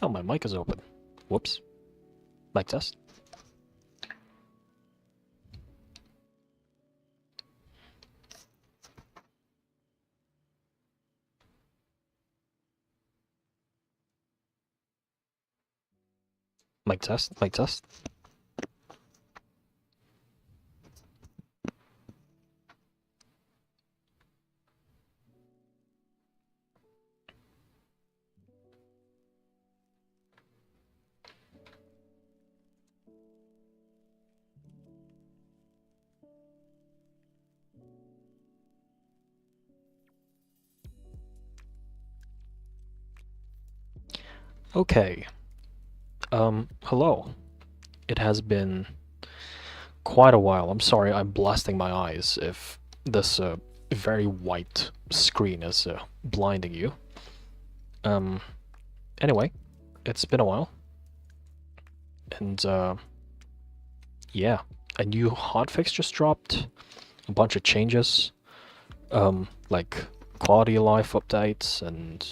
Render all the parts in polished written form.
Oh, my mic is open. Whoops. Mic test. Mic test, mic test. Okay. Hello. It has been quite a while. I'm sorry I'm blasting my eyes if this very white screen is blinding you. Anyway, it's been a while. And yeah, a new hotfix just dropped. A bunch of changes. Like quality of life updates and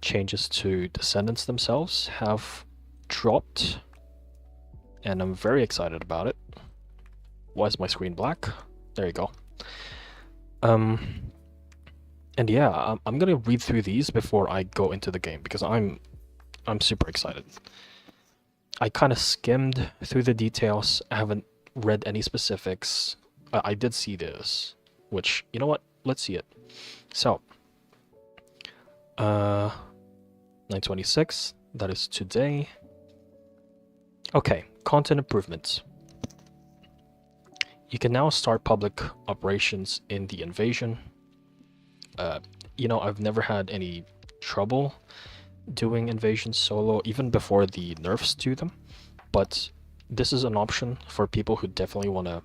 changes to Descendants themselves have dropped. And I'm very excited about it. Why is my screen black? There you go. And yeah, I'm gonna read through these before I go into the game because I'm super excited. I kind of skimmed through the details. I haven't read any specifics. I did see this, which, you know what? Let's see it. So, 9/26, that is today. Okay, content improvements. You can now start public operations in the invasion. You know, I've never had any trouble doing invasions solo, even before the nerfs to them. But this is an option for people who definitely want to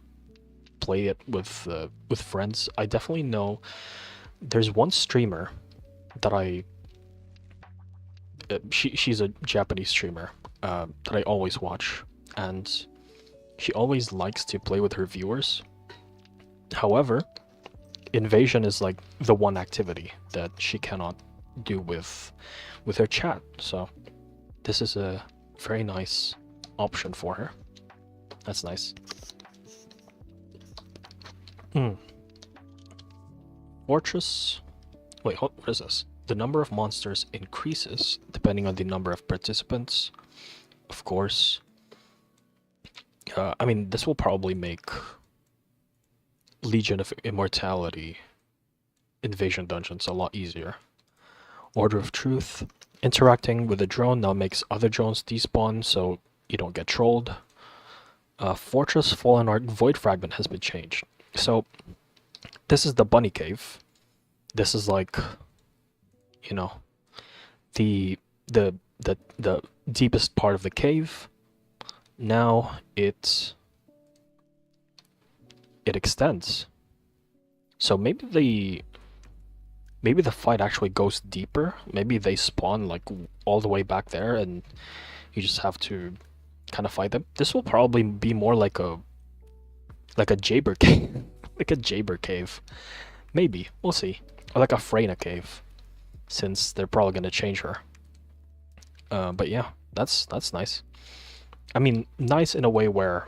play it with friends. I definitely know there's one streamer that she's a Japanese streamer that I always watch, and she always likes to play with her viewers. However, invasion is like the one activity that she cannot do with her chat, so this is a very nice option for her. That's nice. Fortress. Wait, what is this? The number of monsters increases depending on the number of participants. Of course. I mean, this will probably make Legion of Immortality invasion dungeons a lot easier. Order of Truth. Interacting with a drone now makes other drones despawn, so you don't get trolled. Fortress Fallen Art Void Fragment has been changed. So, this is the bunny cave. This is like, you know, the deepest part of the cave. Now it extends. So maybe the fight actually goes deeper. Maybe they spawn like all the way back there and you just have to kind of fight them. This will probably be more like a Jaber cave. Like a Jaber cave. Maybe. We'll see. Or like a Freyna cave. Since they're probably gonna change her. But yeah, that's nice. I mean, nice in a way where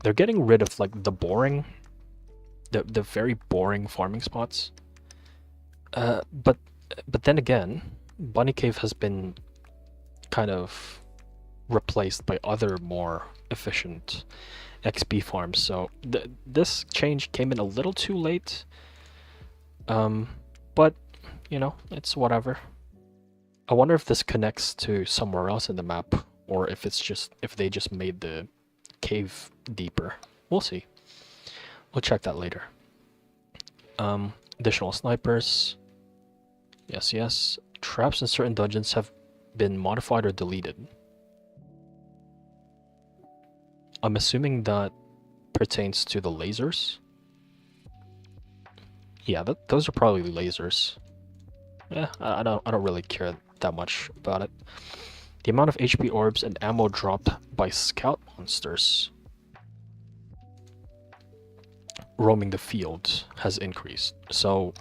they're getting rid of like the boring, the very boring farming spots. But then again, Bunny Cave has been kind of replaced by other more efficient XP farms. So this change came in a little too late. But you know, it's whatever. I wonder if this connects to somewhere else in the map, or if they just made the cave deeper. We'll see. We'll check that later. Additional snipers. Yes. Traps in certain dungeons have been modified or deleted. I'm assuming that pertains to the lasers. Yeah, those are probably lasers. Yeah, I don't really care that much about it. The amount of HP orbs and ammo dropped by scout monsters roaming the field has increased. So,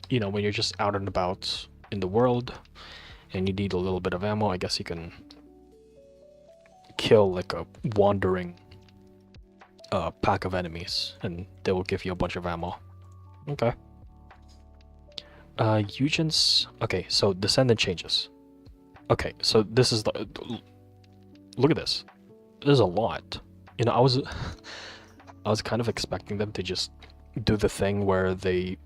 you know, when you're just out and about in the world, and you need a little bit of ammo, I guess you can kill like a wandering pack of enemies, and they will give you a bunch of ammo. Okay. Eugen's... Okay, so Descendant changes. Okay, so this is the... Look at this. There's a lot. You know, I was kind of expecting them to just do the thing where they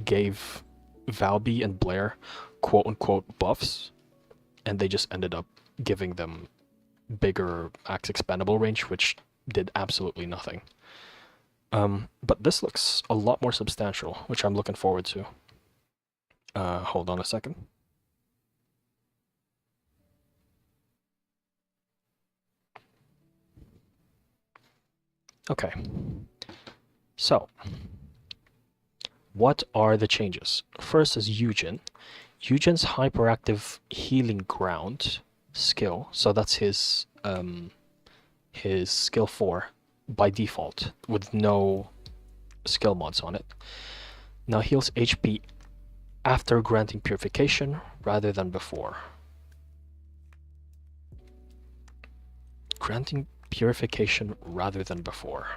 gave Valby and Blair quote-unquote buffs, and they just ended up giving them bigger axe expendable range, which did absolutely nothing. But this looks a lot more substantial, which I'm looking forward to. Hold on a second. Okay. So, what are the changes? First is Eugen. Eugen's hyperactive healing ground skill, so that's his skill 4 by default with no skill mods on it. Now heals HP after granting purification rather than before. Granting purification rather than before.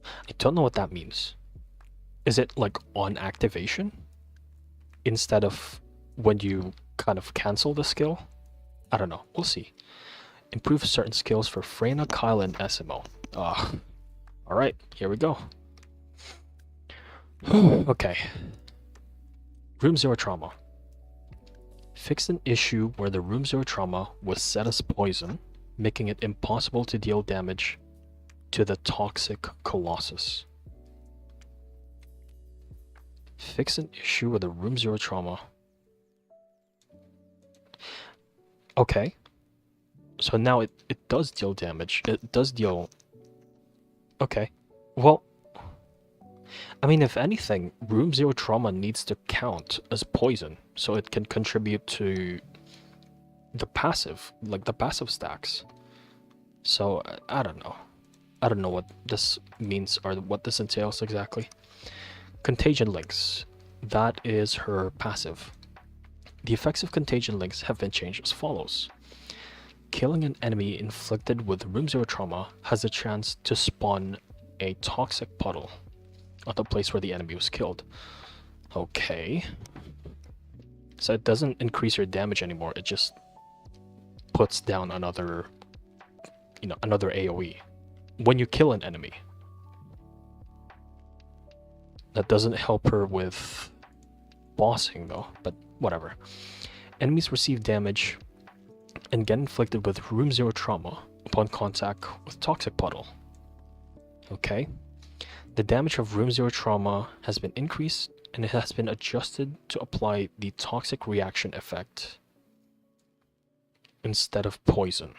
I don't know what that means. Is it like on activation instead of when you kind of cancel the skill? I don't know. We'll see. Improve certain skills for Freyna, Kyle, and Esiemo. Alright, here we go. Okay. Room 0 trauma. Fixed an issue where the Room 0 trauma was set as poison, making it impossible to deal damage to the toxic Colossus. Fix an issue with the Room 0 trauma. Okay. So now it does deal damage. It does deal... Okay. Well... I mean, if anything, Room 0 trauma needs to count as poison, so it can contribute to the passive, like the passive stacks. So, I don't know. I don't know what this means or what this entails exactly. Contagion links. That is her passive. The effects of contagion links have been changed as follows. Killing an enemy inflicted with Room 0 trauma has a chance to spawn a toxic puddle on the place where the enemy was killed. Okay. So it doesn't increase your damage anymore, it just puts down another, another AoE when you kill an enemy. That doesn't help her with bossing though, but whatever. Enemies receive damage and get inflicted with Room 0 trauma upon contact with toxic puddle. Okay. The damage of Room 0 trauma has been increased and it has been adjusted to apply the toxic reaction effect instead of poison.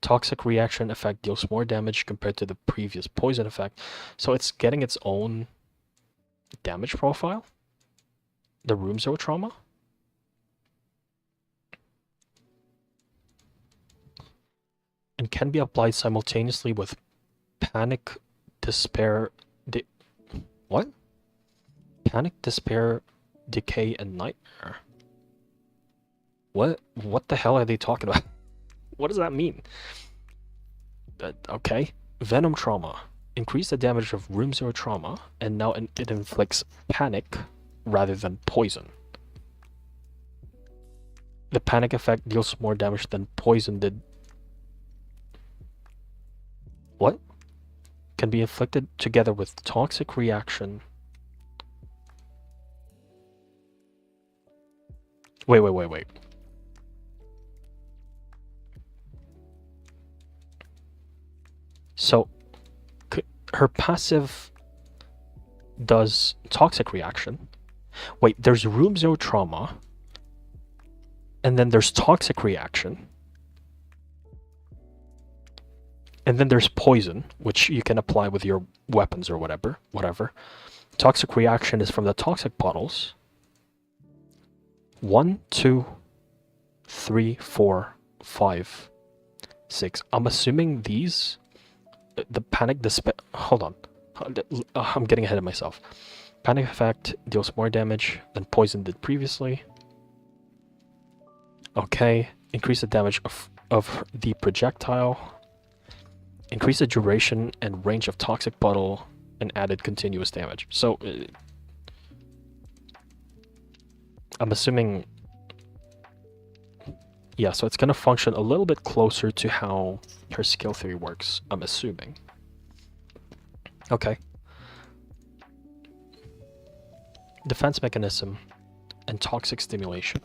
Toxic reaction effect deals more damage compared to the previous poison effect, so it's getting its own damage profile? The Room 0 trauma? And can be applied simultaneously with Panic, Despair... What? Panic, Despair, Decay, and Nightmare? What the hell are they talking about? What does that mean? Okay. Venom trauma. Increase the damage of Room 0 trauma, and now it inflicts panic rather than poison. The panic effect deals more damage than poison did. What? Can be inflicted together with toxic reaction. Wait. So, her passive does toxic reaction. Wait, there's Room 0 trauma. And then there's toxic reaction. And then there's poison, which you can apply with your weapons or whatever. Toxic reaction is from the toxic puddles. 1, 2, 3, 4, 5, 6. I'm assuming these... The panic, despair... Hold on. I'm getting ahead of myself. Panic effect deals more damage than poison did previously. Okay, increase the damage of the projectile. Increase the duration and range of toxic puddle and added continuous damage. So, I'm assuming... Yeah, so it's gonna function a little bit closer to how her skill 3 works, I'm assuming. Okay. Defense mechanism and toxic stimulation.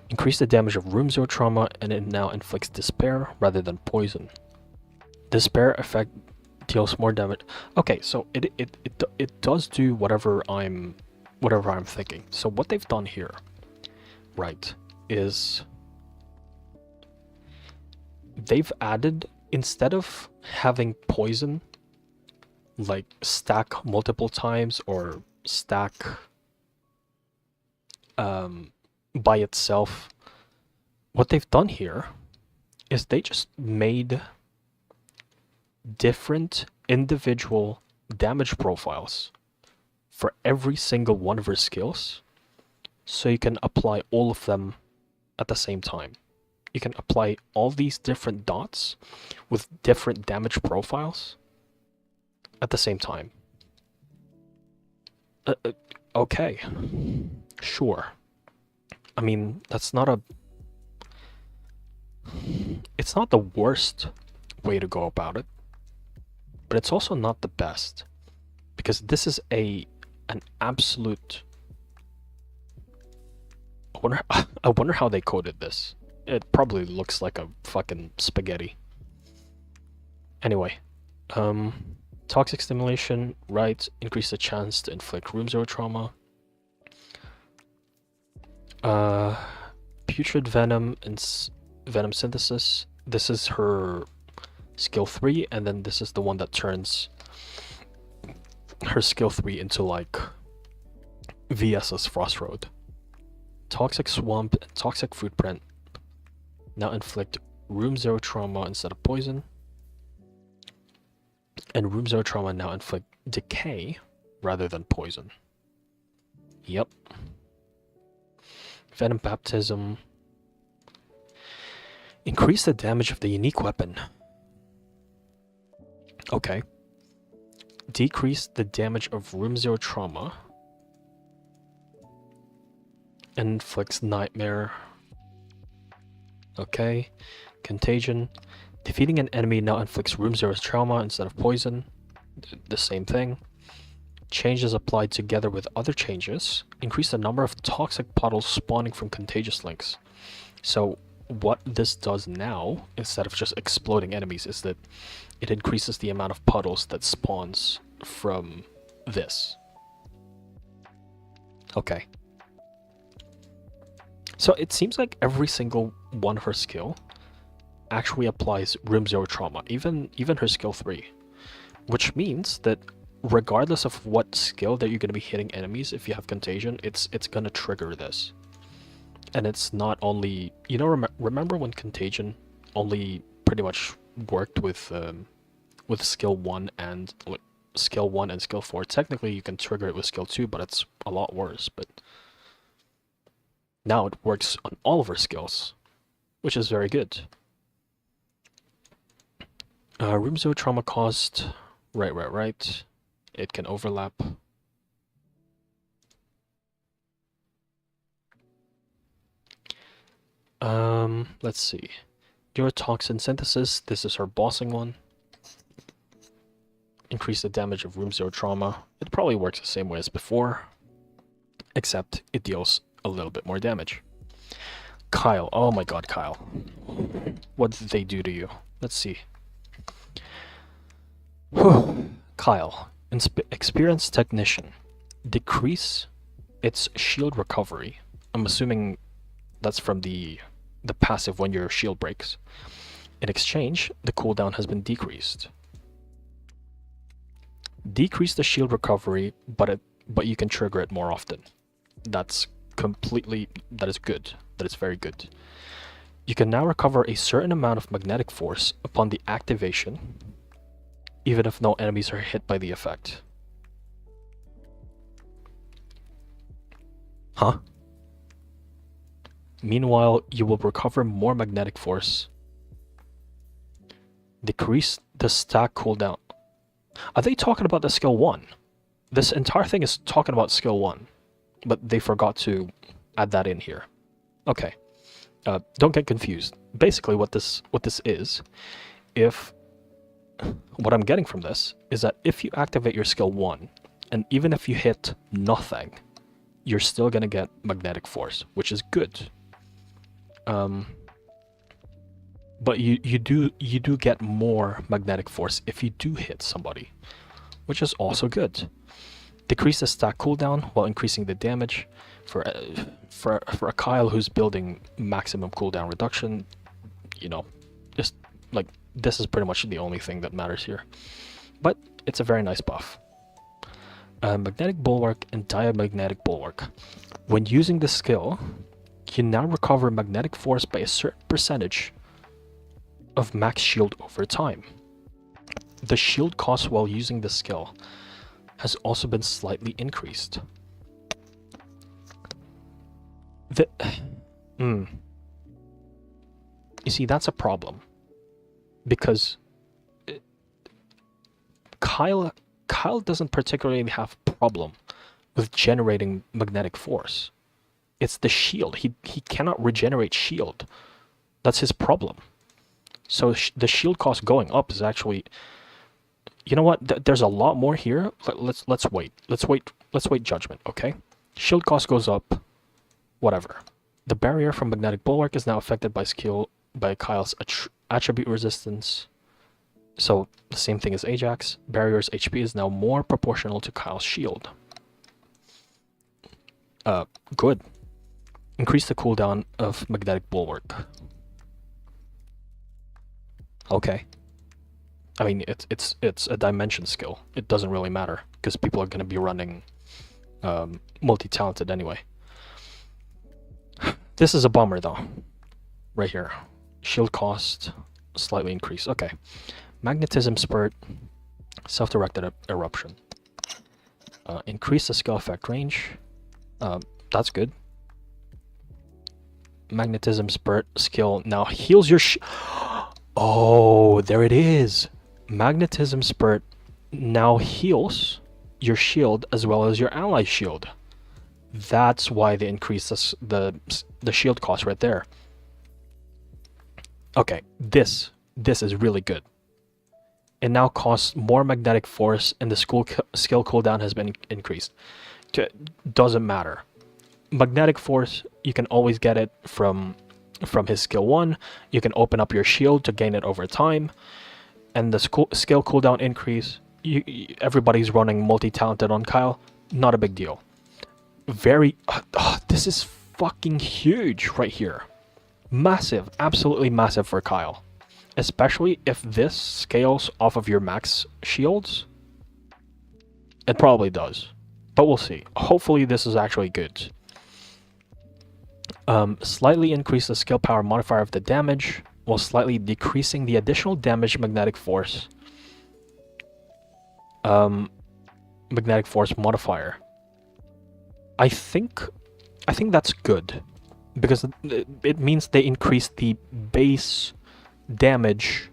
Increase the damage of room 0 trauma and it now inflicts despair rather than poison. Despair effect deals more damage. Okay, so it does do whatever I'm thinking. So what they've done here, right, is they've added, instead of having poison like stack multiple times or stack by itself, what they've done here is they just made different individual damage profiles for every single one of her skills, so you can apply all of them at the same time. You can apply all these different dots with different damage profiles at the same time. Okay, sure. I mean, that's not a... It's not the worst way to go about it, but it's also not the best, because this is an absolute... I wonder how they coded this. It probably looks like a fucking spaghetti. Anyway, toxic stimulation, right, increase the chance to inflict room 0 trauma. Putrid venom and venom synthesis. This is her skill 3, and then this is the one that turns her skill 3 into like VS's Frost Road. Toxic swamp and toxic footprint now inflict room 0 trauma instead of poison. And room 0 trauma now inflict decay rather than poison. Yep. Venom baptism. Increase the damage of the unique weapon. Okay. Decrease the damage of room 0 trauma. Inflicts nightmare. Okay. Contagion. Defeating an enemy now inflicts room 0's trauma instead of poison. The same thing. Changes applied together with other changes increase the number of toxic puddles spawning from contagious links. So what this does now, instead of just exploding enemies, is that it increases the amount of puddles that spawns from this. Okay. So it seems like every single one of her skill actually applies room 0 trauma, even her skill 3. Which means that regardless of what skill that you're going to be hitting enemies, if you have contagion, it's going to trigger this. And it's not only, you know, remember when contagion only pretty much worked with skill 1 and skill 1 and skill 4. Technically you can trigger it with skill 2, but it's a lot worse. But now it works on all of her skills, which is very good. Room 0 trauma cost, right. It can overlap. Let's see. Neurotoxin synthesis, this is her bossing one. Increase the damage of room 0 trauma. It probably works the same way as before, except it deals a little bit more damage. Kyle, oh my god, Kyle. What did they do to you? Let's see. Kyle, experienced technician. Decrease its shield recovery. I'm assuming that's from the passive when your shield breaks. In exchange, the cooldown has been decreased. Decrease the shield recovery, but you can trigger it more often. That is good. That is very good. You can now recover a certain amount of magnetic force upon the activation even if no enemies are hit by the effect. Huh? Meanwhile, you will recover more magnetic force. Decrease the stack cooldown. Are they talking about the skill 1? This entire thing is talking about skill 1, but they forgot to add that in here. Okay. Don't get confused. Basically what this is, what I'm getting from this is that if you activate your skill 1, and even if you hit nothing, you're still gonna get magnetic force, which is good. But you do get more magnetic force if you do hit somebody, which is also good. Decrease the stack cooldown while increasing the damage. For a Kyle who's building maximum cooldown reduction, you know, just like this is pretty much the only thing that matters here. But it's a very nice buff. Magnetic Bulwark and Diamagnetic Bulwark. When using the skill, you now recover magnetic force by a certain percentage of max shield over time. The shield cost while using the skill has also been slightly increased. You see, that's a problem. Because Kyle doesn't particularly have a problem with generating magnetic force. It's the shield. He cannot regenerate shield. That's his problem. So the shield cost going up is actually, you know what? There's a lot more here. Let's wait. Let's wait judgment. Okay. Shield cost goes up. Whatever. The barrier from magnetic bulwark is now affected by Kyle's attribute resistance. So the same thing as Ajax. Barrier's HP is now more proportional to Kyle's shield. Good. Increase the cooldown of magnetic bulwark. Okay. I mean, it's a dimension skill. It doesn't really matter because people are going to be running multi-talented anyway. This is a bummer though. Right here. Shield cost slightly increased. Okay. Magnetism Spurt, self-directed eruption. Increase the skill effect range. That's good. Magnetism Spurt skill now heals your Oh, there it is. Magnetism Spurt now heals your shield as well as your ally's shield. That's why they increase the shield cost right there. Okay, this is really good. It now costs more magnetic force and the skill cooldown has been increased. Doesn't matter. Magnetic force, you can always get it from his skill 1. You can open up your shield to gain it over time. And the skill cooldown increase, everybody's running multi-talented on Kyle, not a big deal. This is fucking huge right here. Massive, absolutely massive for Kyle. Especially if this scales off of your max shields. It probably does. But we'll see. Hopefully this is actually good. Slightly increase the skill power modifier of the damage, while slightly decreasing the additional damage magnetic force. Magnetic force modifier. I think that's good. Because it means they increase the base damage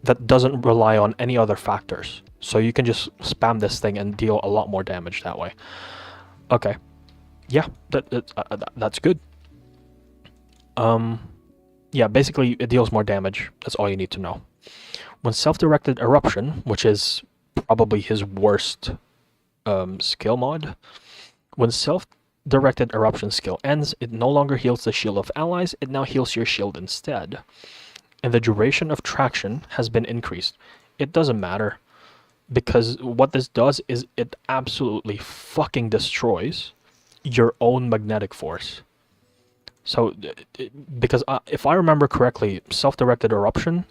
that doesn't rely on any other factors. So you can just spam this thing and deal a lot more damage that way. Okay. Yeah, that's good. Yeah, basically it deals more damage. That's all you need to know. When self-directed eruption, which is probably his worst skill mod, when self-directed eruption skill ends, it no longer heals the shield of allies, it now heals your shield instead. And the duration of traction has been increased. It doesn't matter, because what this does is it absolutely fucking destroys your own magnetic force. So, because if I remember correctly, self-directed eruption,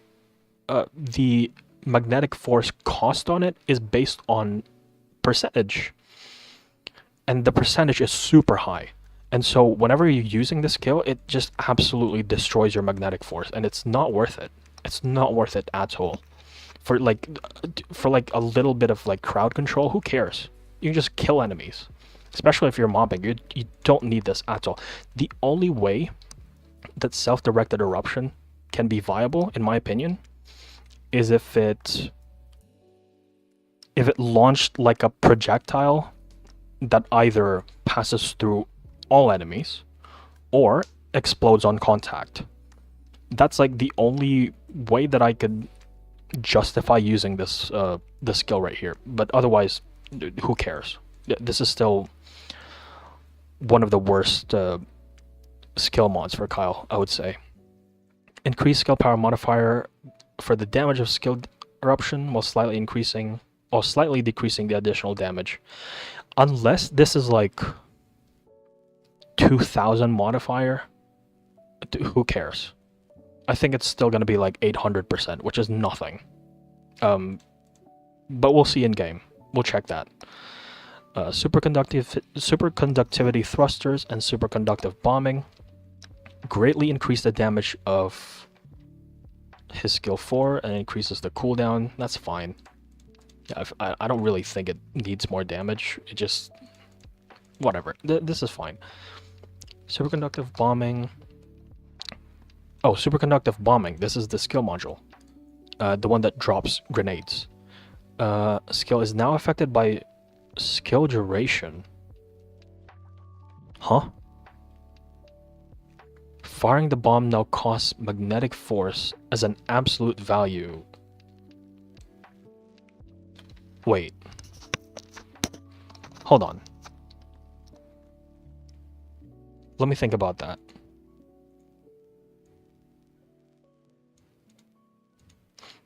the magnetic force cost on it is based on percentage. And the percentage is super high. And so whenever you're using this skill, it just absolutely destroys your magnetic force. And it's not worth it. It's not worth it at all. for like a little bit of like crowd control. Who cares? You can just kill enemies, especially if you're mobbing. You don't need this at all. The only way that self-directed eruption can be viable, in my opinion, is if it launched like a projectile that either passes through all enemies or explodes on contact. That's like the only way that I could justify using this skill right here. But otherwise, who cares? This is still one of the worst skill mods for Kyle, I would say. Increase skill power modifier for the damage of skill eruption while slightly decreasing the additional damage. Unless this is like 2000 modifier, who cares? I think it's still going to be like 800%, which is nothing. But we'll see in game. We'll check that. Superconductivity thrusters and superconductive bombing greatly increase the damage of his skill 4 and increases the cooldown. That's fine. Yeah, I don't really think it needs more damage. It just... whatever. This is fine. Superconductive bombing... oh, superconductive bombing. This is the skill module. The one that drops grenades. Skill is now affected by skill duration. Huh? Firing the bomb now costs magnetic force as an absolute value. Wait. Hold on. Let me think about that.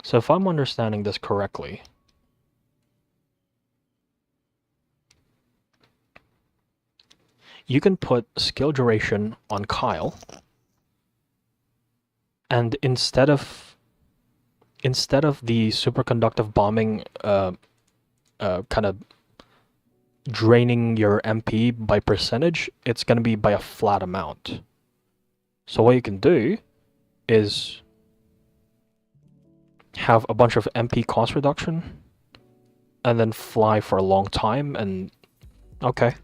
So if I'm understanding this correctly, you can put skill duration on Kyle, and instead of the superconductive bombing kind of draining your MP by percentage, it's going to be by a flat amount. So what you can do is have a bunch of MP cost reduction and then fly for a long time, and okay.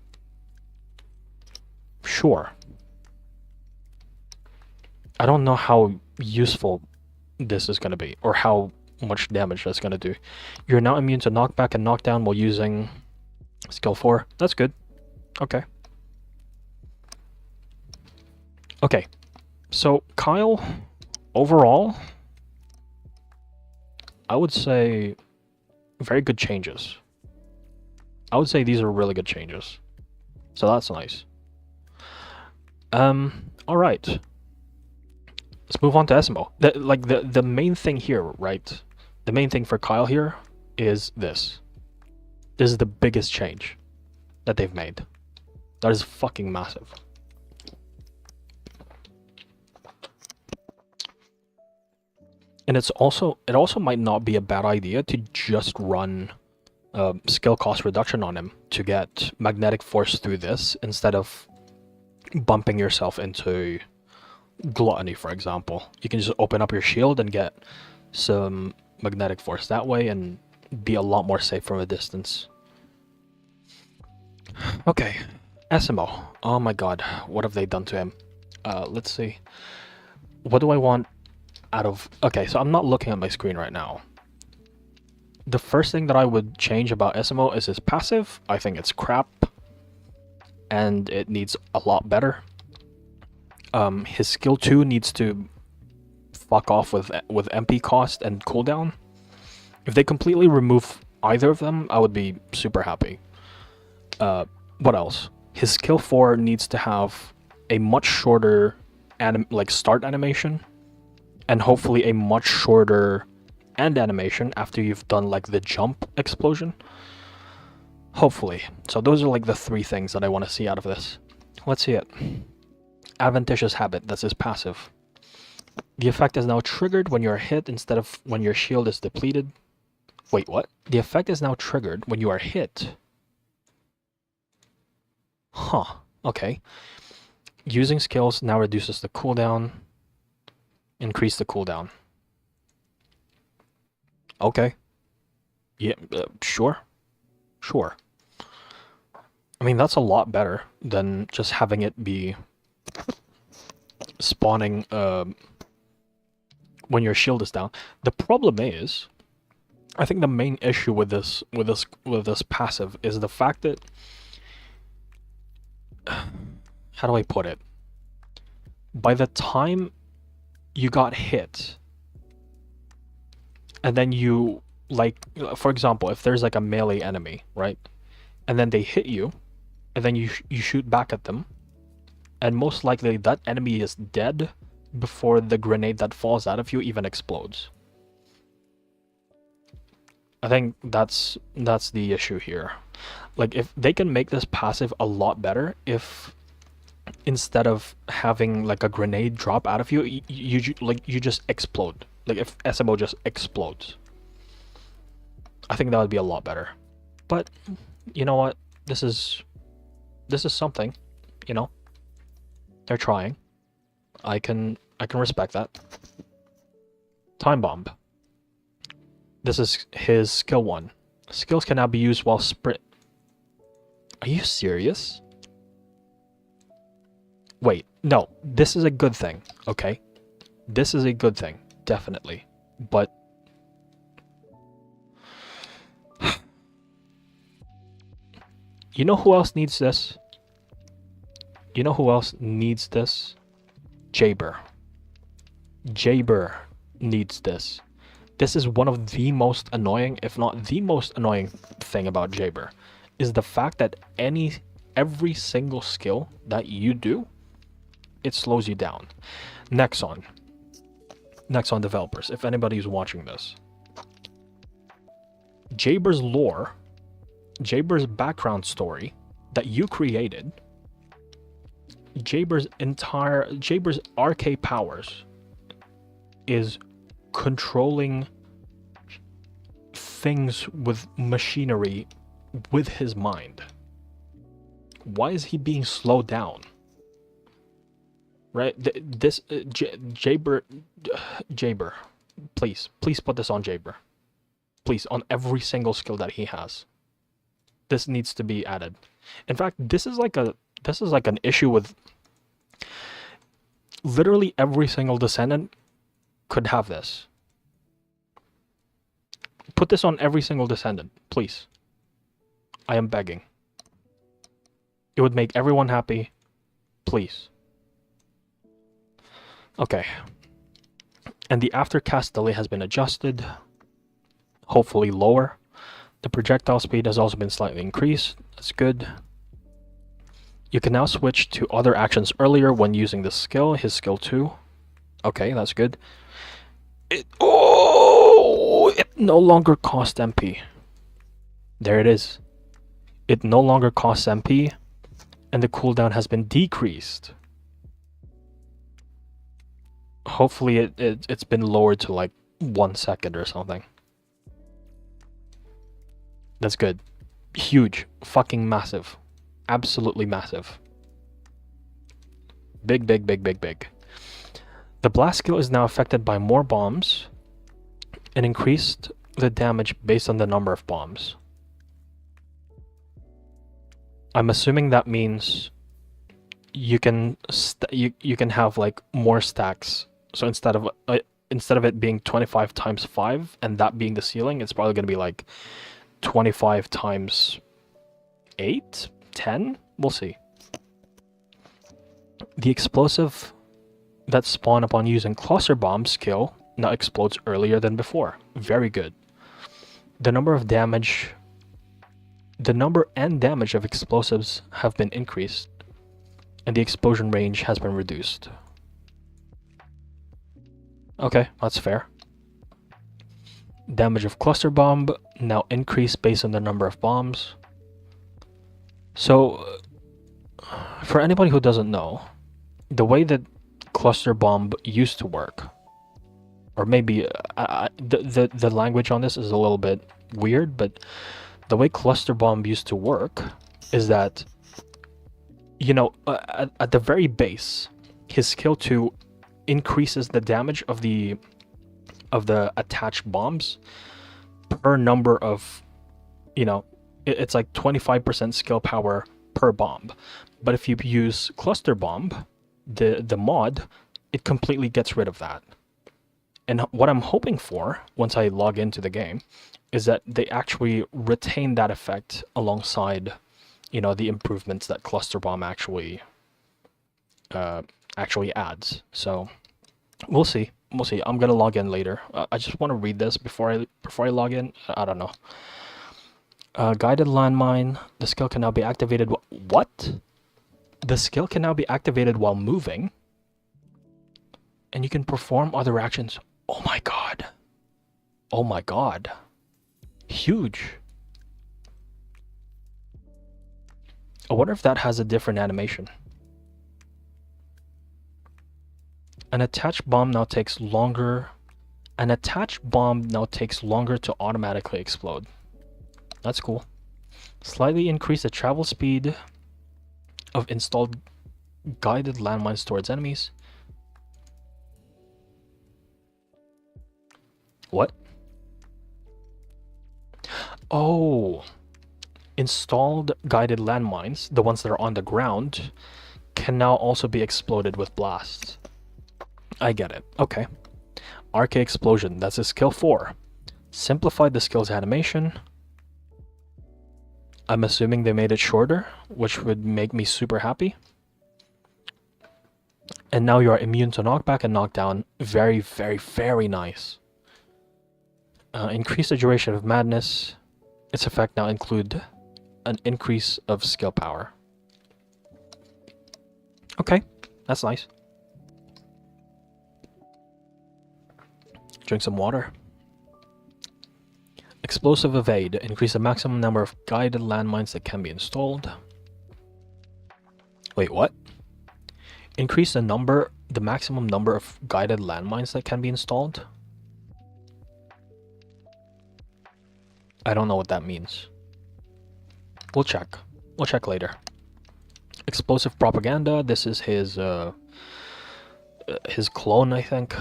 Sure. I don't know how useful this is going to be, or how much damage that's going to do. You're now immune to knockback and knockdown while using skill 4. That's good. Okay. Okay. So, Kyle, overall, I would say very good changes. I would say these are really good changes. So that's nice. Alright. Let's move on to Esiemo. The main thing here, right? The main thing for Kyle here is this. This is the biggest change that they've made. That is fucking massive. And it also might not be a bad idea to just run skill cost reduction on him to get magnetic force through this instead of bumping yourself into gluttony, for example. You can just open up your shield and get some magnetic force that way and be a lot more safe from a distance. Okay, Esiemo. Oh my god, what have they done to him? Let's see. What do I want out of... okay, so I'm not looking at my screen right now. The first thing that I would change about Esiemo is his passive. I think it's crap, and it needs a lot better. His skill 2 needs to fuck off with MP cost and cooldown. If they completely remove either of them, I would be super happy. What else? His skill 4 needs to have a much shorter start animation, and hopefully a much shorter end animation after you've done like the jump explosion. Hopefully. So those are like the 3 things that I want to see out of this. Let's see it. Adventitious habit, that's his passive. The effect is now triggered when you are hit instead of when your shield is depleted. Wait, what? The effect is now triggered when you are hit. Huh, okay. Using skills now reduces the cooldown. Increase the cooldown. Okay. Yeah, sure. Sure. I mean, that's a lot better than just having it be spawning when your shield is down. The problem is, I think the main issue with this passive is the fact that, how do I put it? By the time you got hit, and then you, like, for example, if there's like a melee enemy, right? And then they hit you, and then you shoot back at them, and most likely that enemy is dead before the grenade that falls out of you even explodes. I think that's the issue here. Like, if they can make this passive a lot better, if instead of having like a grenade drop out of you, you just explode. Like, if Esiemo just explodes, I think that would be a lot better. But you know what? This is something, you know. They're trying. I can respect that. Time bomb. This is his skill 1. Skills can now be used while sprint. Are you serious? Wait, no. This is a good thing, okay? This is a good thing, definitely. But you know who else needs this? You know who else needs this? Jayber. Jayber needs this. This is one of the most annoying, if not the most annoying thing about Jayber, is the fact that every single skill that you do, it slows you down. Nexon developers, if anybody's watching this, Jayber's lore, Jayber's background story that you created, Jayber's RK powers is controlling things with machinery with his mind. Why is he being slowed down? Right? Jayber, please put this on Jayber. Please, on every single skill that he has. This needs to be added. In fact, this is like an issue with literally every single Descendant could have this. Put this on every single Descendant, please. I am begging. It would make everyone happy. Please. Okay. And the aftercast delay has been adjusted. Hopefully lower. The projectile speed has also been slightly increased. That's good. You can now switch to other actions earlier when using this skill, his skill 2. Okay, that's good. It no longer costs MP. There it is. It no longer costs MP, and the cooldown has been decreased. Hopefully it's been lowered to like 1 second or something. That's good. Huge. Fucking massive. Absolutely massive. Big. The blast skill is now affected by more bombs and increased the damage based on the number of bombs. I'm assuming that means you can have like more stacks. So instead of it being 25 times 5 and that being the ceiling, it's probably going to be like 25 times 8, 10. We'll see. The explosive that spawn upon using cluster bomb skill now explodes earlier than before. Very good. The number and damage of explosives have been increased, and the explosion range has been reduced. Okay, that's fair. Damage of cluster bomb now increased based on the number of bombs. So, for anybody who doesn't know, the way that cluster bomb used to work, or maybe the language on this is a little bit weird, but the way cluster bomb used to work is that, you know, at the very base, his skill 2 increases the damage of the attached bombs per number of, you know, it's like 25% skill power per bomb. But if you use cluster bomb, the mod, it completely gets rid of that. And what I'm hoping for once I log into the game is that they actually retain that effect alongside, you know, the improvements that cluster bomb actually adds. So we'll see. We'll see. I'm gonna log in later. I just want to read this before I log in. I don't know. Guided landmine. The skill can now be activated. What? The skill can now be activated while moving, and you can perform other actions. Oh my god. Oh my god. Huge. I wonder if that has a different animation. An attached bomb now takes longer. An attached bomb now takes longer to automatically explode. That's cool. Slightly increase the travel speed of installed guided landmines towards enemies. What? Oh. Installed guided landmines, the ones that are on the ground, can now also be exploded with blasts. I get it. Okay. RK Explosion. That's a skill 4. Simplified the skill's animation. I'm assuming they made it shorter, which would make me super happy. And now you are immune to knockback and knockdown. Very, very, very nice. Increase the duration of madness. Its effect now include an increase of skill power. Okay, that's nice. Drink some water. Explosive Evade. Increase the maximum number of guided landmines that can be installed. Wait, what? Increase the maximum number of guided landmines that can be installed? I don't know what that means. We'll check. We'll check later. Explosive Propaganda. This is his clone, I think.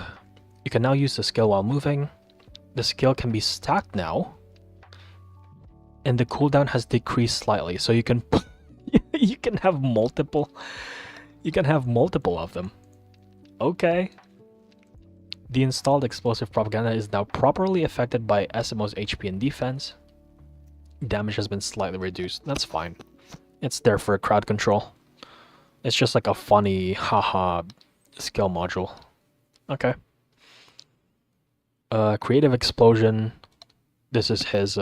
You can now use the skill while moving. The skill can be stacked now. And the cooldown has decreased slightly, so you can you can have multiple of them. Okay. The installed Explosive Propaganda is now properly affected by Esiemo's HP and defense. Damage has been slightly reduced. That's fine. It's there for crowd control. It's just like a funny haha skill module. Okay. Creative Explosion. This is his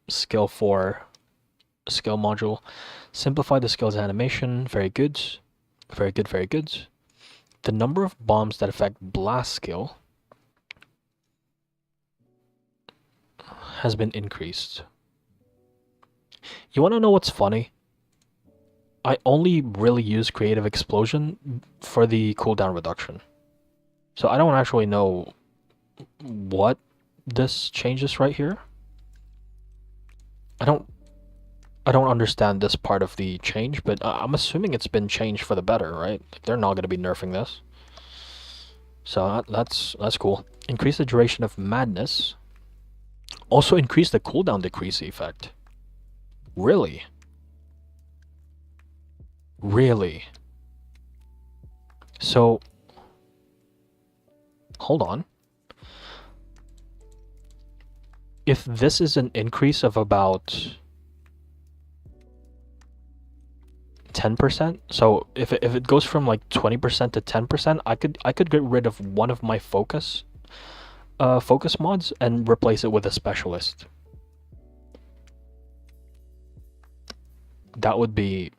skill 4 skill module. Simplify the skill's animation. Very good. Very good, very good. The number of bombs that affect blast skill has been increased. You want to know what's funny? I only really use Creative Explosion for the cooldown reduction. So I don't actually know what this changes right here. I don't understand this part of the change, but I'm assuming it's been changed for the better, right? Like, they're not going to be nerfing this. So that's cool. Increase the duration of madness. Also increase the cooldown decrease effect. Really? Really? So, hold on. If this is an increase of about 10%, so if it goes from like 20% to 10%, I could get rid of one of my focus mods and replace it with a specialist. That would be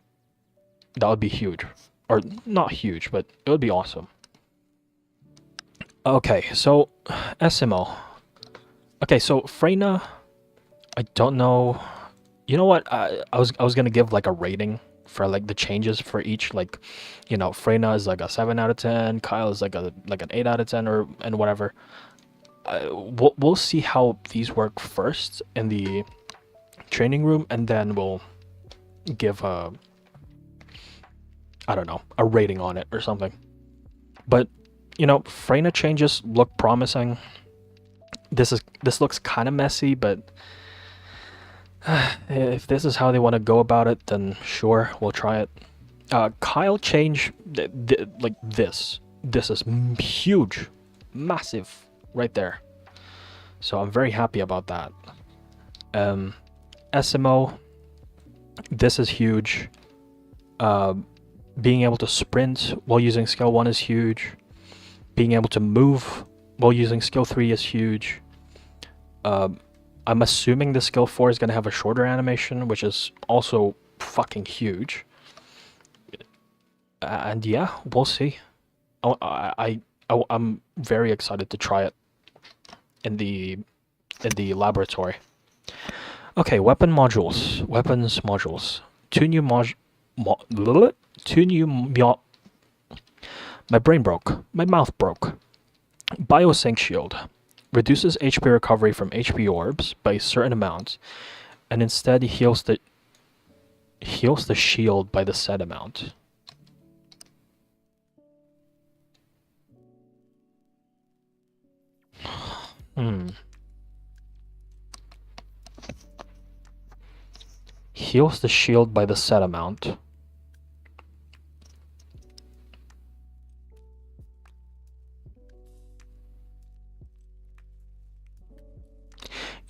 huge. Or not huge, but it would be awesome. Okay, so Esiemo. Okay, so Freyna, I don't know. You know what? I was gonna give like a rating for like the changes for each, like, you know, Freyna is like a 7 out of 10, Kyle is like an 8 out of 10 and whatever. We'll see how these work first in the training room, and then we'll give I don't know, a rating on it or something. But, you know, Freyna changes look promising. this looks kind of messy, but if this is how they want to go about it, then sure, we'll try it. Kyle change like this. This is huge, massive, right there. So I'm very happy about that. Esiemo, this is huge. Being able to sprint while using skill 1 is huge. Being able to move while using skill 3 is huge. I'm assuming the skill 4 is going to have a shorter animation, which is also fucking huge. And yeah, we'll see. I'm very excited to try it in the laboratory. Okay, weapons modules. Two new my brain broke. My mouth broke. Biosync shield reduces HP recovery from HP orbs by a certain amount, and instead heals the shield by the said amount. Heals the shield by the set amount.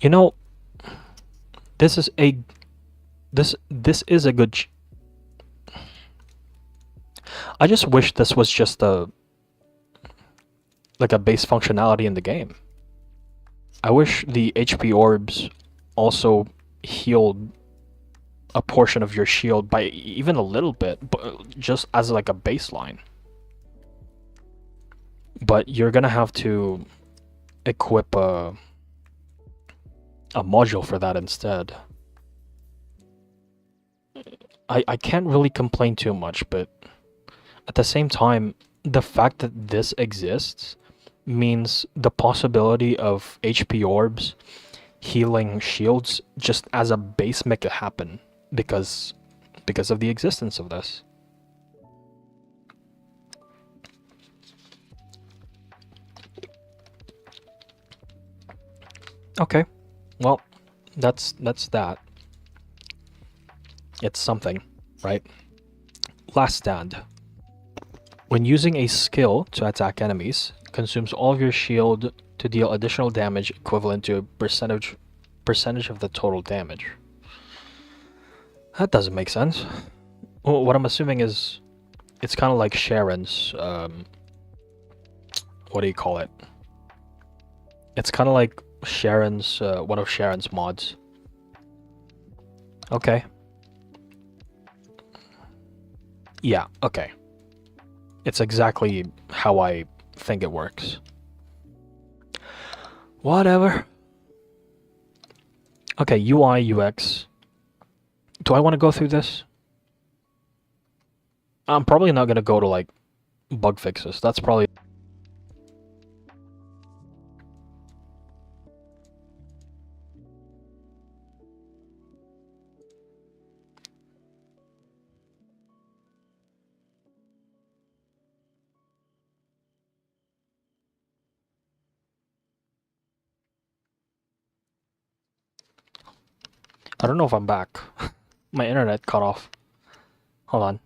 You know, this is a good. I just wish this was just like a base functionality in the game. I wish the HP orbs also healed a portion of your shield by even a little bit, but just as like a baseline. But you're gonna have to equip a module for that instead. I can't really complain too much, but at the same time, the fact that this exists means the possibility of HP orbs healing shields just as a base make it happen because of the existence of this. Okay, well, that's that. It's something, right? Last stand. When using a skill to attack enemies, consumes all of your shield to deal additional damage equivalent to a percentage of the total damage. That doesn't make sense. Well, what I'm assuming is it's kind of like Sharon's what do you call it? It's kind of like Sharon's one of Sharon's mods. Okay. Yeah, okay. It's exactly how I think it works. Whatever. Okay, UI, UX. Do I want to go through this? I'm probably not going to go to, like, bug fixes. That's probably... I don't know if I'm back. My internet cut off. Hold on.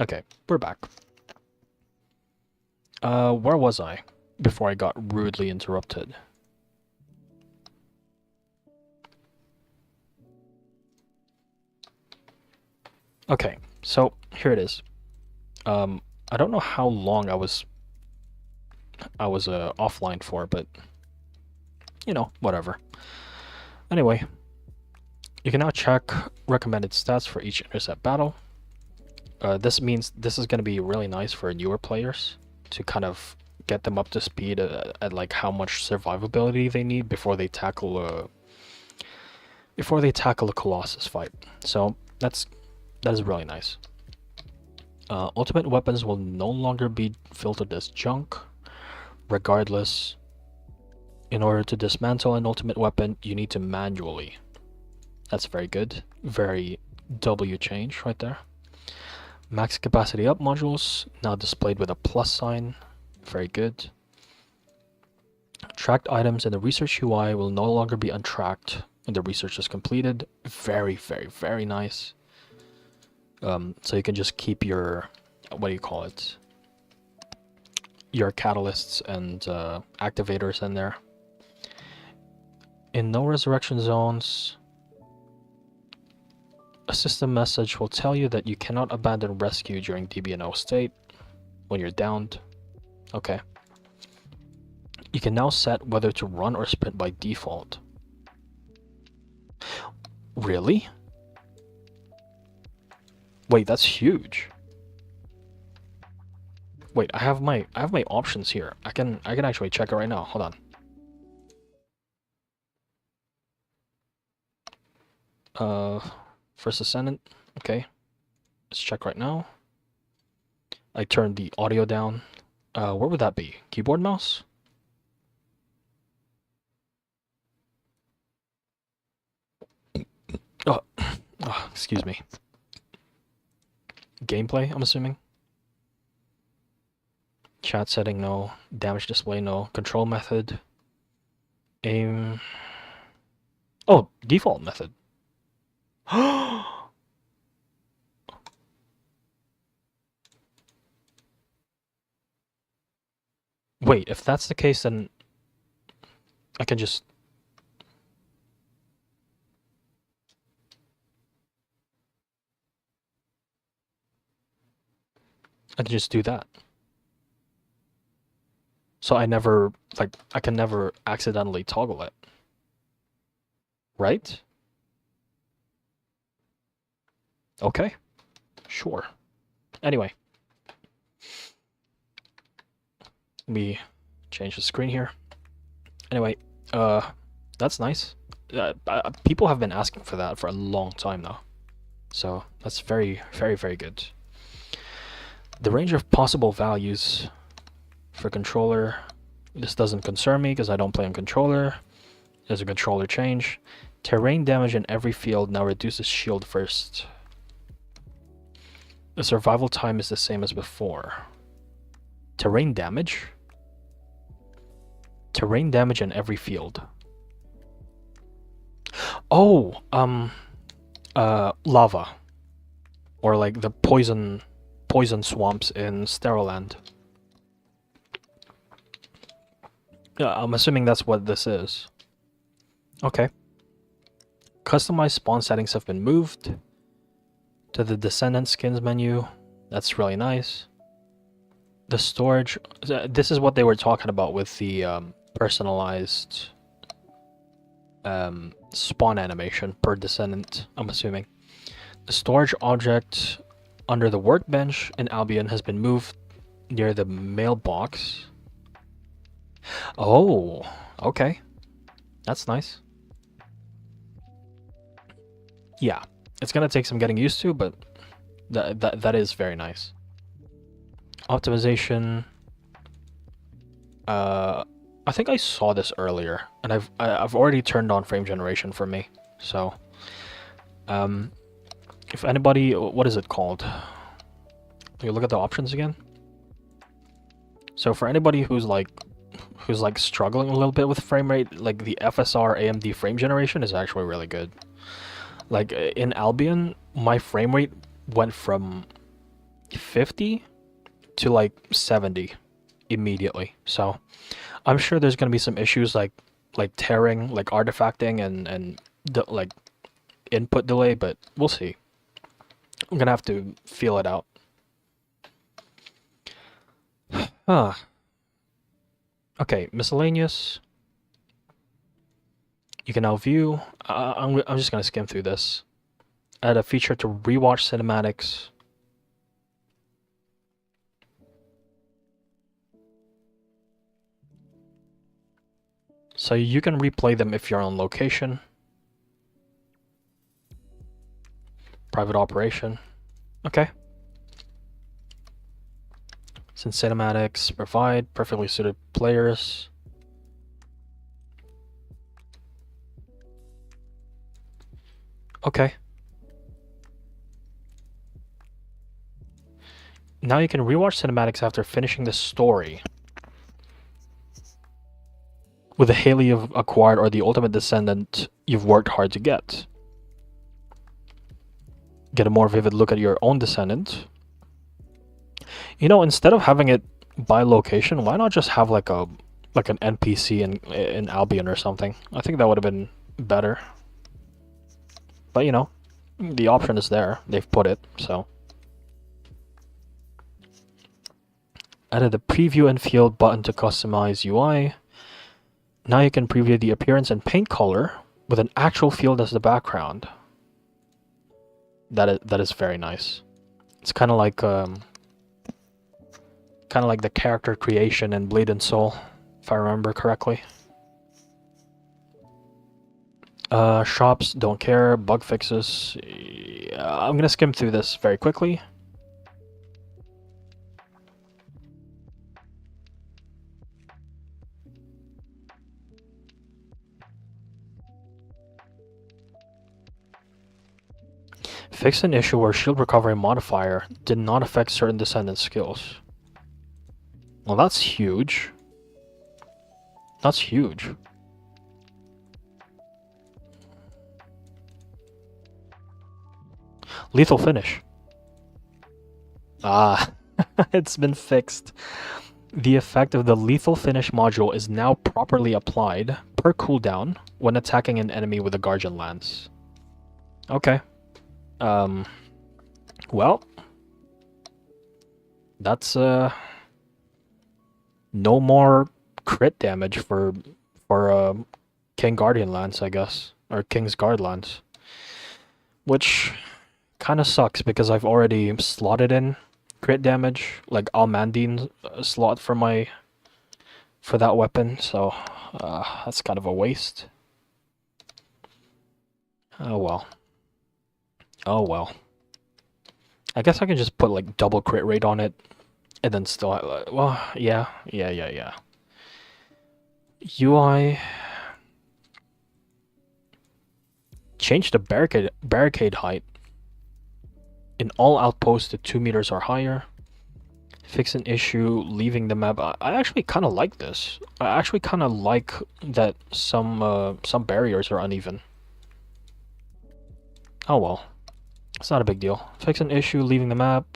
Okay, we're back. Where was I before I got rudely interrupted? Okay, so here it is. I don't know how long I was offline for, but you know, whatever. Anyway, you can now check recommended stats for each intercept battle. This means this is going to be really nice for newer players to kind of get them up to speed at like how much survivability they need before they tackle a Colossus fight. So that is really nice. Ultimate weapons will no longer be filtered as junk. Regardless, in order to dismantle an ultimate weapon, you need to manually. That's very good. Very W change right there. Max capacity up modules, now displayed with a plus sign. Very good. Tracked items in the research UI will no longer be untracked when the research is completed. Very, very, very nice. So you can just keep your, what do you call it? Your catalysts and activators in there. In no resurrection zones, a system message will tell you that you cannot abandon rescue during DBNO state when you're downed. Okay. You can now set whether to run or sprint by default. Really? Wait, that's huge. Wait, I have my options here. I can actually check it right now. Hold on. First Descendant. Okay. Let's check right now. I turned the audio down. Where would that be? Keyboard, mouse? Oh, excuse me. Gameplay, I'm assuming. Chat setting, no. Damage display, no. Control method. Aim. Oh, default method. Wait, if that's the case, then I can just... do that. So I never, like, I can never accidentally toggle it. Right? Okay. Sure. Anyway. Let me change the screen here. Anyway, that's nice. People have been asking for that for a long time now. So that's very, very, very good. The range of possible values for controller, this doesn't concern me because I don't play on controller. There's a controller change. Terrain damage in every field now reduces shield first. The survival time is the same as before. Terrain damage? Terrain damage in every field. Oh, lava. Or like the poison swamps in Steroland. Yeah, I'm assuming that's what this is. Okay. Customized spawn settings have been moved to the Descendant skins menu. That's really nice. The storage, this is what they were talking about with the personalized spawn animation per Descendant, I'm assuming. The storage object under the workbench in Albion has been moved near the mailbox. Oh, okay. That's nice. Yeah, it's gonna take some getting used to, but that is very nice. Optimization. I think I saw this earlier, and I've already turned on frame generation for me. So, if anybody, what is it called? You look at the options again. So for anybody who's like struggling a little bit with frame rate, like the FSR AMD frame generation is actually really good. Like in Albion, my frame rate went from 50 to like 70 immediately. So I'm sure there's gonna be some issues like tearing, like artifacting and like input delay, but we'll see. I'm gonna have to feel it out. Huh. Okay, miscellaneous. You can now view. I'm just gonna skim through this. Add a feature to rewatch cinematics. So you can replay them if you're on location. Private operation. Okay. Since cinematics provide perfectly suited players. Okay. Now you can rewatch cinematics after finishing the story. With the Haley you've acquired or the ultimate descendant you've worked hard to get. Get a more vivid look at your own descendant. You know, instead of having it by location, why not just have like an NPC in Albion or something? I think that would have been better. But you know, the option is there. They've put it, so. Added the preview and field button to customize UI. Now you can preview the appearance and paint color with an actual field as the background. That is very nice. It's kind of like the character creation in Bleed and Soul, if I remember correctly. Shops, don't care. Bug fixes. I'm gonna skim through this very quickly. Fix an issue where shield recovery modifier did not affect certain descendant skills. Well, that's huge. That's huge. Lethal finish. Ah, it's been fixed. The effect of the lethal finish module is now properly applied per cooldown when attacking an enemy with a Guardian Lance. Okay. Well, that's no more crit damage for King Guardian Lance, I guess, or King's Guard Lance, which kind of sucks because I've already slotted in crit damage, like Almandine slot for that weapon, so that's kind of a waste. Oh well. Oh well. I guess I can just put like double crit rate on it and then still, well, yeah. UI. Change the barricade height in all outposts to 2 meters or higher. Fix an issue leaving the map. I actually kind of like this. I actually kind of like that some barriers are uneven. Oh well. It's not a big deal. Fix an issue leaving the map.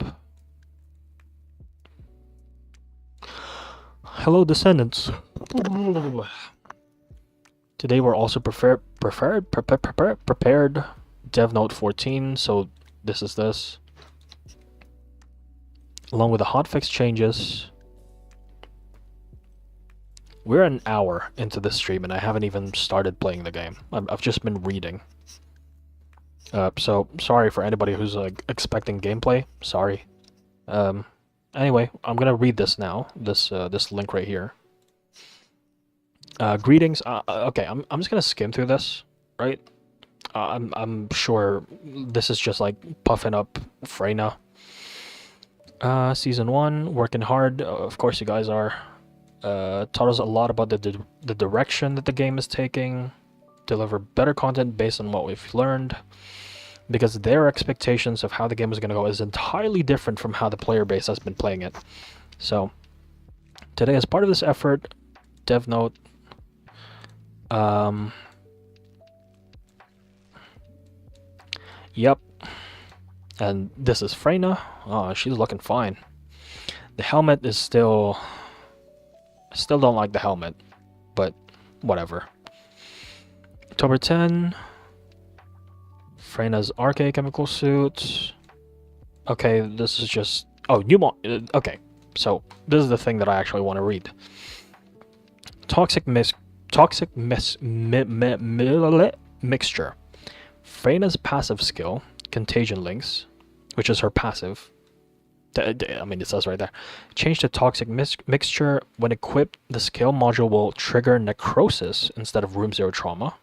Hello, Descendants. Today we're also prepared Dev Note 14, so this is this. Along with the hotfix changes. We're an hour into this stream and I haven't even started playing the game. I've just been reading. So sorry for anybody who's expecting gameplay. Sorry. Anyway, I'm gonna read this now. This link right here. Greetings. Okay, I'm just gonna skim through this, right? I'm sure this is just like puffing up Freyna. Season 1, working hard. Of course, you guys are. Taught us a lot about the direction that the game is taking. Deliver better content based on what we've learned, because their expectations of how the game is going to go is entirely different from how the player base has been playing it. So today, as part of this effort, Dev Note, yep, and this is Freyna. Oh, she's looking fine. The helmet is still don't like the helmet, but whatever. October 10, Freyna's RK chemical suit. Okay, this is just... Oh, new okay, so this is the thing that I actually want to read. Mixture. Freyna's passive skill, Contagion Links, which is her passive. I mean, it says right there. Change to Toxic Mixture. When equipped, the skill module will trigger Necrosis instead of Room 0 Trauma.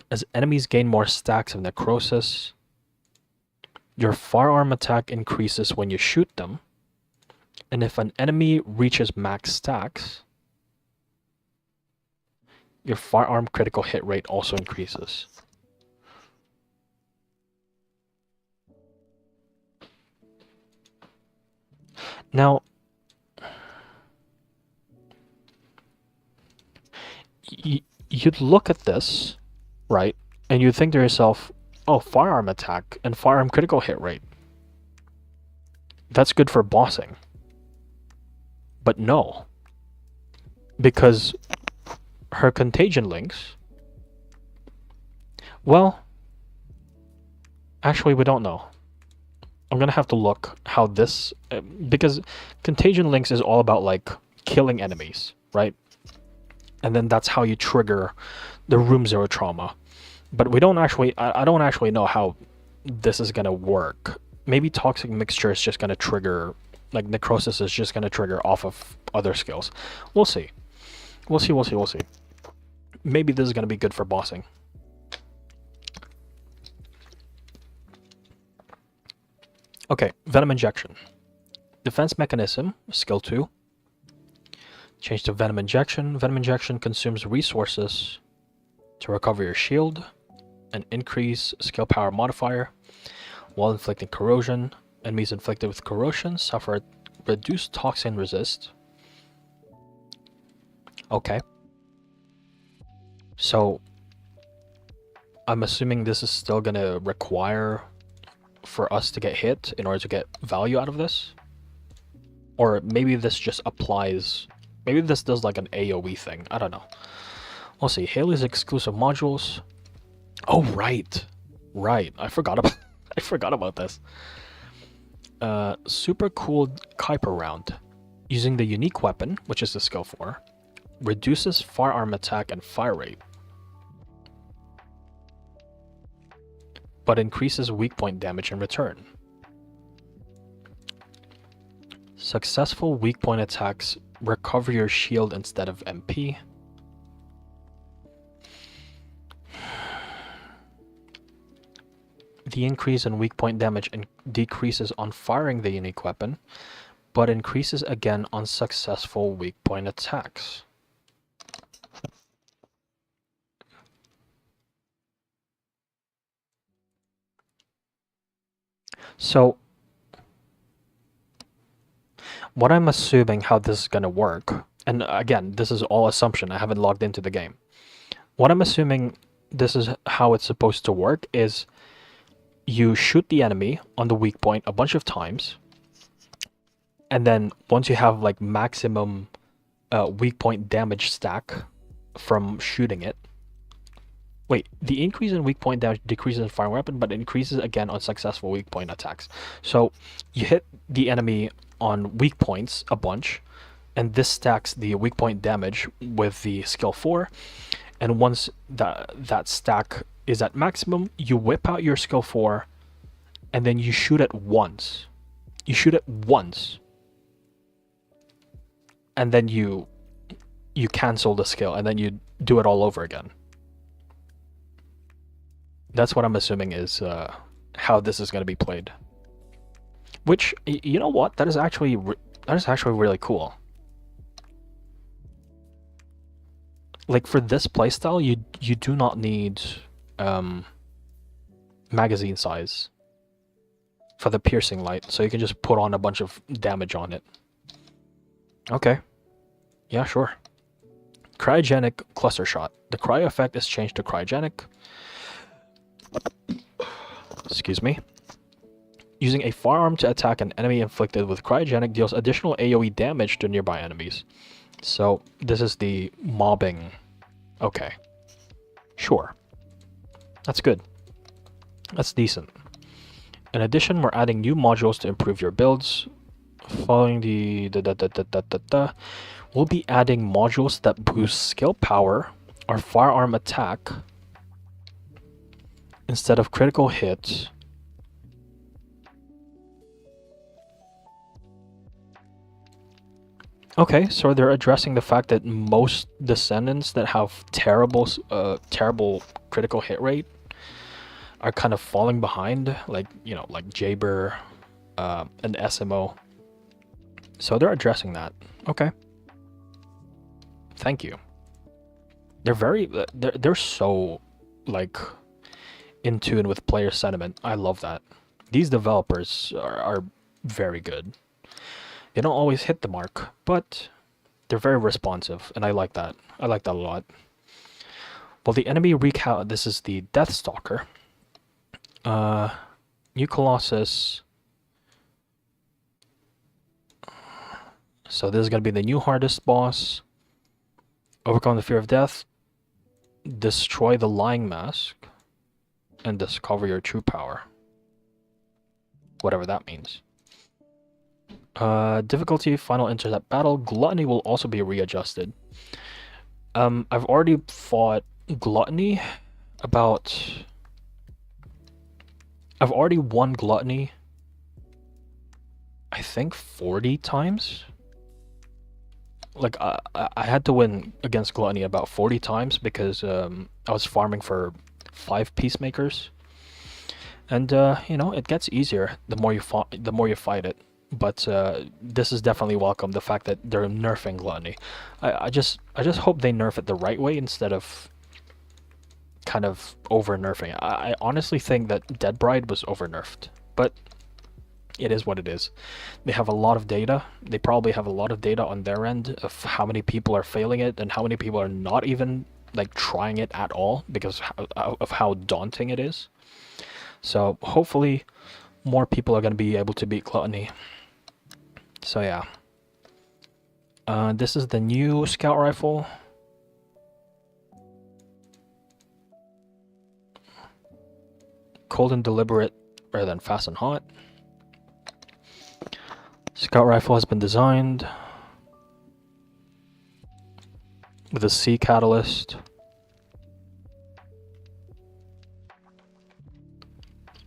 As enemies gain more stacks of Necrosis, your firearm attack increases when you shoot them. And if an enemy reaches max stacks, your firearm critical hit rate also increases. Now, you'd look at this, right, and you'd think to yourself, oh, firearm attack and firearm critical hit rate. That's good for bossing. But no. Because her contagion links... Well, actually we don't know. I'm gonna have to look how this... because contagion links is all about, like, killing enemies, right? And then that's how you trigger the room zero trauma. But we don't actually... I don't actually know how this is gonna work. Maybe toxic mixture is just gonna trigger... like, necrosis is just gonna trigger off of other skills. We'll see. We'll see. Maybe this is gonna be good for bossing. Okay, Venom Injection. Defense Mechanism, Skill 2. Change to Venom Injection. Venom Injection consumes resources to recover your shield and increase skill power modifier while inflicting corrosion. Enemies inflicted with corrosion suffer reduced toxin resist. Okay. So, I'm assuming this is still gonna require for us to get hit in order to get value out of this? Or maybe this just applies... maybe this does like an AoE thing. I don't know. We'll see. Haley's exclusive modules. Oh, right. Right. I forgot about... I forgot about this. Super cool Kuiper round. Using the unique weapon, which is the skill 4, reduces firearm attack and fire rate, but increases weak point damage in return. Successful weak point attacks recover your shield instead of MP. The increase in weak point damage decreases on firing the unique weapon, but increases again on successful weak point attacks. So, what I'm assuming how this is going to work, and again, this is all assumption, I haven't logged into the game. What I'm assuming this is how it's supposed to work is you shoot the enemy on the weak point a bunch of times, and then once you have like maximum weak point damage stack from shooting it. Wait, the increase in weak point damage decreases in firing weapon, but increases again on successful weak point attacks. So you hit the enemy on weak points a bunch, and this stacks the weak point damage with the skill 4. And once that stack is at maximum, you whip out your skill 4, and then you shoot it once. You shoot it once. And then you cancel the skill, and then you do it all over again. That's what I'm assuming is how this is going to be played. Which, you know what? That is actually really cool. Like, for this playstyle, you do not need magazine size for the piercing light, so you can just put on a bunch of damage on it. Okay. Yeah, sure. Cryogenic cluster shot. The cryo effect is changed to cryogenic. Excuse me. Using a firearm to attack an enemy inflicted with cryogenic deals additional AoE damage to nearby enemies. So, this is the mobbing. Okay. Sure. That's good. That's decent. In addition, we're adding new modules to improve your builds. Following the... We'll be adding modules that boost skill power or firearm attack instead of critical hits. Okay, so they're addressing the fact that most Descendants that have terrible critical hit rate are kind of falling behind, like, you know, like Jaber and Esiemo. So they're addressing that. Okay. Thank you. They're so, like, in tune with player sentiment. I love that. These developers are very good. They don't always hit the mark, but they're very responsive, and I like that. I like that a lot. Well, the enemy this is the Deathstalker. New Colossus. So this is going to be the new hardest boss. Overcome the fear of death. Destroy the lying mask. And discover your true power. Whatever that means. Difficulty, final intercept battle. Gluttony will also be readjusted. I've already fought Gluttony I've already won Gluttony, I think 40 times? Like, I had to win against Gluttony about 40 times because I was farming for 5 Peacemakers. And, you know, it gets easier the more you fight it. But this is definitely welcome, the fact that they're nerfing Gluttony. I just hope they nerf it the right way instead of kind of over-nerfing it. I honestly think that Dead Bride was over-nerfed, but it is what it is. They have a lot of data. They probably have a lot of data on their end of how many people are failing it and how many people are not even like trying it at all because of how daunting it is. So hopefully more people are going to be able to beat Gluttony. So yeah. This is the new scout rifle. Cold and deliberate rather than fast and hot. Scout rifle has been designed with a C catalyst.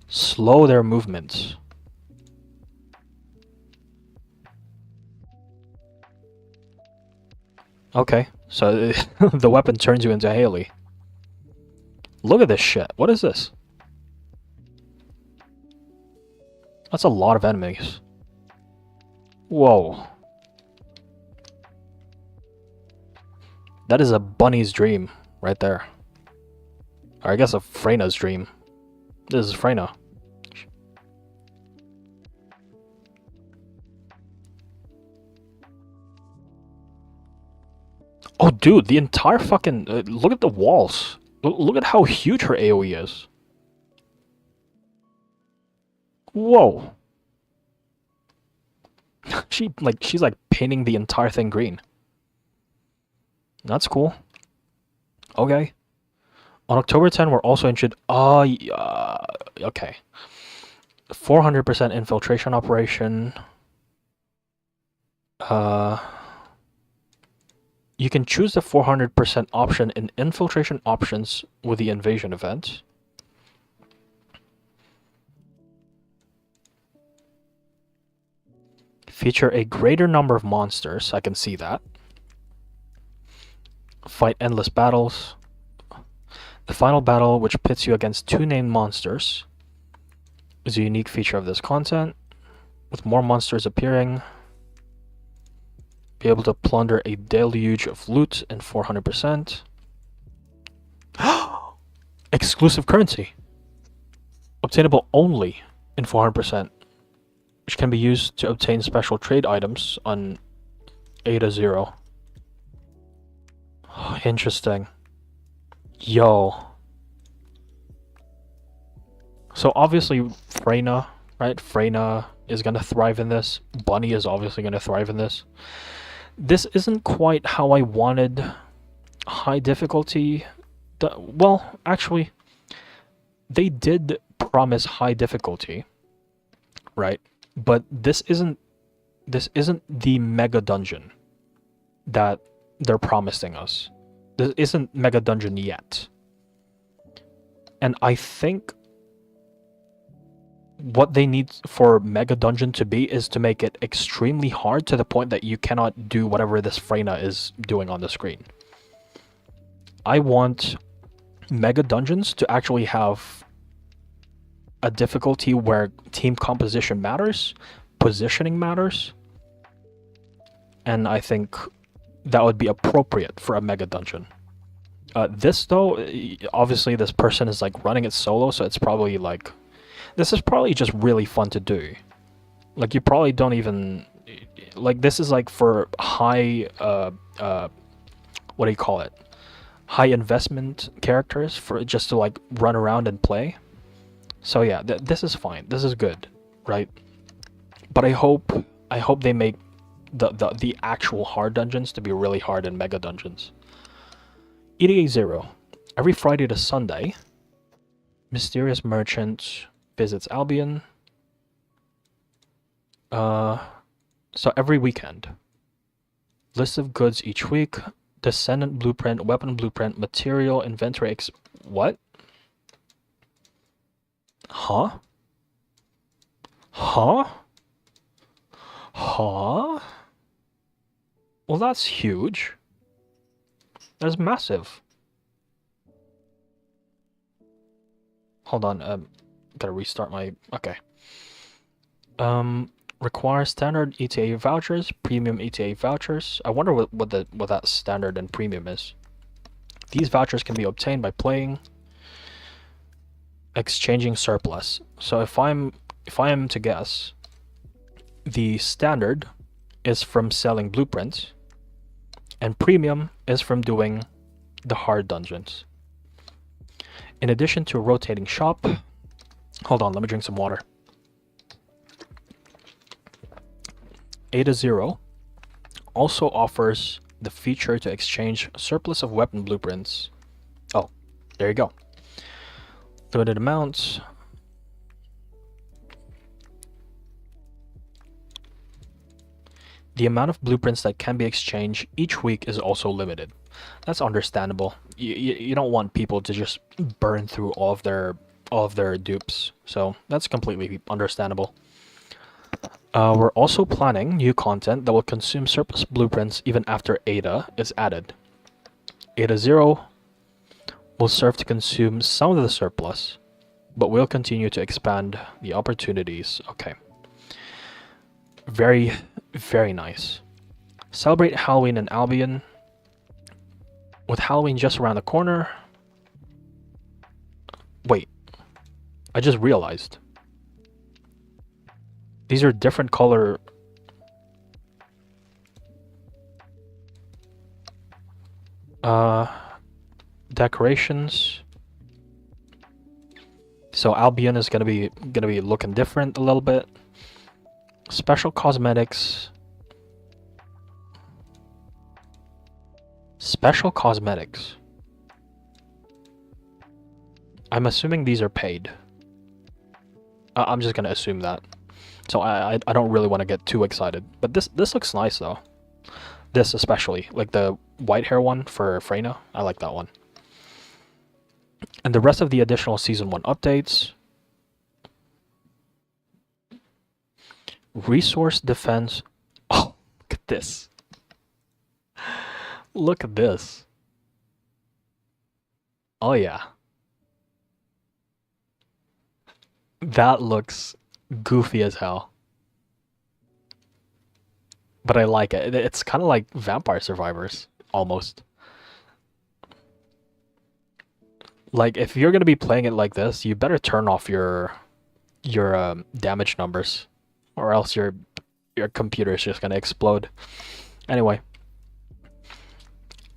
Slow their movements. Okay, so the weapon turns you into Haley. Look at this shit. What is this? That's a lot of enemies. Whoa. That is a bunny's dream right there. Or I guess a Freyna's dream. This is Freyna. Oh, dude, the entire fucking... look at the walls. Look at how huge her AoE is. Whoa. She's like painting the entire thing green. That's cool. Okay. On October 10, we're also introduced... okay. 400% infiltration operation. You can choose the 400% option in infiltration options with the invasion event. Feature a greater number of monsters. I can see that. Fight endless battles. The final battle, which pits you against 2 named monsters, is a unique feature of this content. With more monsters appearing, be able to plunder a deluge of loot in 400%. Exclusive currency. Obtainable only in 400%. Which can be used to obtain special trade items on Ada 0. Oh, interesting. Yo. So obviously Freyna, right? Freyna is going to thrive in this. Bunny is obviously going to thrive in this. This isn't quite how I wanted high difficulty. Well, actually, they did promise high difficulty, right? But this isn't the mega dungeon that they're promising us. This isn't mega dungeon yet. And I think what they need for mega dungeon to be is to make it extremely hard to the point that you cannot do whatever this Freyna is doing on the screen. I want mega dungeons to actually have a difficulty where team composition matters, positioning matters, and I think that would be appropriate for a mega dungeon. This though, obviously this person is like running it solo, so it's probably like, this is probably just really fun to do. Like you probably don't even, Like this is like for high what do you call it? High investment characters for just to like run around and play. So yeah, this is fine. This is good, right? But I hope they make the actual hard dungeons to be really hard and mega dungeons. EDA 0. Every Friday to Sunday, mysterious merchant visits Albion. So every weekend. List of goods each week. Descendant blueprint, weapon blueprint, material, inventory what? Huh? Huh? Huh? Well, that's huge. That's massive. Hold on, gotta restart my... Okay. Require standard ETA vouchers, premium ETA vouchers. I wonder what that standard and premium is. These vouchers can be obtained by playing, exchanging surplus. So if I am to guess, the standard is from selling blueprints, and premium is from doing the hard dungeons. In addition to a rotating shop, hold on, let me drink some water. Ada 0 also offers the feature to exchange surplus of weapon blueprints. Oh, there you go. Limited amounts. The amount of blueprints that can be exchanged each week is also limited. That's understandable. You don't want people to just burn through all of their dupes, so that's completely understandable. We're also planning new content that will consume surplus blueprints even after Ada is added. Ada 0 will serve to consume some of the surplus, but we'll continue to expand the opportunities. Okay. Very, very nice. Celebrate Halloween in Albion. With Halloween just around the corner... Wait. I just realized. These are different color... decorations. So Albion is gonna be looking different a little bit. Special cosmetics. Special cosmetics. I'm assuming these are paid. I'm just gonna assume that. So I don't really want to get too excited. But this looks nice though. This especially, like the white hair one for Freyna. I like that one. And the rest of the additional Season 1 updates. Resource defense. Oh, look at this. Look at this. Oh yeah. That looks goofy as hell. But I like it. It's kind of like Vampire Survivors, almost. Like, if you're going to be playing it like this, you better turn off your damage numbers, or else your computer is just going to explode. Anyway.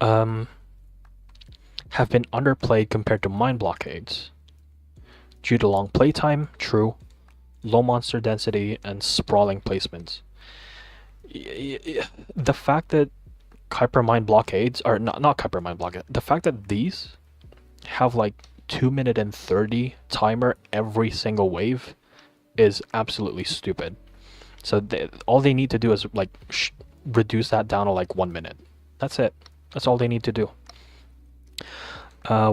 Have been underplayed compared to mine blockades. Due to long playtime, true. Low monster density, and sprawling placements. The fact that Kuiper mine blockades, or not Kuiper mine blockade, the fact that these have like 2-minute and 30 timer every single wave is absolutely stupid. So all they need to do is like reduce that down to like 1 minute. That's it. That's all they need to do.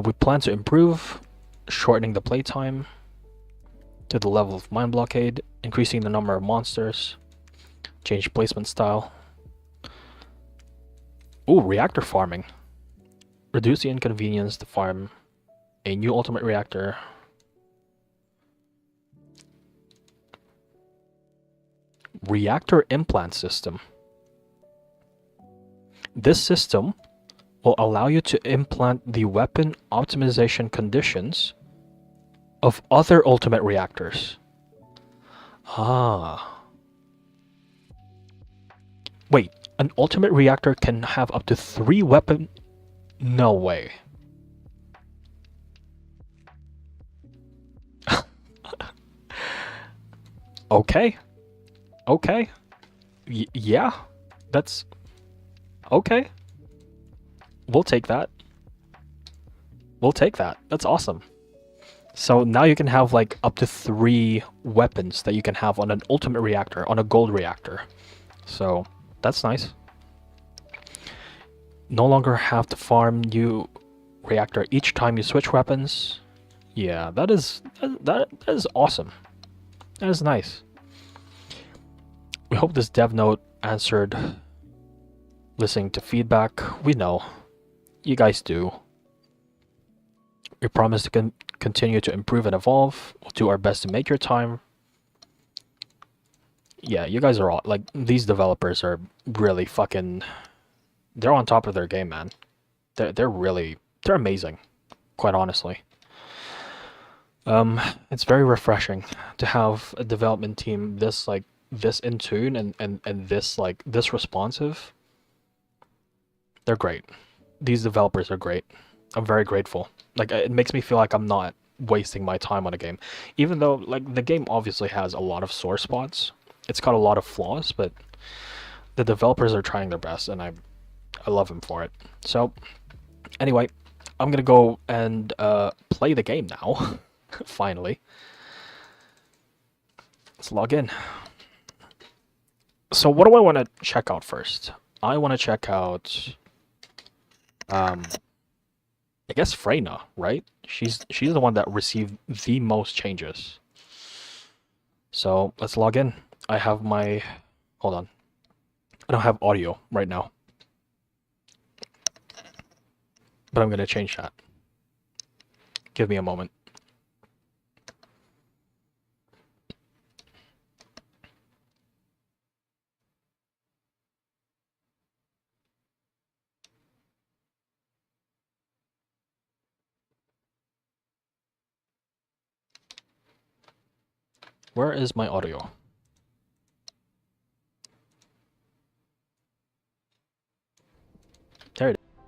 We plan to improve, shortening the playtime to the level of mine blockade, increasing the number of monsters, change placement style. Ooh, reactor farming. Reduce the inconvenience to farm a new ultimate reactor. Reactor implant system. This system will allow you to implant the weapon optimization conditions of other ultimate reactors. Ah. Wait, an ultimate reactor can have up to 3 weapon... No way. Okay. Okay. Yeah. That's... Okay. We'll take that. We'll take that. That's awesome. So now you can have like up to 3 weapons that you can have on an ultimate reactor, on a gold reactor. So that's nice. No longer have to farm new reactor each time you switch weapons. Yeah, that is awesome. That is nice. We hope this dev note answered listening to feedback. We know. You guys do. We promise to continue to improve and evolve. We'll do our best to make your time. Yeah, you guys are all like, these developers are really fucking, they're on top of their game, man. They're amazing, quite honestly. It's very refreshing to have a development team this in tune and this responsive. They're great. These developers are great. I'm very grateful. Like, it makes me feel like I'm not wasting my time on a game. Even though, like, the game obviously has a lot of sore spots. It's got a lot of flaws, but the developers are trying their best, and I love them for it. So, anyway, I'm gonna go and play the game now. Finally. Let's log in. So what do I want to check out first? I want to check out... I guess Freyna, right? She's the one that received the most changes. So let's log in. I have my... Hold on. I don't have audio right now. But I'm going to change that. Give me a moment. Where is my audio? There it is.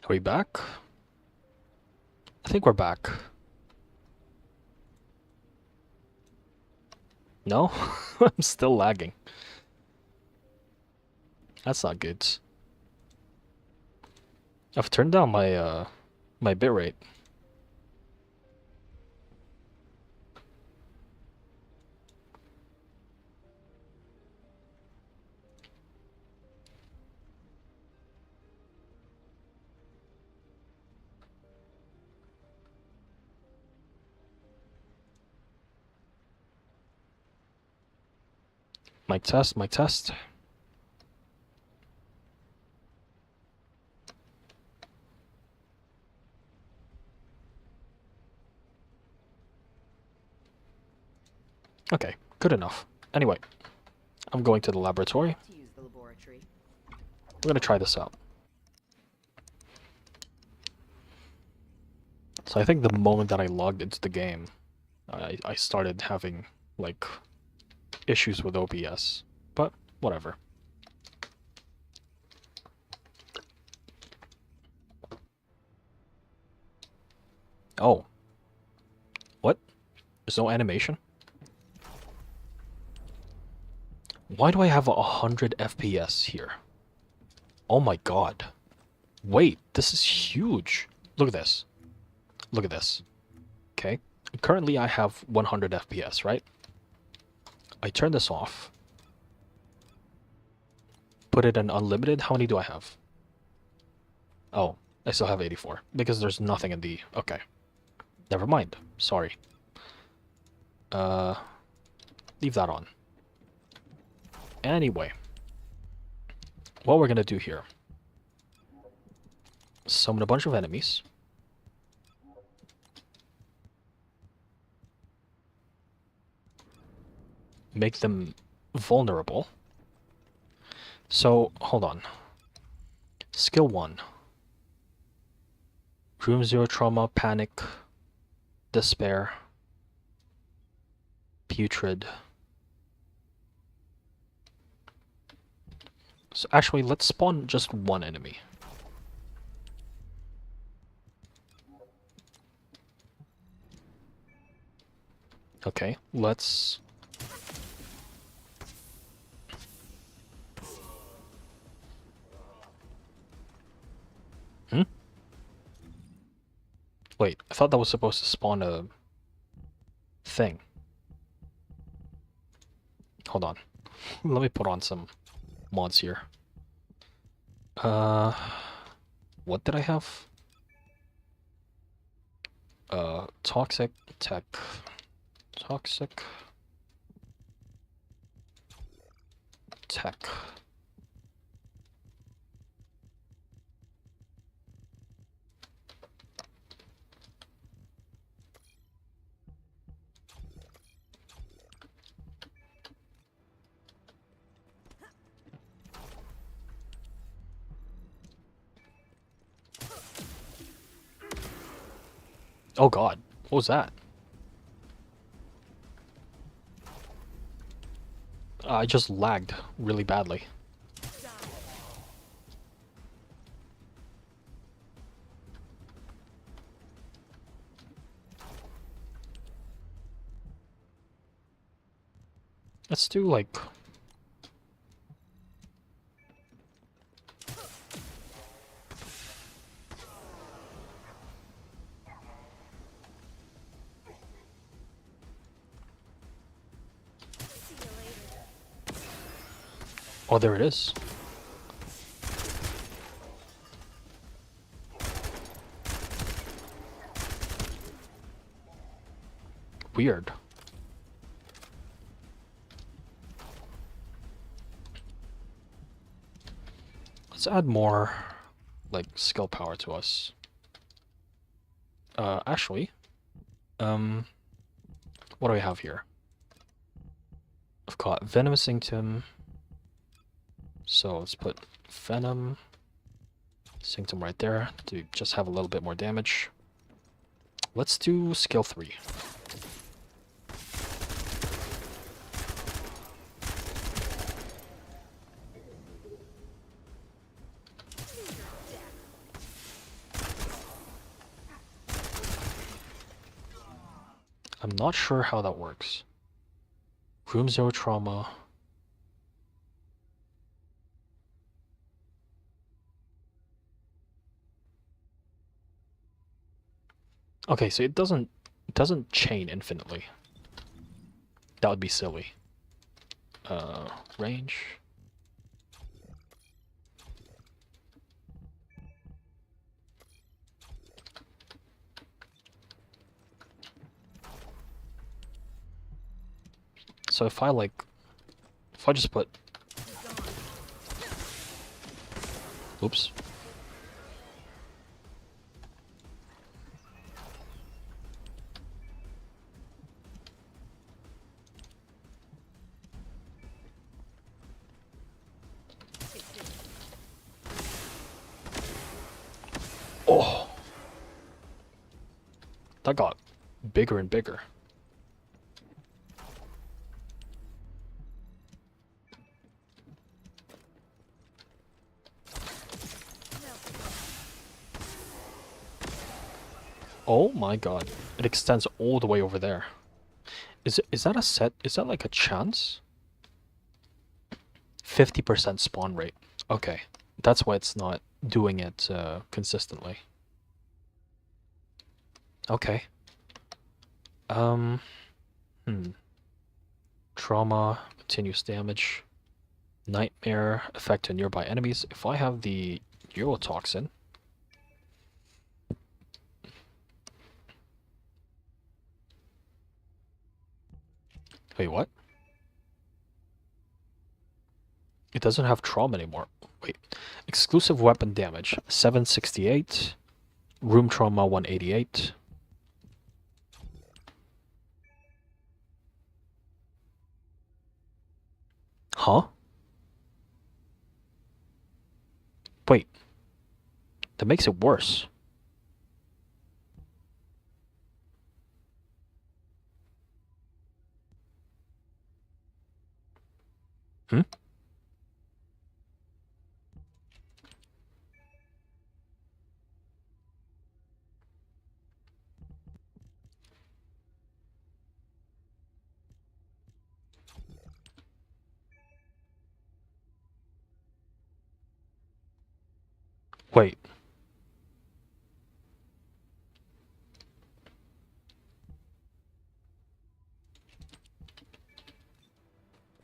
Are we back? I think we're back. No? I'm still lagging. That's not good. I've turned down my my bitrate. Mic test, mic test. Okay, good enough. Anyway, I'm going to the laboratory. We're gonna try this out. So I think the moment that I logged into the game, I started having, like, issues with OBS. But, whatever. Oh. What? There's no animation? Why do I have 100 FPS here? Oh my god. Wait, this is huge. Look at this. Look at this. Okay. Currently I have 100 FPS, right? I turn this off. Put it in unlimited. How many do I have? Oh, I still have 84. Because there's nothing in the... Okay. Never mind. Sorry. Leave that on. Anyway. What we're gonna do here. Summon a bunch of enemies. Make them vulnerable. So, hold on. Skill 1. Room 0 trauma, panic, despair, putrid. So actually, let's spawn just one enemy. Okay, let's... Hmm? Wait, I thought that was supposed to spawn a thing. Hold on. Let me put on some mods here. What did I have? Toxic tech. Toxic tech. Oh god, what was that? I just lagged really badly. Let's do like... Oh, there it is. Weird. Let's add more, like, skill power to us. Actually, what do I have here? I've got Venom Symptom. So let's put Venom Symptom right there to just have a little bit more damage. Let's do skill 3. I'm not sure how that works. Room 0 trauma. Okay, so it doesn't chain infinitely. That would be silly. Range. So if I just put... Oops. Oh! That got bigger and bigger. Oh my god. It extends all the way over there. Is that a set? Is that like a chance? 50% spawn rate. Okay. That's why it's not doing it consistently. Okay. Trauma, continuous damage, nightmare, effect to nearby enemies. If I have the neurotoxin, wait, what? It doesn't have trauma anymore. Wait. Exclusive weapon damage, 768. Room trauma, 188. Huh? Wait. That makes it worse. Hmm? Wait.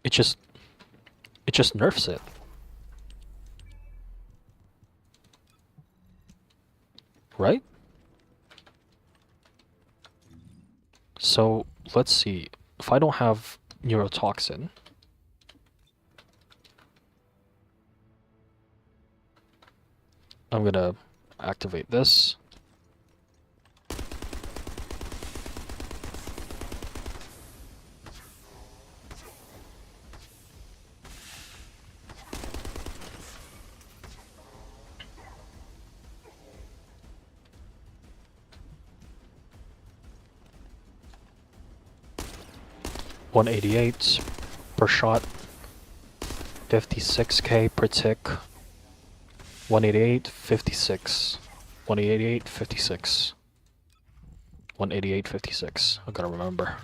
It just nerfs it. Right? So let's see. If I don't have neurotoxin, I'm gonna activate this. $188 per shot, 56k per tick, 188, 56, 188, 56, 188, 56. I gotta remember.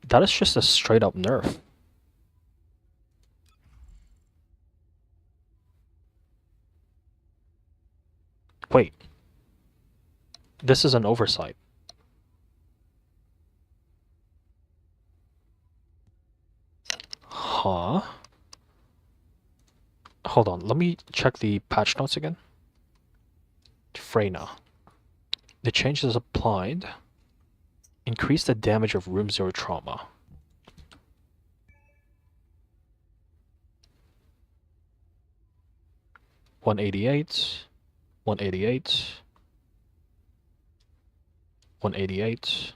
That is just a straight up nerf. Wait. This is an oversight. Huh? Hold on, let me check the patch notes again. Freyna. The changes applied increase the damage of room 0 trauma. $188, $188, $188,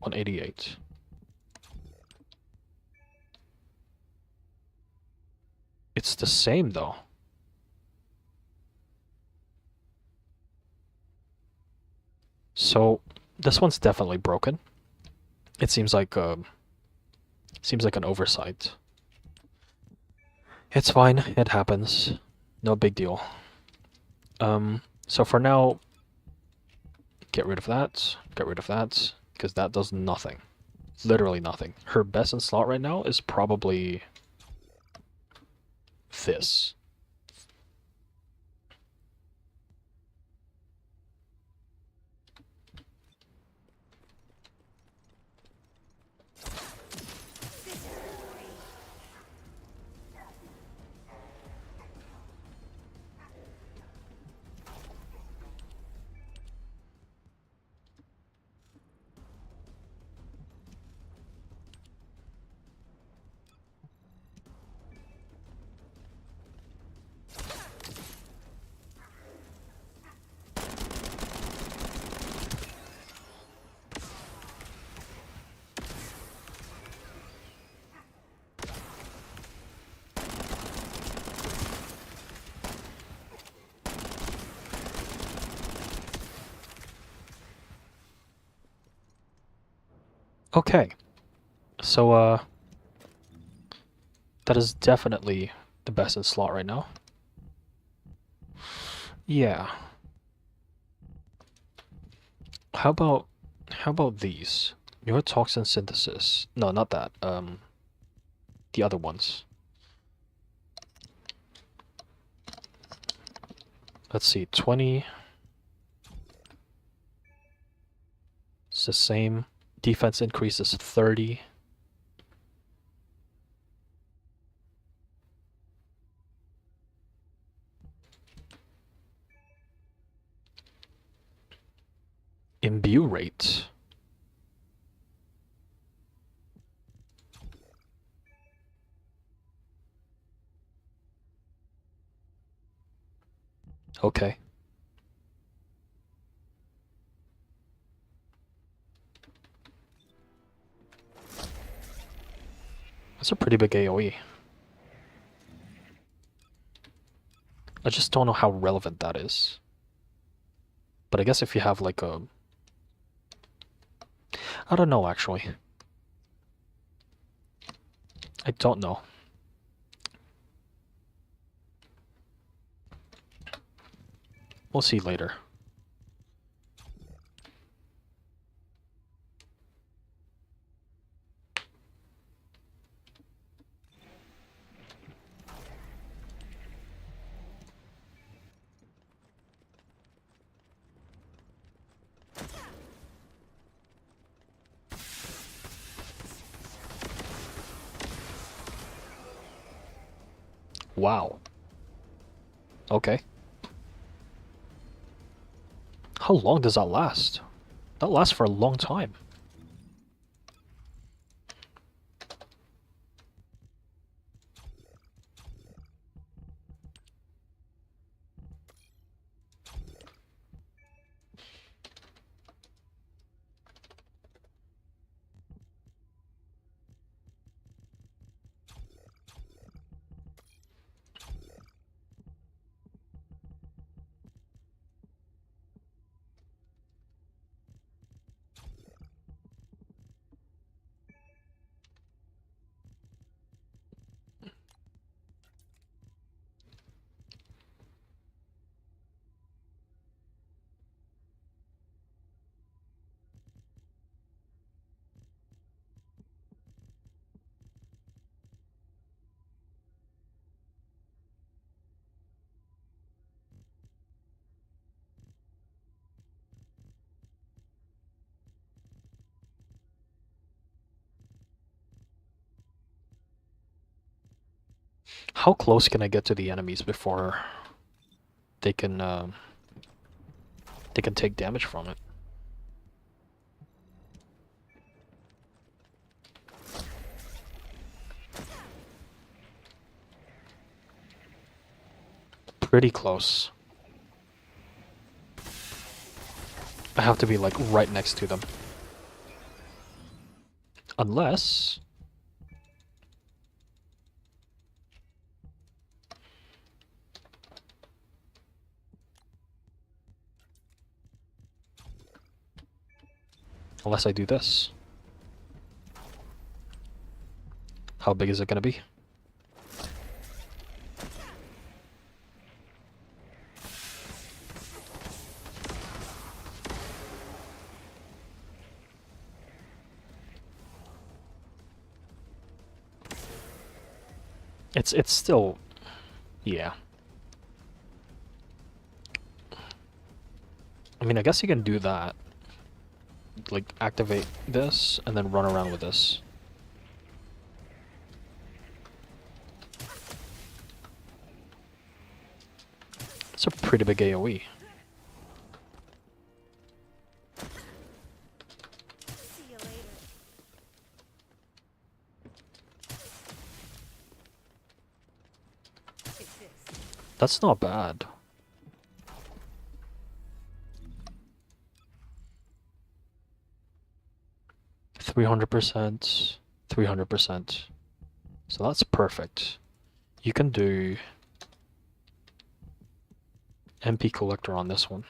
$188. It's the same though. So this one's definitely broken. It seems like an oversight. It's fine, it happens. No big deal. So for now, get rid of that, because that does nothing. Literally nothing. Her best in slot right now is probably this. Okay, so that is definitely the best in slot right now. Yeah. How about these? Neurotoxin synthesis. No, not that. The other ones. Let's see, 20. It's the same. Defense increases 30. Imbue rate. Okay. That's a pretty big AoE. I just don't know how relevant that is. But I guess if you have like a... I don't know, actually. I don't know. We'll see later. Wow. Okay. How long does that last? That lasts for a long time. How close can I get to the enemies before they can take damage from it? Pretty close. I have to be like right next to them. Unless... Unless I do this. How big is it gonna be? It's still... yeah. I mean, I guess you can do that. Like, activate this, and then run around with this. It's a pretty big AoE. See you later. Take this. That's not bad. %, 300%. So that's perfect. You can do MP collector on this one.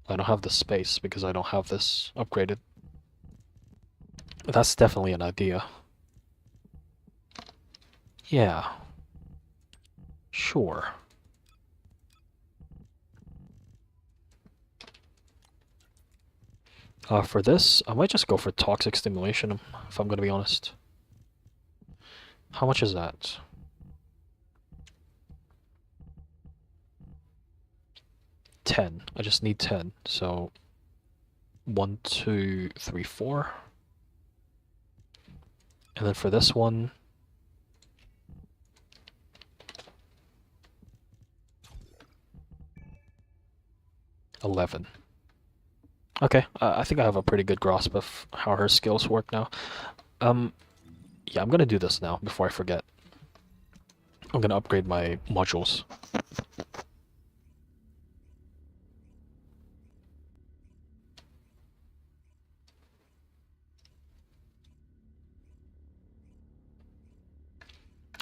I don't have the space because I don't have this upgraded. That's definitely an idea. Yeah. Sure. For this, I might just go for toxic stimulation, if I'm gonna be honest. How much is that? $10. I just need 10. So 1, 2, 3, 4. And then for this one, $11. Okay, I think I have a pretty good grasp of how her skills work now. Yeah, I'm gonna do this now before I forget. I'm gonna upgrade my modules.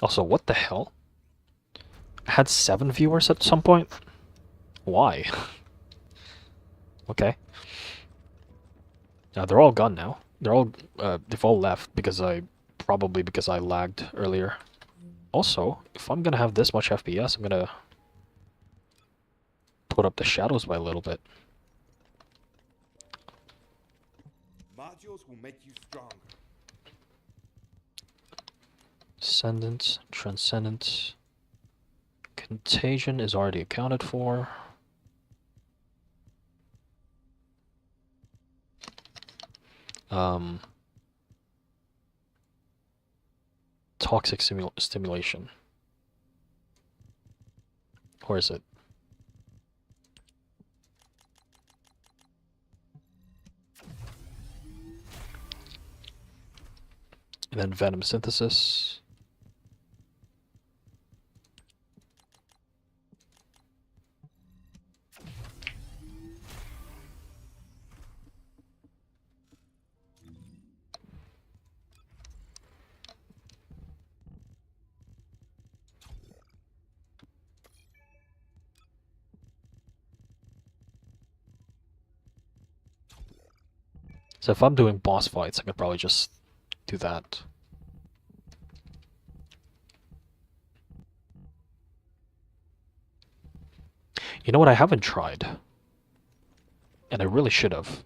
Also, what the hell? I had 7 viewers at some point? Why? Okay. They're all gone now. They've all left because probably because I lagged earlier. Also, if I'm gonna have this much FPS, I'm gonna put up the shadows by a little bit. Modules will make you stronger. Descendant, Transcendent. Contagion is already accounted for. Toxic stimulation. Where is it? And then venom synthesis. So if I'm doing boss fights, I could probably just do that. You know what I haven't tried? And I really should have.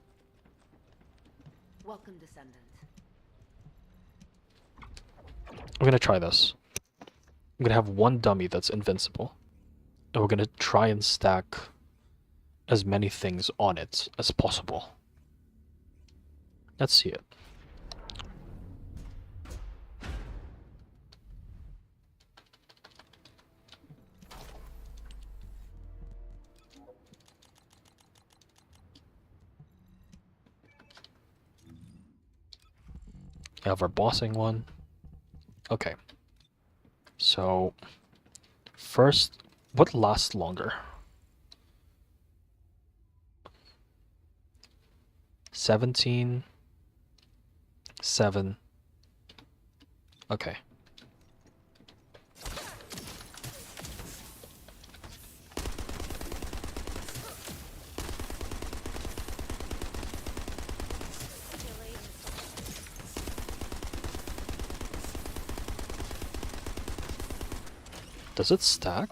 Welcome, Descendant. I'm gonna try this. I'm gonna have one dummy that's invincible. And we're gonna try and stack as many things on it as possible. Let's see it. We have our bossing one. Okay. So, first, what lasts longer? 17, 7. Okay. Does it stack?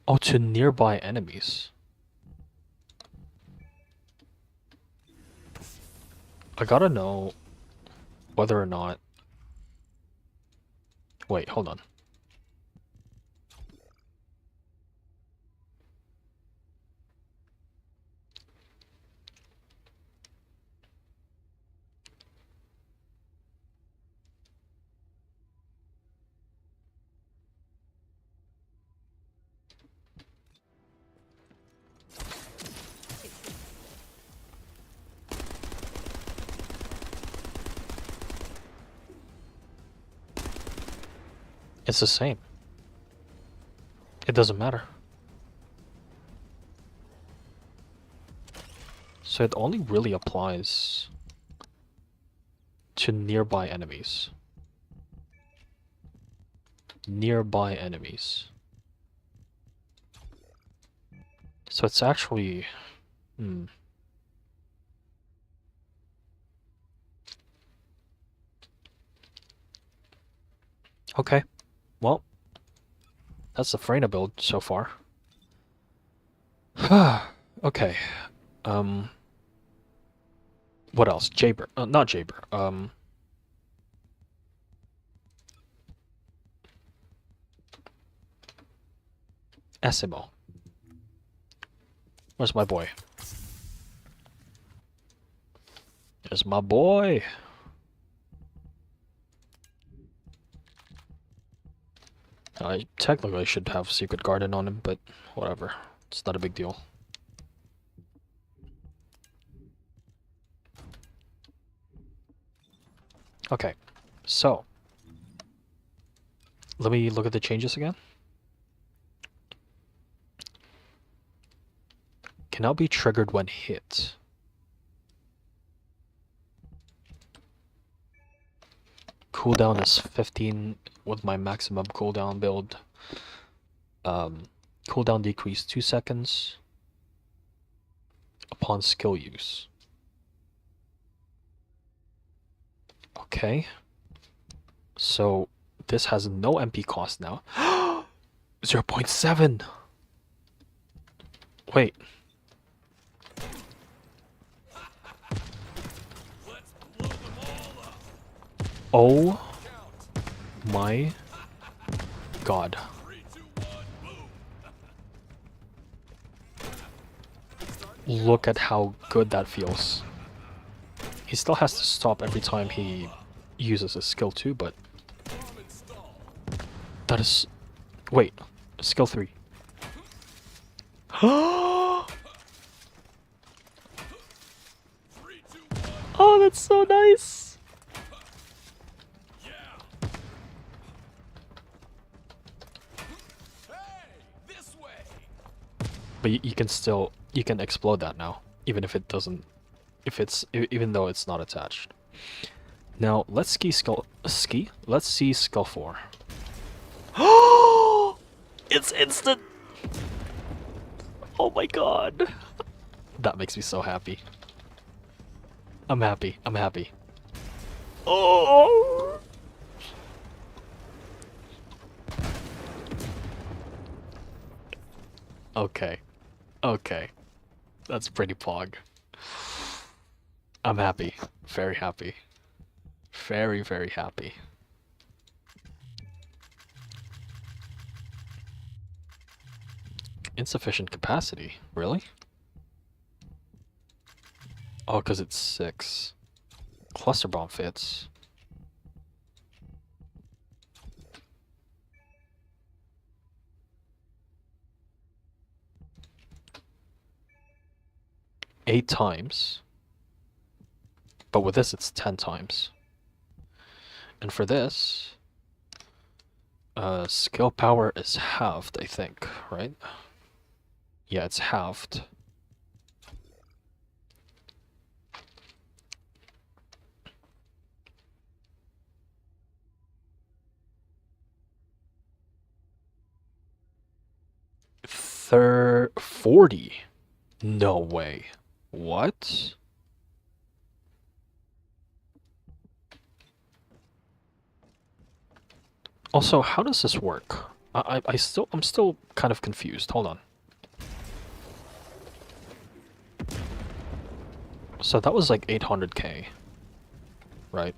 Oh, to nearby enemies. I gotta know whether or not... Wait, hold on. It's the same. It doesn't matter. So it only really applies to nearby enemies. Nearby enemies. So it's actually... Okay. Well, that's the Freyna build so far. Okay. What else? Jaber. Not Jaber. Esiemo. Where's my boy? There's my boy. I technically should have Secret Garden on him, but whatever. It's not a big deal. Okay, so let me look at the changes again. Can now be triggered when hit. Cooldown is 15 with my maximum cooldown build. Cooldown decrease 2 seconds upon skill use. Okay. So this has no MP cost now. 0.7! Wait. Oh my god. Look at how good that feels. He still has to stop every time he uses a skill 2, but that is... Wait, skill 3. Oh, that's so nice! But you can still... You can explode that now, even if it doesn't... Even though it's not attached. Now, let's see skill 4. Oh! It's instant! Oh my god! That makes me so happy. I'm happy. I'm happy. Oh! Okay. Okay. That's pretty pog. I'm happy. Very happy. Very, very happy. Insufficient capacity? Really? Oh, because it's 6. Cluster bomb fits. Eight times. But with this, it's 10 times. And for this, skill power is halved, I think, right? Yeah, it's halved. Third 40. No way. What? Also, how does this work? I'm still kind of confused. Hold on. So that was like 800k, right?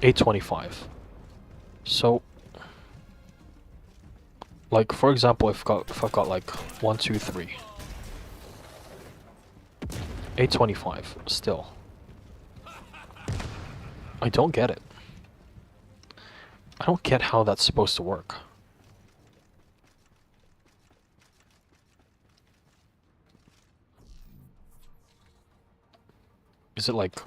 825. So, like for example, if I've got like 1, 2, 3, 825 still. I don't get it. I don't get how that's supposed to work. Is it like...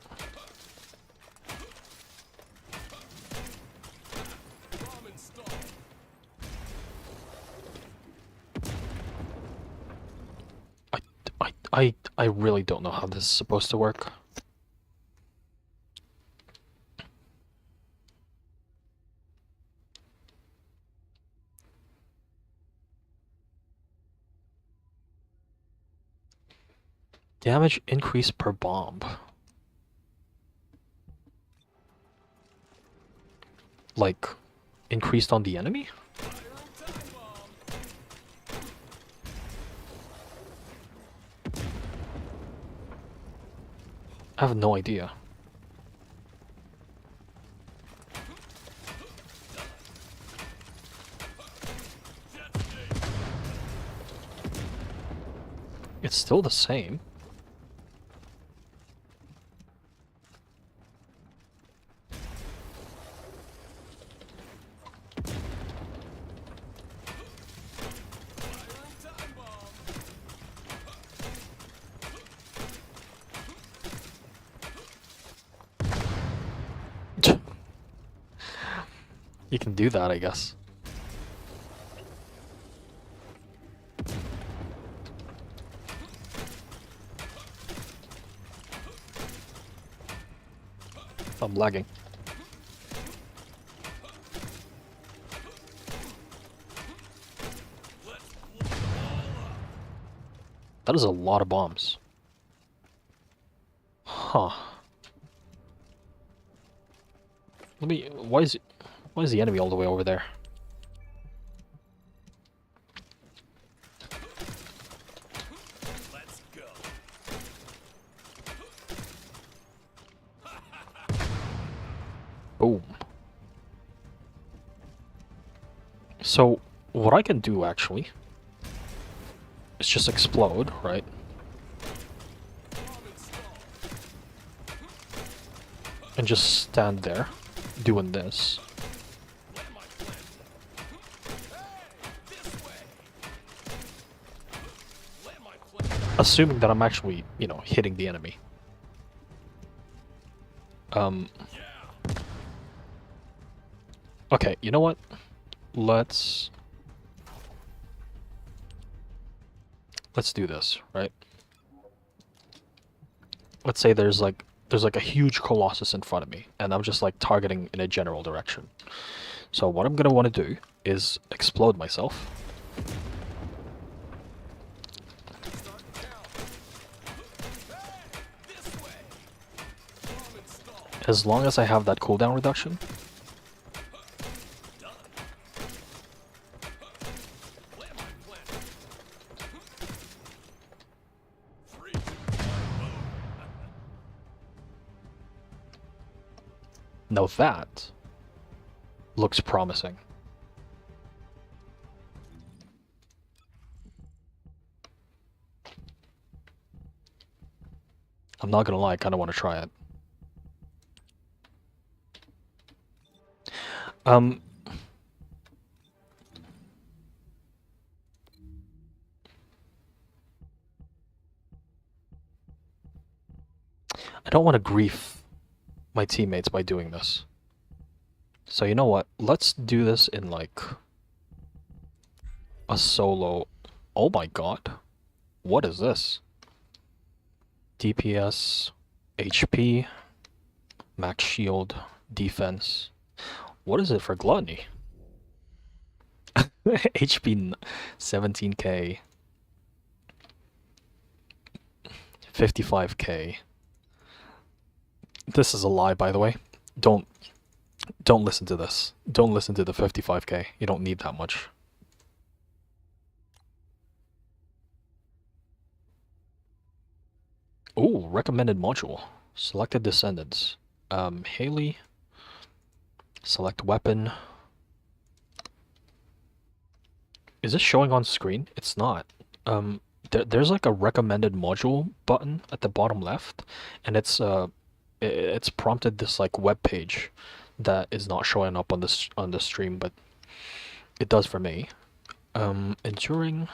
I really don't know how this is supposed to work. Damage increase per bomb. Like, increased on the enemy? I have no idea. It's still the same. You can do that, I guess. I'm lagging. That is a lot of bombs. Huh. Let me. Why is the enemy all the way over there? Let's go. Boom. So, what I can do actually is just explode, right? And just stand there, doing this. Assuming that I'm actually, you know, hitting the enemy. Okay, you know what? Let's do this, right? Let's say there's like a huge colossus in front of me, and I'm just like targeting in a general direction. So what I'm gonna want to do is explode myself. As long as I have that cooldown reduction. Now that looks promising. I'm not gonna lie, I kinda wanna try it. I don't want to grief my teammates by doing this. So you know what? Let's do this in like a solo. Oh my god. What is this? DPS, HP, max shield, defense. What is it for gluttony? HP 17k. 55k. This is a lie, by the way. Don't listen to this. Don't listen to the 55k. You don't need that much. Ooh, recommended module. Selected Descendants. Haley. Select weapon. Is this showing on screen? It's not. There's like a recommended module button at the bottom left, and it's prompted this like web page that is not showing up on the stream, but it does for me. Enduring.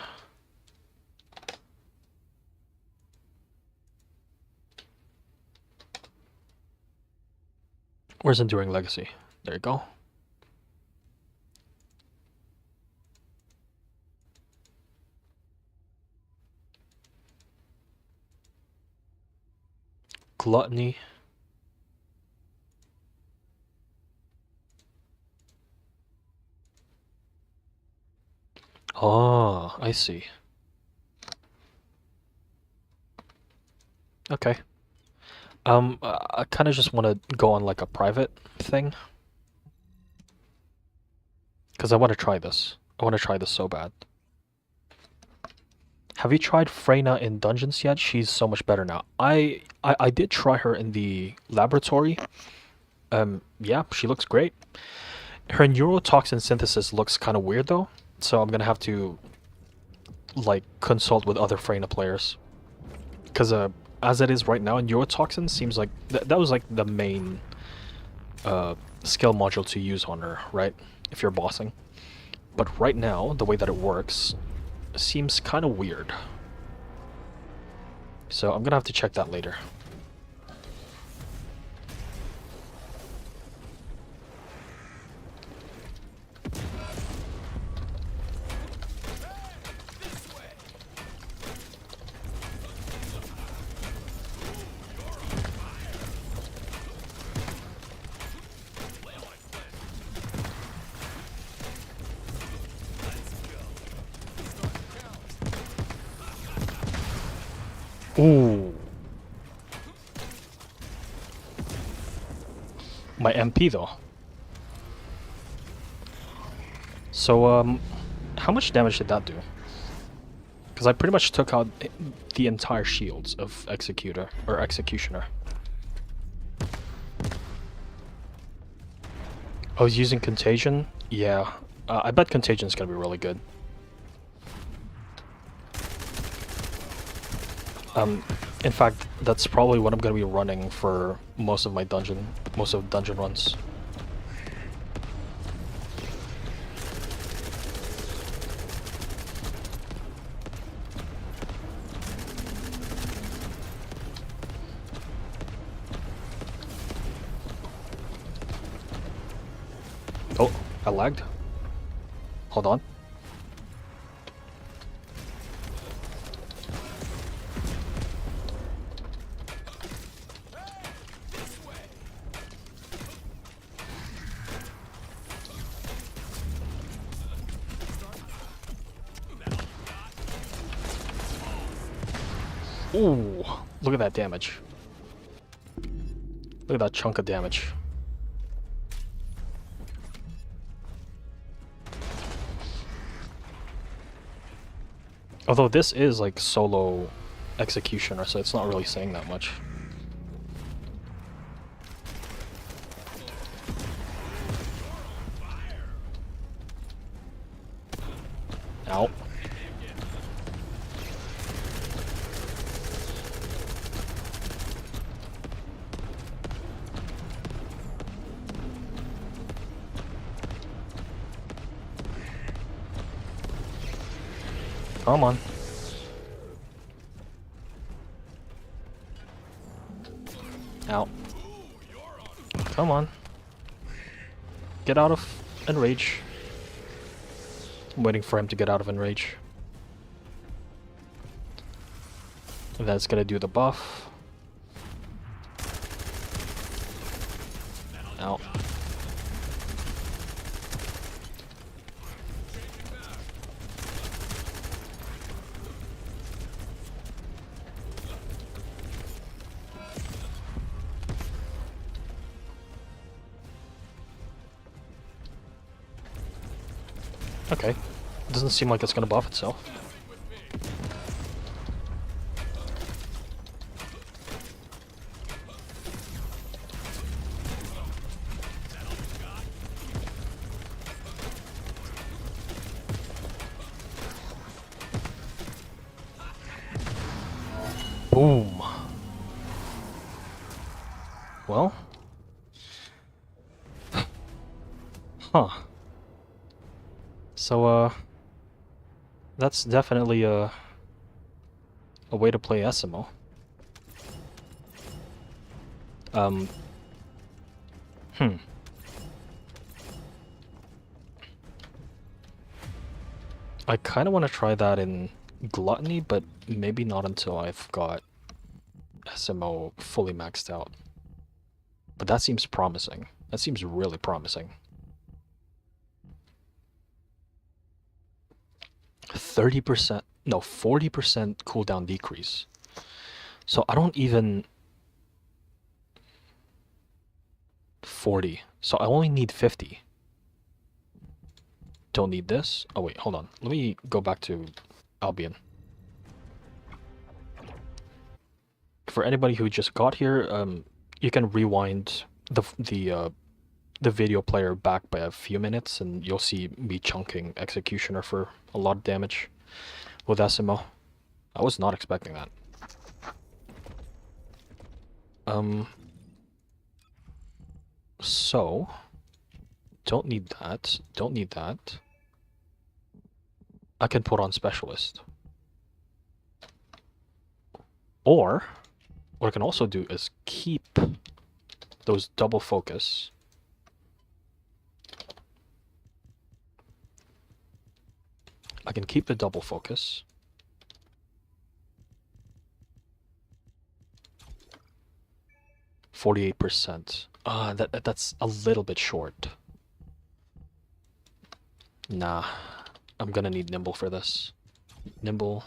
Where's Enduring Legacy? There you go. Gluttony. Oh, I see. Okay. I kind of just want to go on like a private thing. Because I want to try this. I want to try this so bad. Have you tried Freyna in dungeons yet? She's so much better now. I did try her in the laboratory. Yeah, she looks great. Her neurotoxin synthesis looks kind of weird though, so I'm gonna have to like consult with other Freyna players. Because as it is right now, neurotoxin seems like that was like the main skill module to use on her, right? If you're bossing. But right now, the way that it works seems kind of weird. So I'm gonna have to check that later. Ooh. My MP though. So how much damage did that do? Because I pretty much took out the entire shields of Executor or Executioner. I was using Contagion. Yeah, I bet Contagion's gonna be really good. In fact, that's probably what I'm gonna be running for most of dungeon runs. Oh, I lagged. Hold on. Ooh, look at that damage. Look at that chunk of damage. Although this is like solo Executioner, so it's not really saying that much. Ow. Come on. Ow. Come on. Get out of Enrage. I'm waiting for him to get out of Enrage. And that's gonna do the buff. Ow. Okay. Doesn't seem like it's gonna buff itself. Boom. Well. Huh. So, that's definitely a way to play Esiemo. I kind of want to try that in Gluttony, but maybe not until I've got Esiemo fully maxed out. But that seems promising. That seems really promising. 30%, no, 40% cooldown decrease. So I don't even... 40. So I only need 50. Don't need this. Oh wait, hold on. Let me go back to Albion. For anybody who just got here, you can rewind the video player back by a few minutes, and you'll see me chunking Executioner for a lot of damage with Esiemo. I was not expecting that. So don't need that. Don't need that. I can put on Specialist. Or what I can also do is keep those double focus. I can keep the double focus. %. That's a little bit short. Nah, I'm gonna need Nimble for this. Nimble.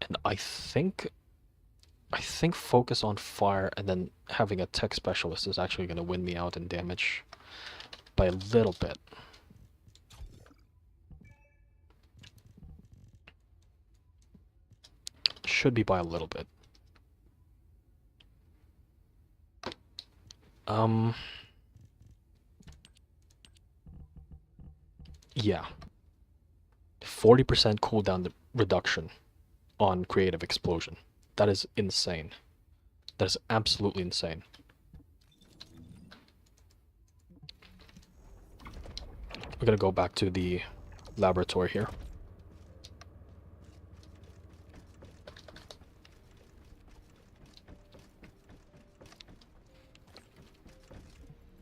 And I think focus on fire and then having a tech specialist is actually going to win me out in damage by a little bit. Should be by a little bit. Yeah. 40% cooldown reduction on creative explosion. That is insane. That is absolutely insane. We're gonna go back to the laboratory here.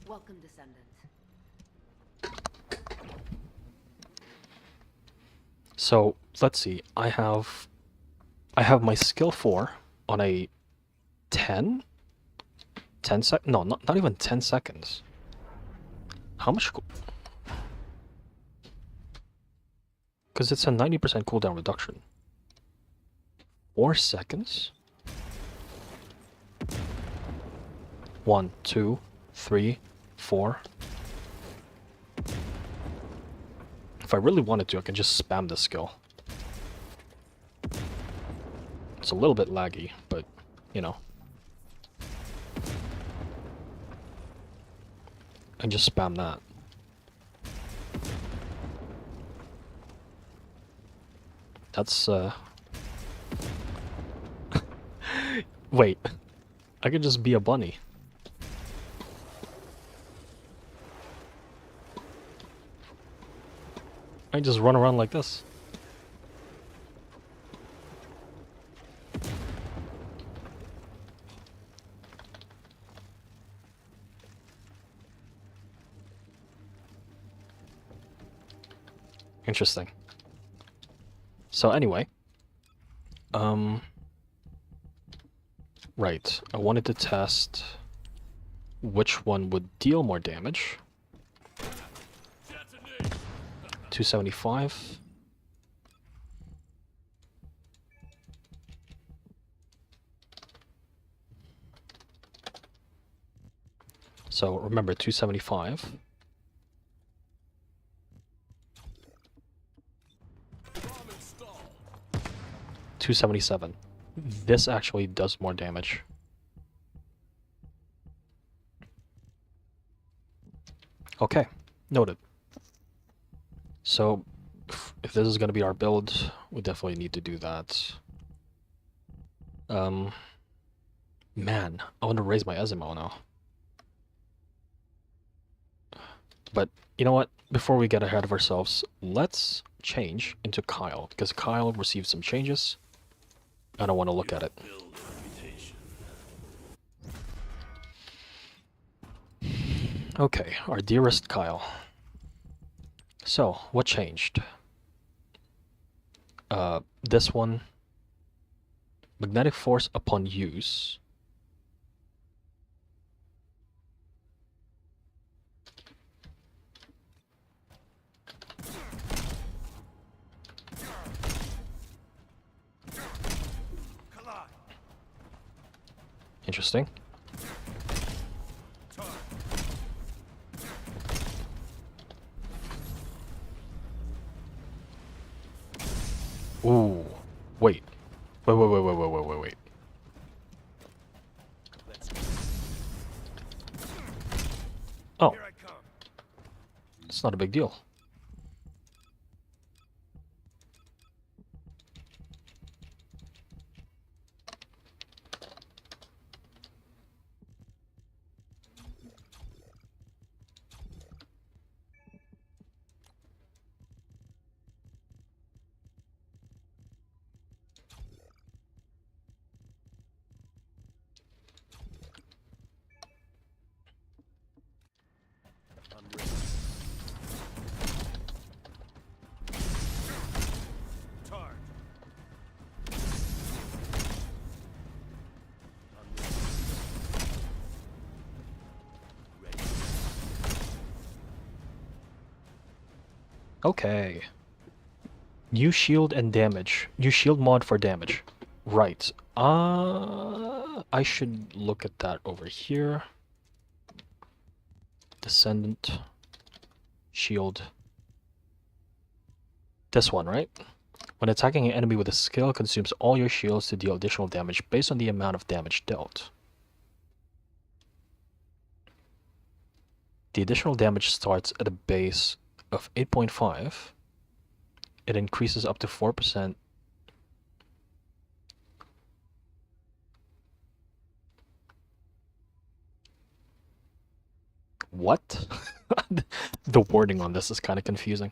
Welcome, Descendant. So let's see. I have my skill 4 on a 10 sec. No, not even 10 seconds. How much? Because it's a 90% cooldown reduction. 4 seconds. 1, 2, 3, 4. If I really wanted to, I can just spam this skill. It's a little bit laggy, but, you know. And just spam that. That's, Wait. I could just be a bunny. I just run around like this. Interesting. So anyway, right, I wanted to test which one would deal more damage. 275. So remember, 275. 277. This actually does more damage. Okay, noted. So, if this is going to be our build, we definitely need to do that. Man, I want to raise my Esiemo now. But, you know what? Before we get ahead of ourselves, let's change into Kyle, because Kyle received some changes, and I want to look at it. Okay, our dearest Kyle. So, what changed? This one. Magnetic force upon use. Interesting. Ooh, wait. Wait. Oh, it's not a big deal. Okay. New shield and damage. New shield mod for damage. Right. I should look at that over here. Descendant. Shield. This one, right? When attacking an enemy with a skill, consumes all your shields to deal additional damage based on the amount of damage dealt. The additional damage starts at a base of 8.5. It increases up to 4%. What? The wording on this is kind of confusing.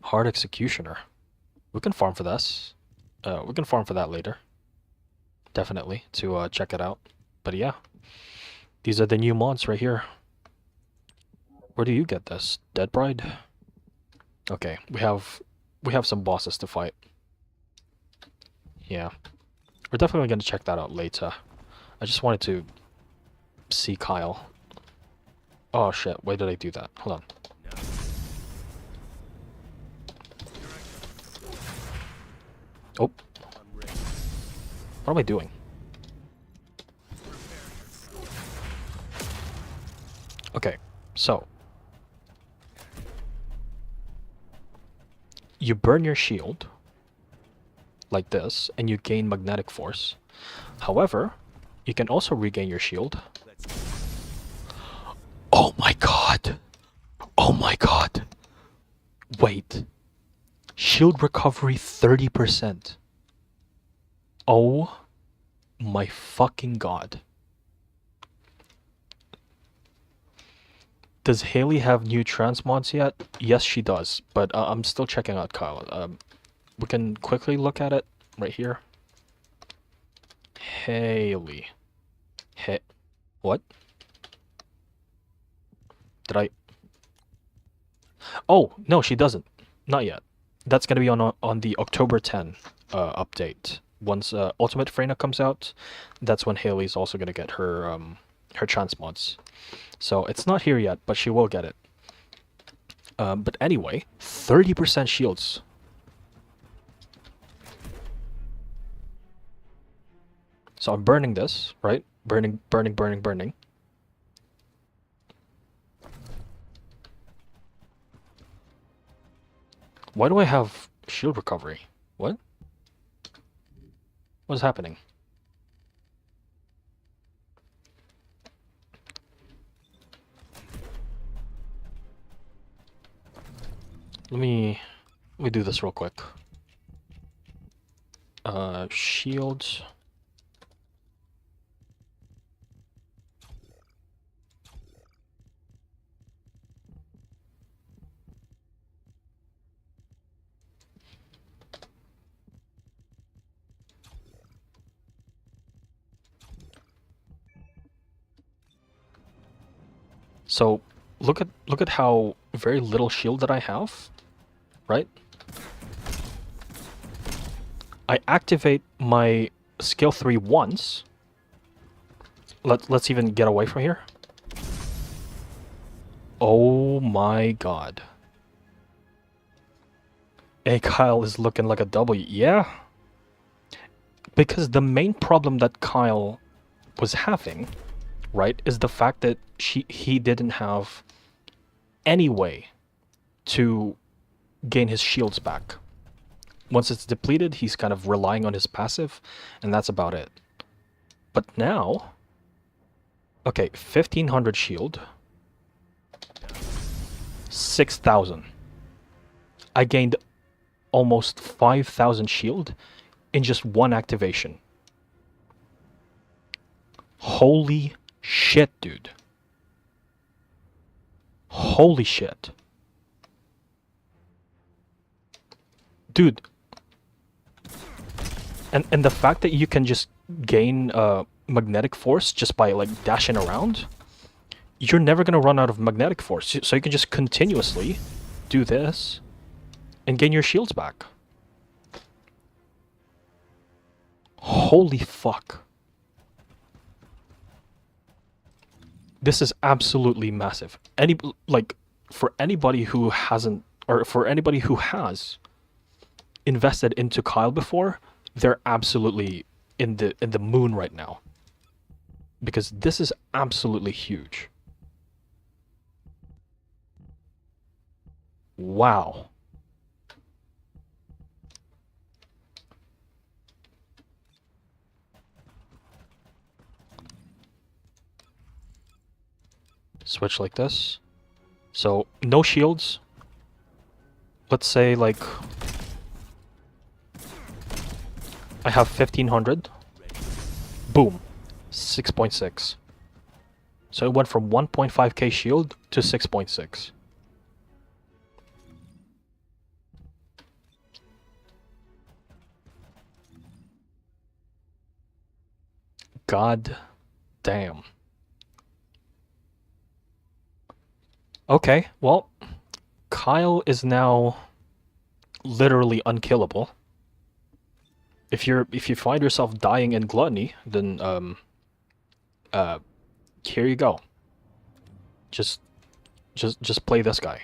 Hard Executioner. We can farm for this. We can farm for that later. Definitely, to check it out. But yeah, these are the new mods right here. Where do you get this? Dead Bride? Okay, we have some bosses to fight. Yeah. We're definitely gonna check that out later. I just wanted to see Kyle. Oh shit, why did I do that? Hold on. Oh. What am I doing? Okay, so. You burn your shield. Like this, and you gain magnetic force. However, you can also regain your shield. Oh my god! Oh my god! Wait. Shield recovery 30%. Oh my fucking god. Does Haley have new transmods yet? Yes, she does, but I'm still checking out Kyle. We can quickly look at it right here. Haley. What? Did I? Oh, no, she doesn't. Not yet. That's gonna be on the October 10 update. Once Ultimate Freyna comes out, that's when Haley's also gonna get her her transmods. So it's not here yet, but she will get it. But anyway, 30% shields. So I'm burning this, right? Burning. Why do I have shield recovery? What? What's happening? Let me do this real quick. Shields. So look at how very little shield that I have, right? I activate my skill 3 once. Let's even get away from here. Oh my god. Hey, Kyle is looking like a W. Yeah. Because the main problem that Kyle was having, right, is the fact that he didn't have any way to gain his shields back. Once it's depleted, he's kind of relying on his passive, and that's about it. But now, okay, 1500 shield, 6000. I gained almost 5000 shield in just one activation. Holy shit, dude. Holy shit. Dude. And the fact that you can just gain magnetic force just by like dashing around, you're never gonna run out of magnetic force. So you can just continuously do this and gain your shields back. Holy fuck. This is absolutely massive. for anybody who hasn't, or for anybody who has invested into Kyle before, they're absolutely in the moon right now. Because this is absolutely huge. Wow. Switch like this. So, no shields. Let's say, like, I have 1500. Boom. 6.6. So it went from 1.5k shield to 6.6. God damn. Okay, well, Kyle is now literally unkillable. If you find yourself dying in gluttony, then here you go. Just play this guy.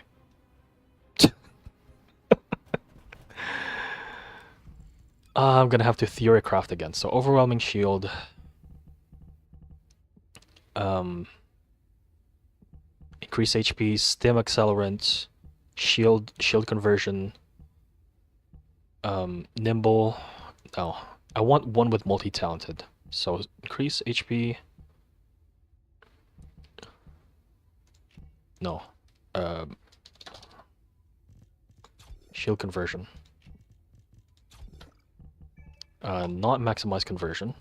I'm gonna have to theory craft again. So overwhelming shield. Increase HP, stim accelerant, shield conversion, nimble. No, I want one with multi-talented. So increase HP. No, shield conversion. Not maximize conversion.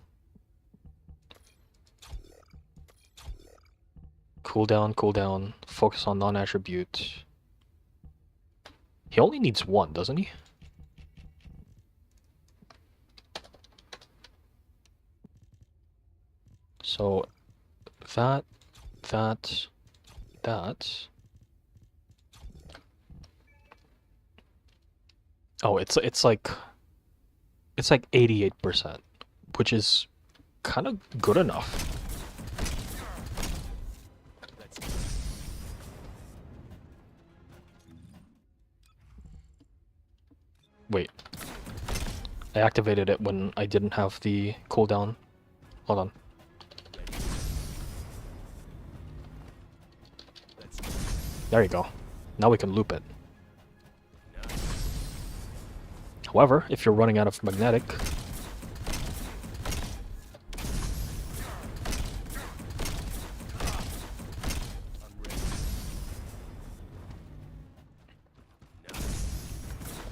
Cooldown, focus on non-attribute. He only needs one, doesn't he? So, that. Oh, it's like 88%, which is kind of good enough. Wait. I activated it when I didn't have the cooldown. Hold on. There you go. Now we can loop it. However, if you're running out of magnetic,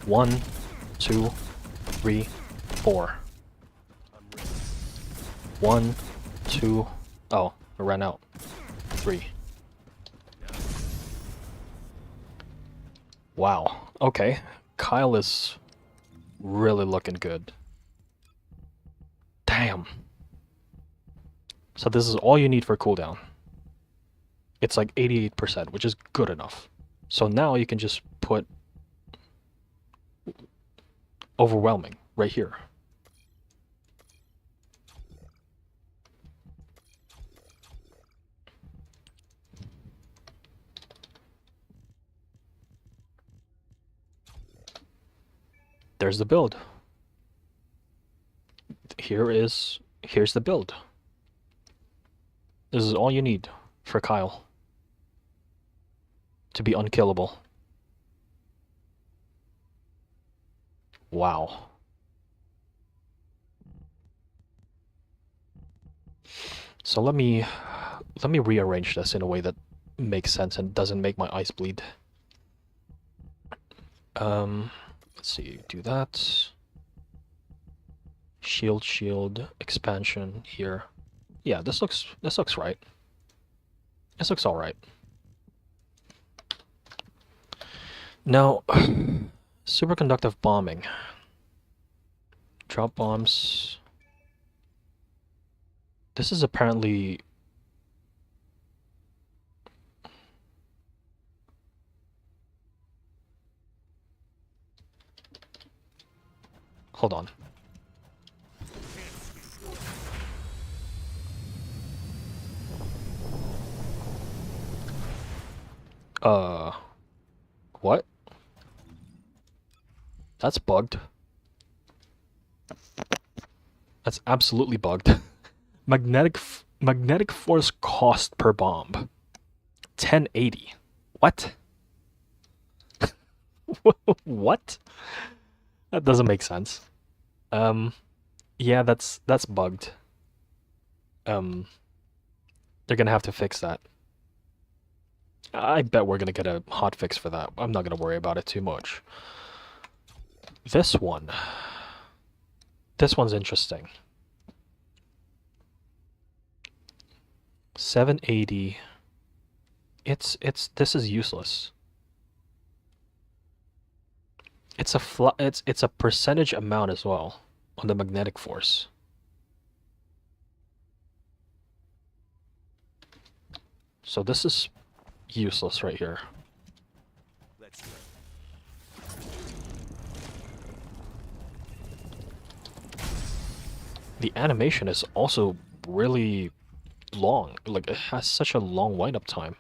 one, 2, 3, 4. 1, 2. Oh, I ran out. 3. Wow. Okay. Kyle is really looking good. Damn. So this is all you need for cooldown. It's like 88%, which is good enough. So now you can just put overwhelming right here. There's the build. Here's the build. This is all you need for Kyle to be unkillable. Wow. So let me rearrange this in a way that makes sense and doesn't make my eyes bleed. Let's see, do that. Shield, expansion here. Yeah, this looks right. This looks alright. Now, superconductive bombing. Drop bombs. This is apparently... Hold on. What? That's bugged. That's absolutely bugged. Magnetic force cost per bomb. 1080. What? What? That doesn't make sense. Yeah, that's bugged. They're gonna have to fix that. I bet we're gonna get a hotfix for that. I'm not gonna worry about it too much. This one. This one's interesting. 780. This is useless. It's a percentage amount as well on the magnetic force. So this is useless right here. Let's go. The animation is also really long. Like, it has such a long wind-up time.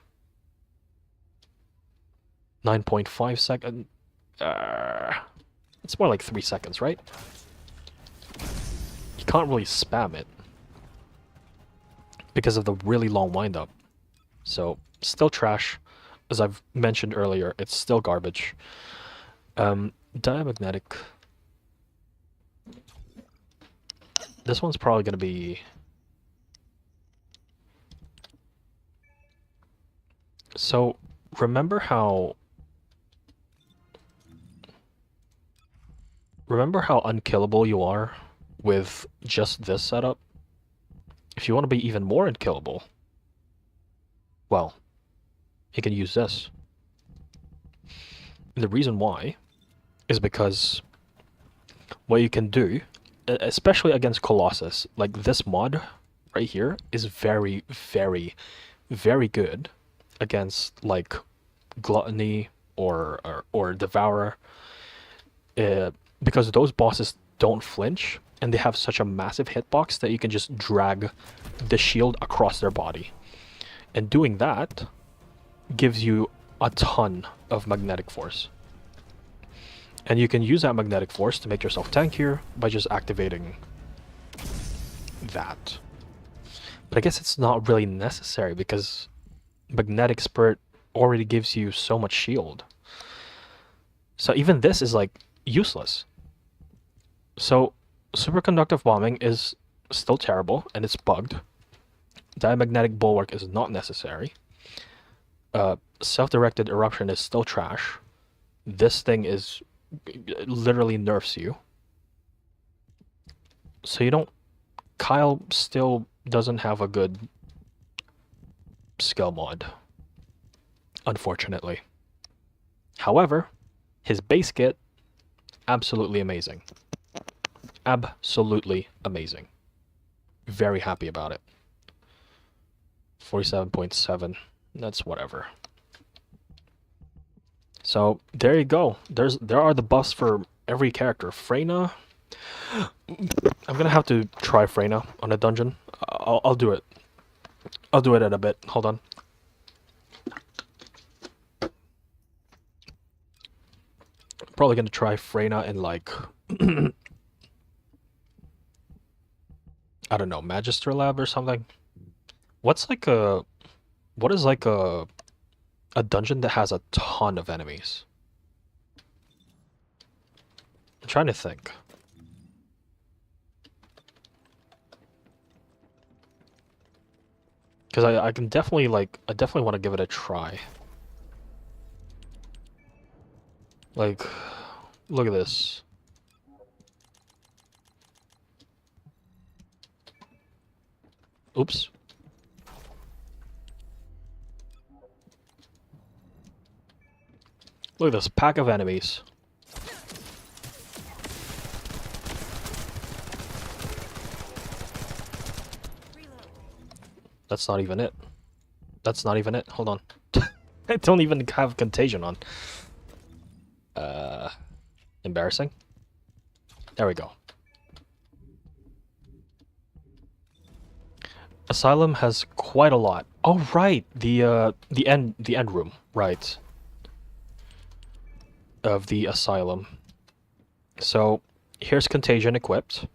9.5 seconds. It's more like 3 seconds, right? You can't really spam it because of the really long wind-up. So, still trash. As I've mentioned earlier, it's still garbage. Diamagnetic. This one's probably going to be... So, remember how unkillable you are with just this setup? If you want to be even more unkillable, well, you can use this. And the reason why is because what you can do, especially against Colossus, like this mod right here is very, very, very good against like Gluttony or Devourer, because those bosses don't flinch and they have such a massive hitbox that you can just drag the shield across their body. And doing that gives you a ton of magnetic force. And you can use that magnetic force to make yourself tankier by just activating that. But I guess it's not really necessary because Magnetic Spurt already gives you so much shield. So even this is like useless. So superconductive bombing is still terrible and it's bugged. Diamagnetic bulwark is not necessary. Self-directed eruption is still trash. This thing is literally nerfs you. So you don't... Kyle still doesn't have a good skill mod, unfortunately. However, his base kit, absolutely amazing. Absolutely amazing. Very happy about it. 47.7, that's whatever. So there you go. There are the buffs for every character. Freyna, I'm gonna have to try Freyna on a dungeon. I'll do it. I'll do it in a bit. Hold on. Probably gonna try Freyna in like I don't know, Magister Lab or something. What is like a dungeon that has a ton of enemies? I'm trying to think. Because I can definitely I definitely want to give it a try. Like, look at this. Oops. Look at this pack of enemies. Reload. That's not even it. That's not even it. Hold on. I don't even have contagion on. Embarrassing. There we go. Asylum has quite a lot. Oh right, the end room, right. Of the Asylum. So here's Contagion equipped.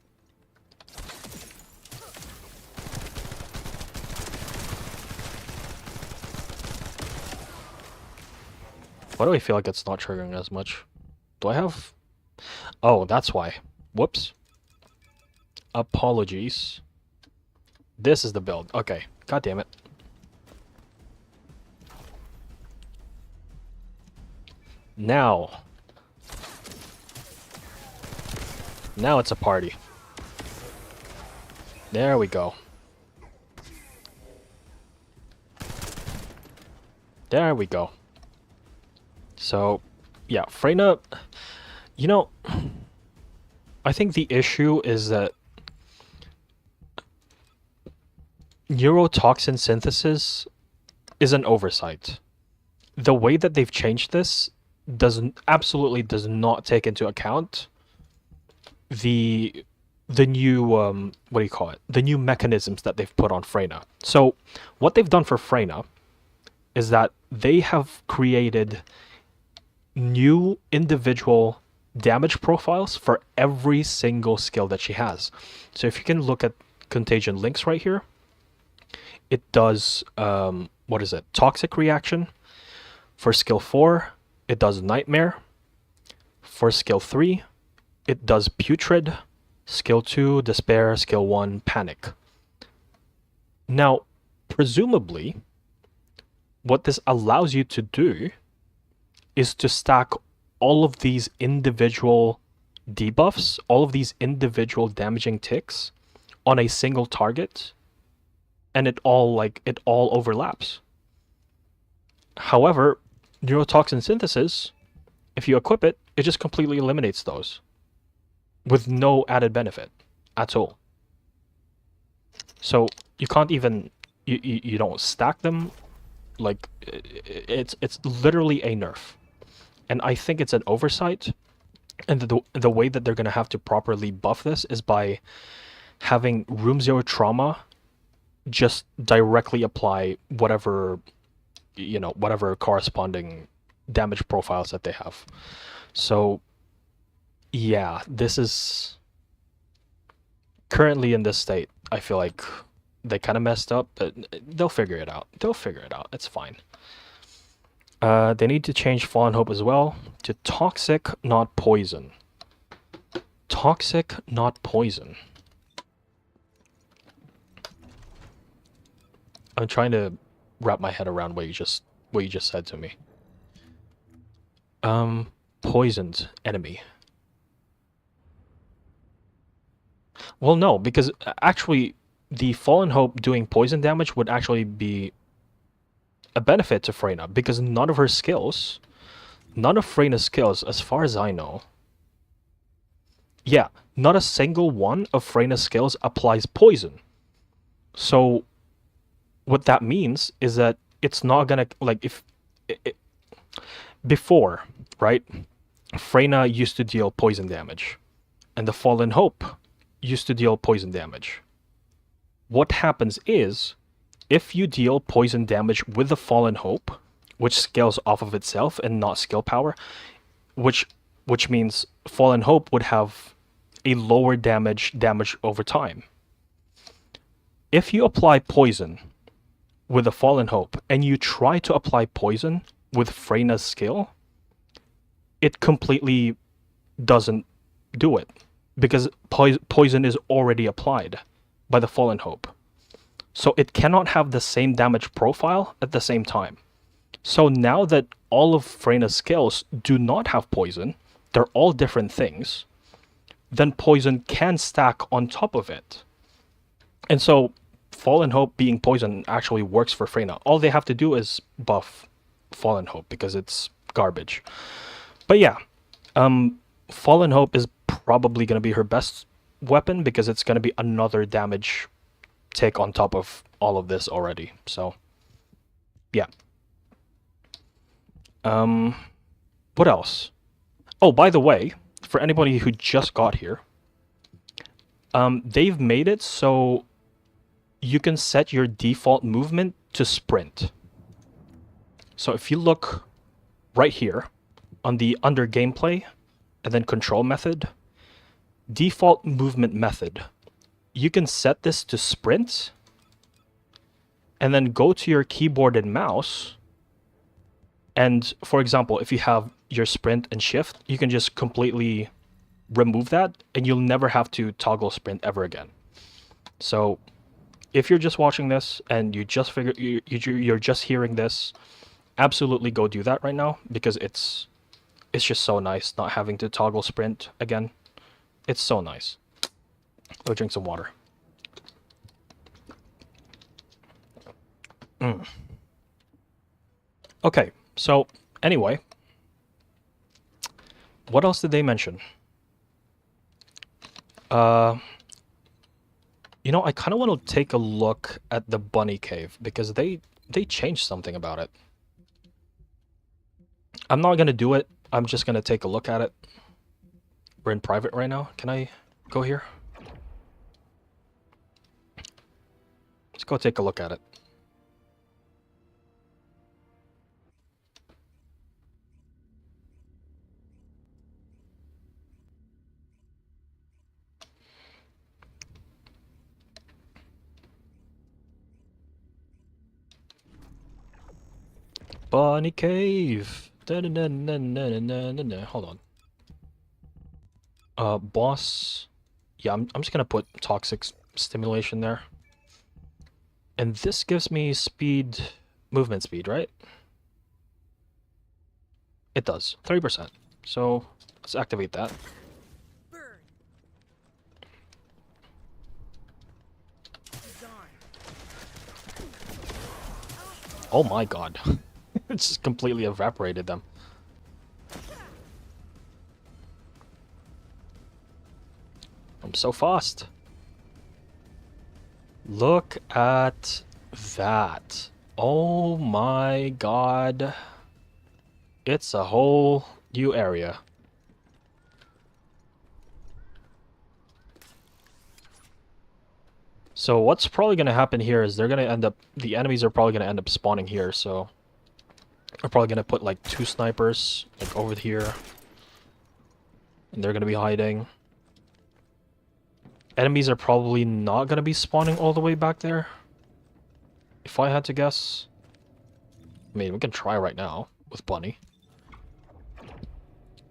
Why do I feel like it's not triggering as much? Do I have... Oh, that's why. Whoops. Apologies. This is the build. Okay. God damn it. Now. Now it's a party. There we go. There we go. So, yeah, Freyna, you know, I think the issue is that neurotoxin synthesis is an oversight. The way that they've changed this absolutely does not take into account the new what do you call it? The new mechanisms that they've put on Freyna. So, what they've done for Freyna is that they have created new individual damage profiles for every single skill that she has. So if you can look at Contagion links right here, it does what is it? Toxic reaction. For skill 4, it does Nightmare. For skill 3, it does Putrid. Skill 2, Despair. Skill 1, Panic. Now, presumably, what this allows you to do is to stack all of these individual debuffs, all of these individual damaging ticks on a single target, and it all overlaps. However, neurotoxin synthesis, if you equip it, it just completely eliminates those with no added benefit at all. So you can't even you don't stack them. Like it's literally a nerf. And I think it's an oversight, and the way that they're going to have to properly buff this is by having Room Zero Trauma just directly apply whatever, you know, whatever corresponding damage profiles that they have. So, yeah, this is currently in this state. I feel like they kind of messed up, but they'll figure it out. They'll figure it out. It's fine. They need to change Fallen Hope as well to Toxic, not Poison. Toxic, not Poison. I'm trying to wrap my head around what you just said to me. Poisoned enemy. Well, no, because actually the Fallen Hope doing poison damage would actually be a benefit to Freyna, because none of Freyna's skills, as far as I know, yeah, not a single one of Freyna's skills applies poison. So what that means is that it's not gonna, like, before, right, Freyna used to deal poison damage, and the Fallen Hope used to deal poison damage. What happens is, if you deal poison damage with the Fallen Hope, which scales off of itself and not skill power, which means Fallen Hope would have a lower damage over time. If you apply poison with the Fallen Hope and you try to apply poison with Freyna's skill, it completely doesn't do it, because poison is already applied by the Fallen Hope. So it cannot have the same damage profile at the same time. So now that all of Freyna's skills do not have poison, they're all different things, then poison can stack on top of it. And so Fallen Hope being poison actually works for Freyna. All they have to do is buff Fallen Hope because it's garbage. But yeah, Fallen Hope is probably going to be her best weapon because it's going to be another damage tick on top of all of this already. So yeah. What else? Oh, by the way, for anybody who just got here, they've made it so you can set your default movement to sprint. So if you look right here on the under gameplay and then control method, default movement method, you can set this to sprint and then go to your keyboard and mouse. And for example, if you have your sprint and shift, you can just completely remove that and you'll never have to toggle sprint ever again. So if you're just watching this and you just figure you're just hearing this, absolutely go do that right now, because it's just so nice not having to toggle sprint again. It's so nice. Go drink some water. Okay, so anyway, what else did they mention? You know, I kind of want to take a look at the bunny cave because they changed something about it. I'm not gonna do it. I'm just gonna take a look at it. We're in private right now. Can I go here? Let's go take a look at it. Bunny cave. Hold on. Boss. Yeah, I'm just gonna put toxic stimulation there. And this gives me speed, movement speed, right? It does, 30%. So let's activate that. Burn. Gone. Oh my god. It just completely evaporated them. I'm so fast. Look at that. Oh my god. It's a whole new area. So what's probably going to happen here is they're going to end up... The enemies are probably going to end up spawning here, so... We're probably going to put like 2 snipers like over here. And they're going to be hiding. Enemies are probably not going to be spawning all the way back there. If I had to guess. I mean, we can try right now with Bunny.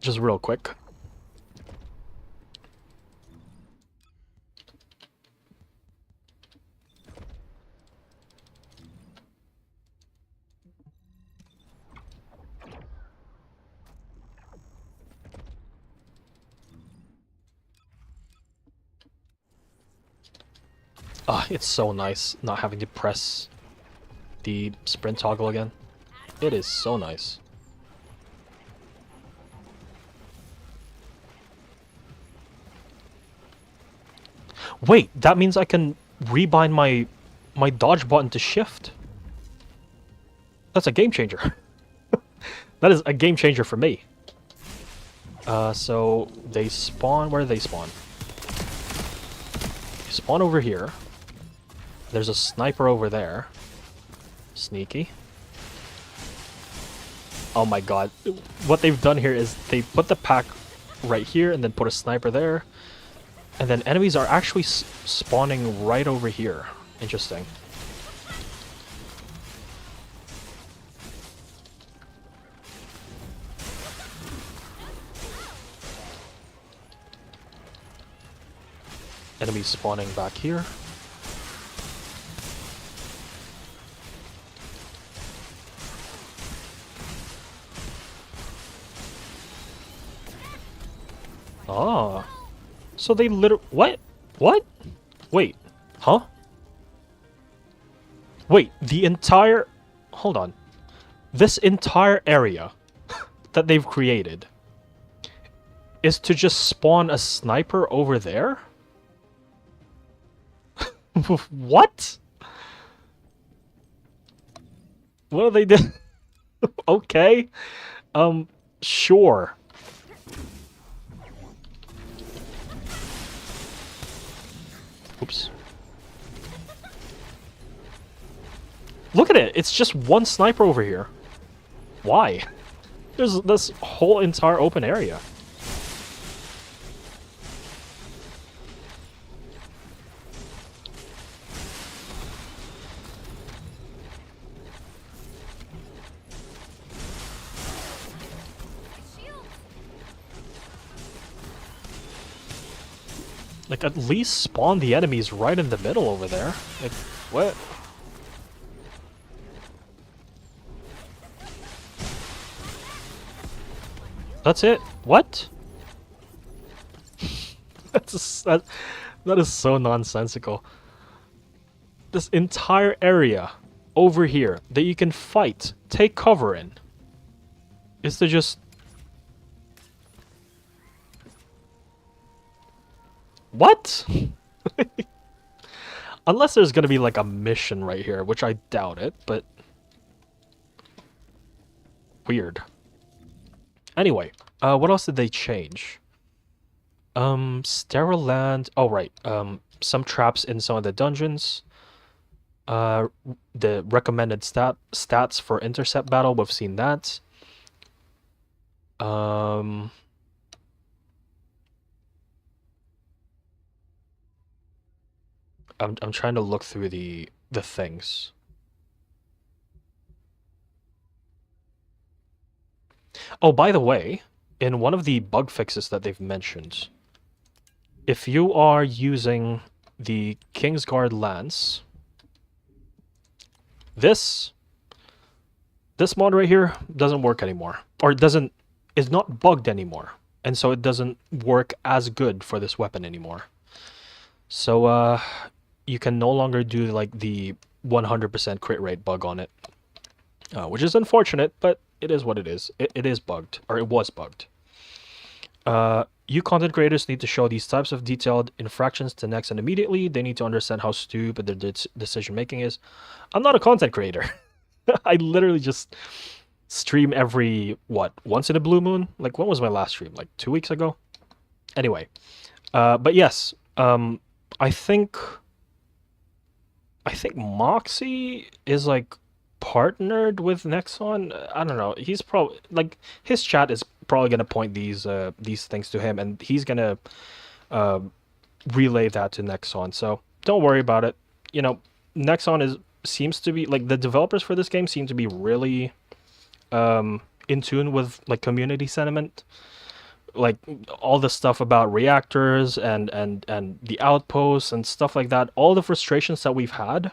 Just real quick. Ah, it's so nice not having to press the sprint toggle again. It is so nice. Wait, that means I can rebind my dodge button to shift. That's a game changer. That is a game changer for me. So they spawn, where do they spawn? They spawn over here. There's a sniper over there. Sneaky. Oh my god. What they've done here is they put the pack right here and then put a sniper there. And then enemies are actually spawning right over here. Interesting. Enemies spawning back here. Ah. So they literally... What? What? Wait. Huh? Wait, the entire... Hold on. This entire area that they've created is to just spawn a sniper over there? What? What are they doing? Okay. Sure. Oops. Look at it! It's just one sniper over here. Why? There's this whole entire open area. Like, at least spawn the enemies right in the middle over there. Like, what? That's it? What? that is so nonsensical. This entire area over here that you can fight, take cover in, is to just... What? Unless there's gonna be like a mission right here, which I doubt it, but... Weird. Anyway, what else did they change? Sterile land... Oh, right. Some traps in some of the dungeons. The recommended stats for intercept battle, we've seen that. I'm trying to look through the things. Oh, by the way, in one of the bug fixes that they've mentioned, if you are using the Kingsguard Lance, this mod right here doesn't work anymore, or is not bugged anymore, and so it doesn't work as good for this weapon anymore. So you can no longer do like the 100% crit rate bug on it, which is unfortunate, but it is what it is. It is bugged, or it was bugged. You content creators need to show these types of detailed infractions to Next, and immediately they need to understand how stupid their decision making is. I'm not a content creator. I literally just stream every, what, once in a blue moon? Like, when was my last stream? Like 2 weeks ago? Anyway, but yes, I think Moxie is like partnered with Nexon. I don't know. He's probably like, his chat is probably gonna point these things to him, and he's gonna relay that to Nexon. So don't worry about it. You know, Nexon seems to be like, the developers for this game seem to be really in tune with like community sentiment. Like all the stuff about reactors and the outposts and stuff like that, all the frustrations that we've had,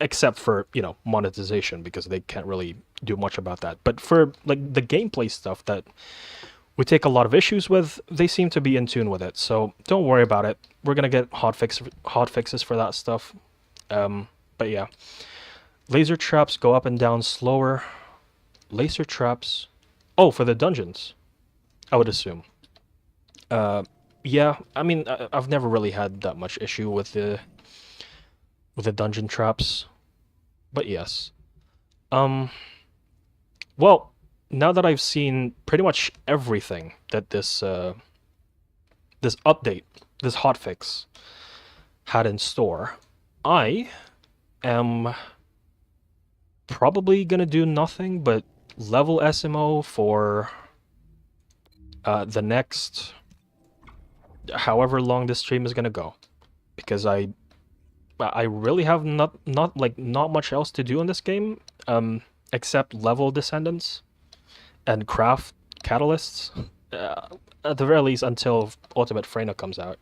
except for, you know, monetization, because they can't really do much about that. But for like the gameplay stuff that we take a lot of issues with, they seem to be in tune with it. So don't worry about it. We're gonna get hotfixes for that stuff. But yeah, laser traps go up and down slower. Laser traps, oh, for the dungeons, I would assume. Yeah, I mean, I've never really had that much issue with the dungeon traps, but yes. Well, now that I've seen pretty much everything that this update, this hotfix had in store, I am probably gonna do nothing but level Esiemo for the next however long this stream is gonna go, because I really have not much else to do in this game, except level Descendants and craft catalysts, at the very least until Ultimate Freyna comes out.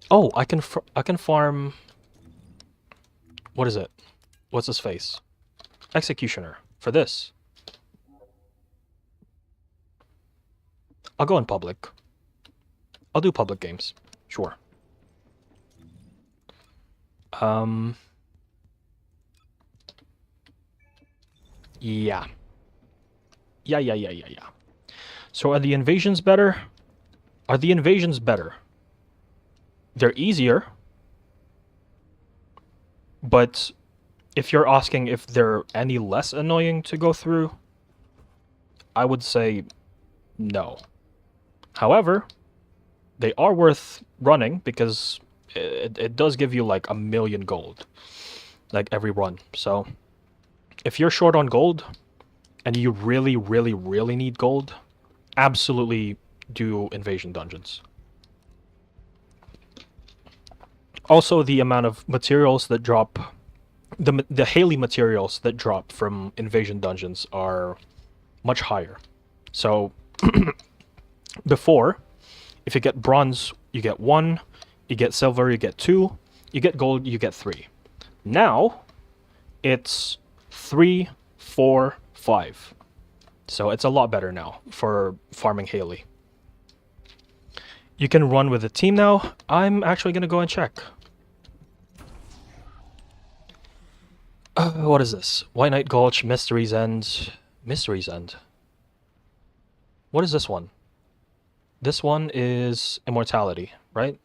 Oh, I can farm. What is it? What's his face? Executioner for this. I'll go in public. I'll do public games. Sure. Yeah. Yeah. So are the invasions better? Are the invasions better? They're easier. But if you're asking if they're any less annoying to go through, I would say no. However, they are worth running because it does give you like 1,000,000 gold. like every run. So if you're short on gold and you really, really, really need gold, absolutely do invasion dungeons. Also, the amount of materials that drop, the Haley materials that drop from invasion dungeons are much higher. So before, if you get bronze, you get 1, you get silver, you get 2, you get gold, you get 3. Now, it's 3, 4, 5. So it's a lot better now for farming Haley. You can run with a team now. I'm actually going to go and check. What is this? White Knight Gulch, Mystery's End. Mystery's End. What is this one? This one is Immortality, right?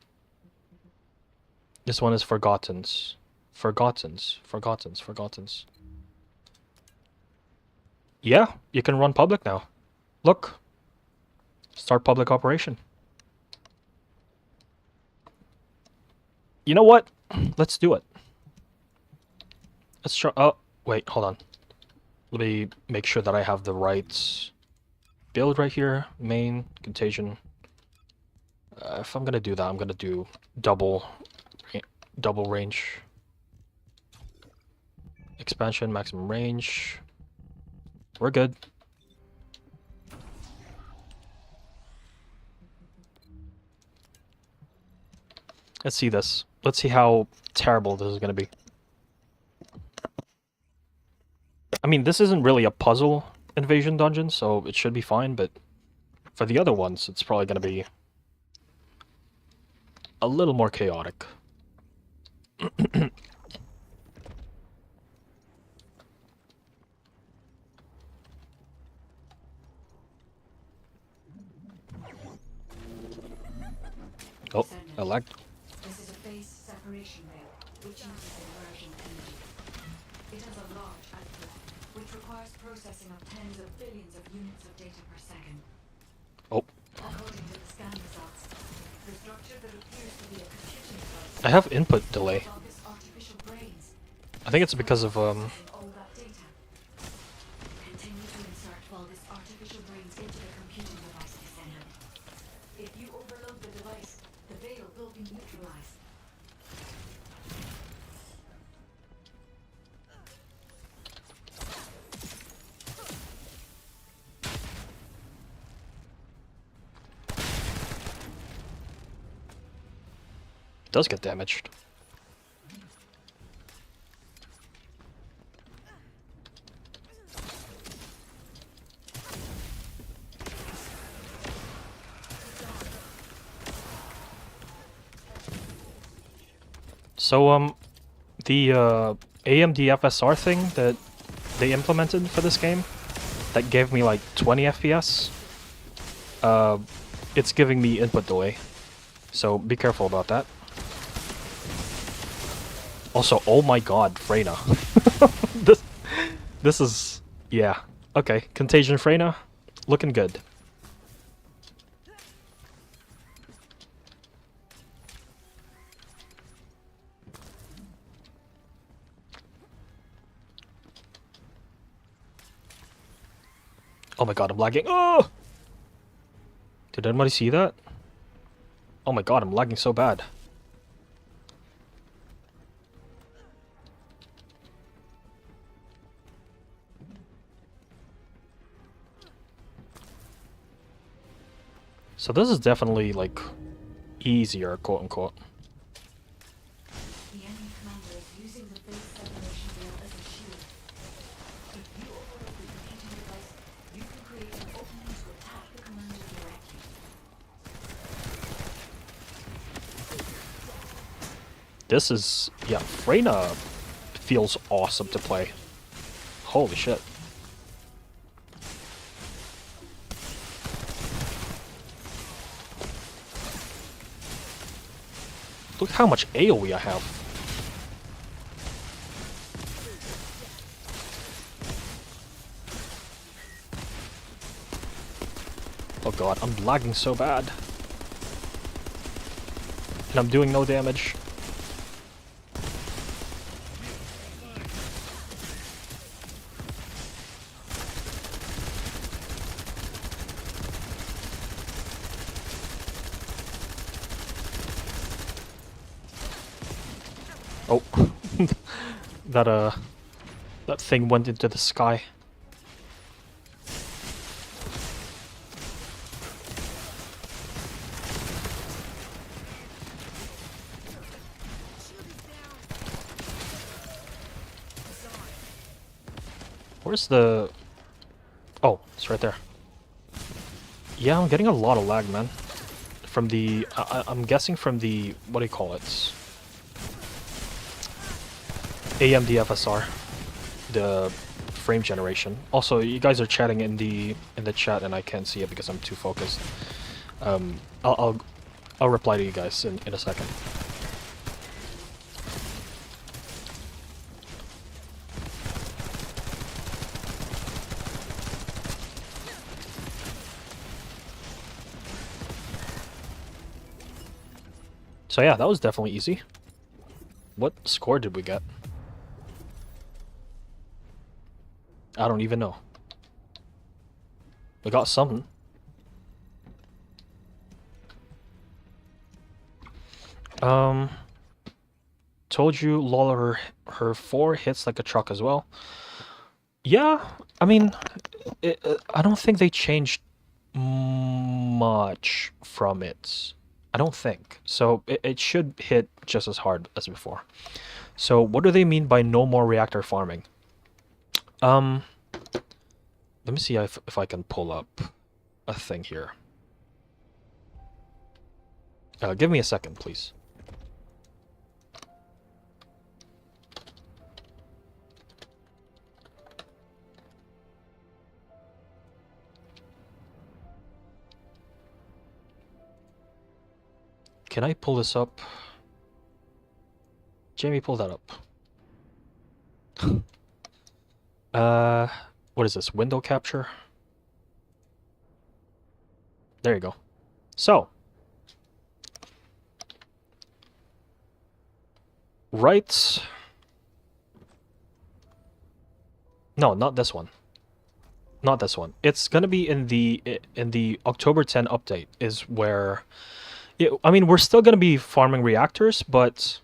This one is Forgottens. Forgottens. Yeah, you can run public now. Look. Start public operation. You know what? Let's do it. Let's try. Oh, wait, hold on. Let me make sure that I have the right build right here. Main, Contagion. If I'm gonna do that, I'm gonna do double range. Expansion, maximum range. We're good. Let's see this. Let's see how terrible this is gonna be. I mean, this isn't really a puzzle invasion dungeon, so it should be fine, but for the other ones, it's probably gonna be a little more chaotic. Oh, I lagged. This is a phase separation rail, which uses immersion energy. It has a large output, which requires processing of tens of billions of units of data per second. Oh. According to the scan results, the structure that appears to be a computing device I have input delay. all this artificial brains. I think it's because of All that data. Continue to insert all this artificial brains into the computing device, Descendant. If you overload the device, the veil will be neutralized. it does get damaged. So, the AMD FSR thing that they implemented for this game, that gave me like 20 FPS, it's giving me input delay. So be careful about that. Also, oh my god, Freyna. this is, yeah. Okay, Contagion Freyna, looking good. Oh my god, I'm lagging. Oh! Did anybody see that? Oh my god, I'm lagging so bad. So this is definitely, like, easier, quote unquote. The enemy commander is using the phase separation rail as a shield. If you overload the computing device, you can create an opening to attack the commander directly. This is, yeah, Freyna feels awesome to play. Holy shit. Look how much AoE I have. Oh god, I'm lagging so bad. And I'm doing no damage. Oh, that that thing went into the sky. Where's the... Oh, it's right there. Yeah, I'm getting a lot of lag, man. From the... I'm guessing from the... What do you call it? AMD FSR. The frame generation. Also, you guys are chatting in the chat and I can't see it because I'm too focused. I'll reply to you guys in a second. So yeah, that was definitely easy. What score did we get? I don't even know. We got something. Told you, lol, her 4 hits like a truck as well. Yeah, I mean, I don't think they changed much from it. I don't think. So it should hit just as hard as before. So what do they mean by no more reactor farming? Let me see if I can pull up a thing here. Give me a second, please. Can I pull this up? Jamie, pull that up. What is this? Window capture? There you go. So, right. No, not this one. Not this one. It's gonna be in the October 10 update is where. I mean, we're still gonna be farming reactors, but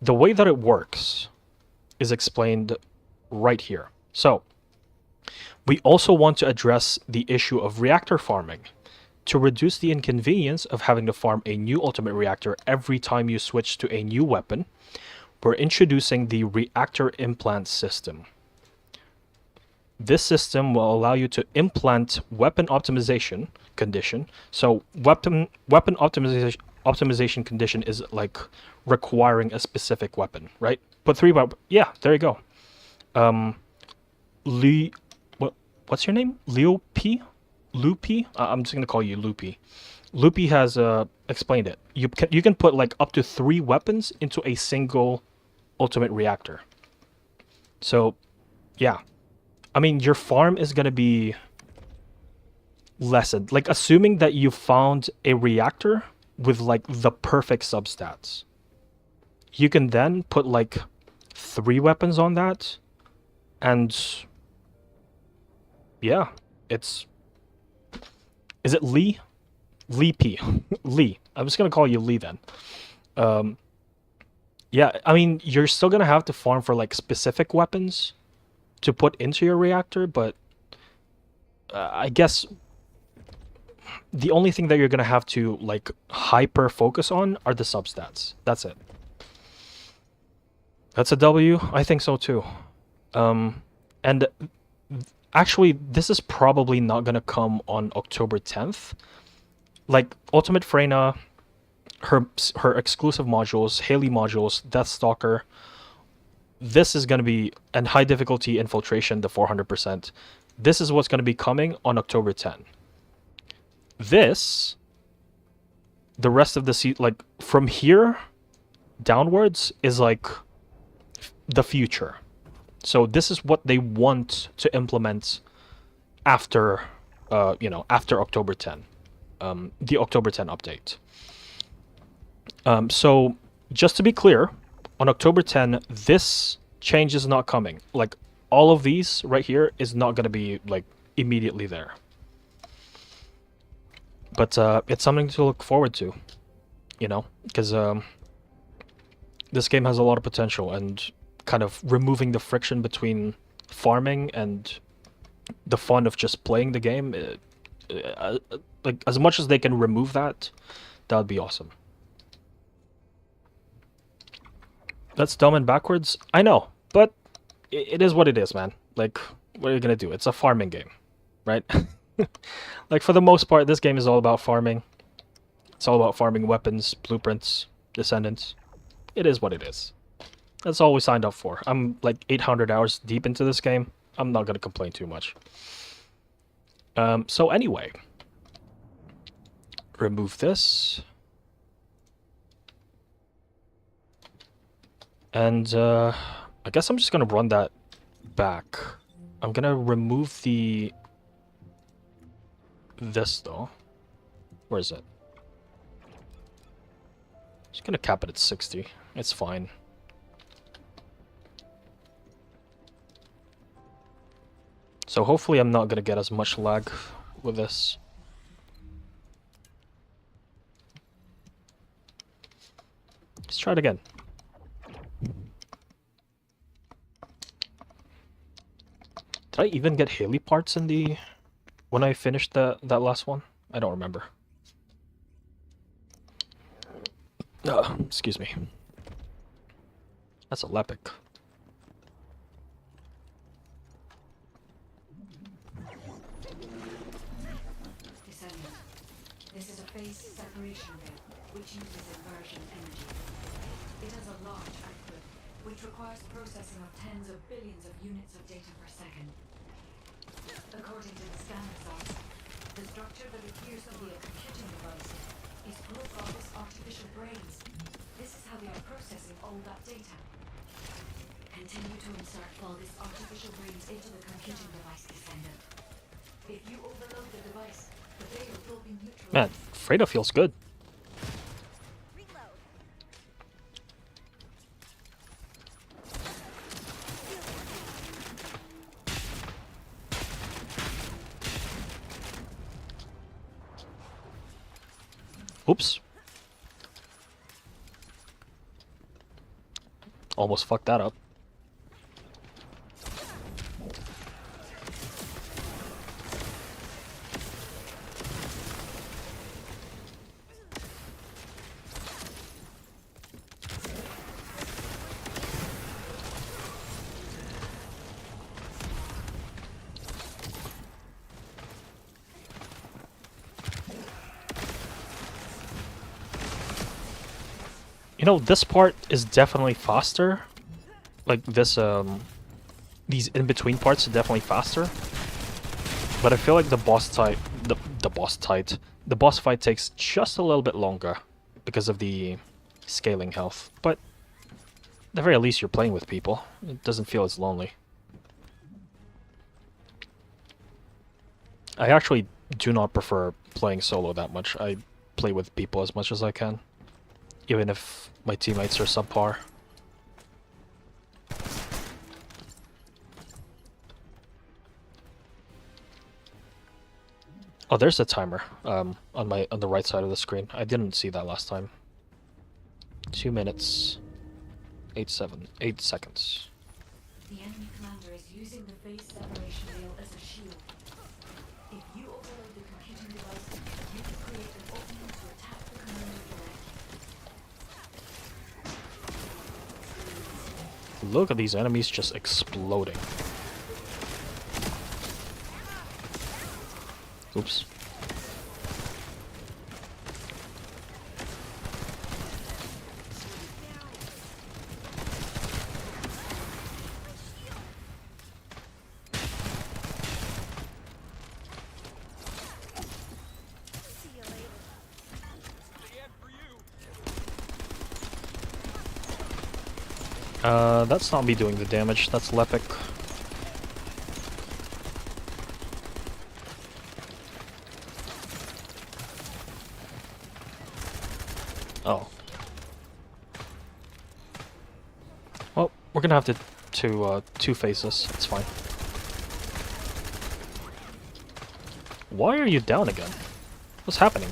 the way that it works is explained right here. So, we also want to address the issue of reactor farming. To reduce the inconvenience of having to farm a new ultimate reactor every time you switch to a new weapon, we're introducing the reactor implant system. This system will allow you to implant weapon optimization condition. So weapon optimization condition is like requiring a specific weapon, right? Put 3 weapons. Yeah, there you go. What's your name? Leo P? Loopy? I'm just gonna call you Loopy. Loopy has explained it. You can put like up to 3 weapons into a single ultimate reactor. So, yeah. I mean, your farm is gonna be lessened. Like, assuming that you found a reactor with like the perfect substats, you can then put like 3 weapons on that, and yeah, it's. Is it Lee? Lee P. Lee. I'm just gonna call you Lee then. Yeah, I mean, you're still gonna have to farm for like specific weapons to put into your reactor, but I guess the only thing that you're gonna have to like hyper focus on are the substats. That's it. That's a W. I think so too. And actually, this is probably not gonna come on October 10th. Like Ultimate Freyna, her exclusive modules, Haley modules, Deathstalker. This is gonna be, and high difficulty infiltration, the 400%. This is what's gonna be coming on October 10. This, the rest of the like from here downwards is like the future. So this is what they want to implement after, after October 10, the October 10 update. So just to be clear, on October 10, this change is not coming. Like all of these right here is not going to be like immediately there. But it's something to look forward to, because this game has a lot of potential, and kind of removing the friction between farming and the fun of just playing the game, like as much as they can remove that, that would be awesome. That's dumb and backwards, I know, but it is what it is, man. Like, what are you gonna do? It's a farming game, right? Like, for the most part, this game is all about farming. It's all about farming weapons, blueprints, descendants. It is what it is. That's all we signed up for. I'm like 800 hours deep into this game. I'm not gonna complain too much. So anyway, remove this. And I guess I'm just gonna run that back. I'm gonna remove this though. Where is it? Just gonna cap it at 60. It's fine. So hopefully I'm not gonna get as much lag with this. Let's try it again. Did I even get Haley parts in the when I finished that last one? I don't remember. Excuse me. That's a Lepic. Descendant. This is a phase separation veil, which uses inversion energy. It has a large output, which requires processing of tens of billions of units of data per second. According to the scan results, the structure that appears to be a computing device is Groovoooo's artificial brains. This is how they are processing all that data. Continue to insert Vulgus artificial brains into the computing device, Descendant. If you overload the device, the veil will be neutralized. Man, Freyna feels good. Oops. Almost fucked that up. You know, this part is definitely faster. Like this, these in-between parts are definitely faster. But I feel like the boss fight takes just a little bit longer because of the scaling health. But at the very least, you're playing with people. It doesn't feel as lonely. I actually do not prefer playing solo that much. I play with people as much as I can, even if my teammates are subpar. Oh, there's a timer on the right side of the screen. I didn't see that last time. 2 minutes, 8 seconds. The enemy commander is using the phase separation veil as a shield. If you overload the computing device, you can create an opening to attack the commander directly. Look at these enemies just exploding. Oops. That's not me doing the damage, that's Lepic. Oh. Well, we're gonna have to two-face this, it's fine. Why are you down again? What's happening?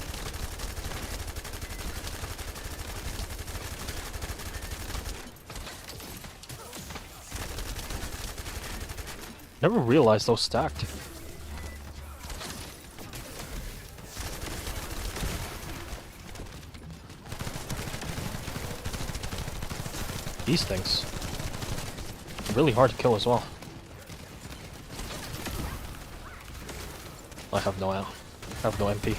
Never realized those stacked. These things. Really hard to kill as well. I have no ammo. I have no MP.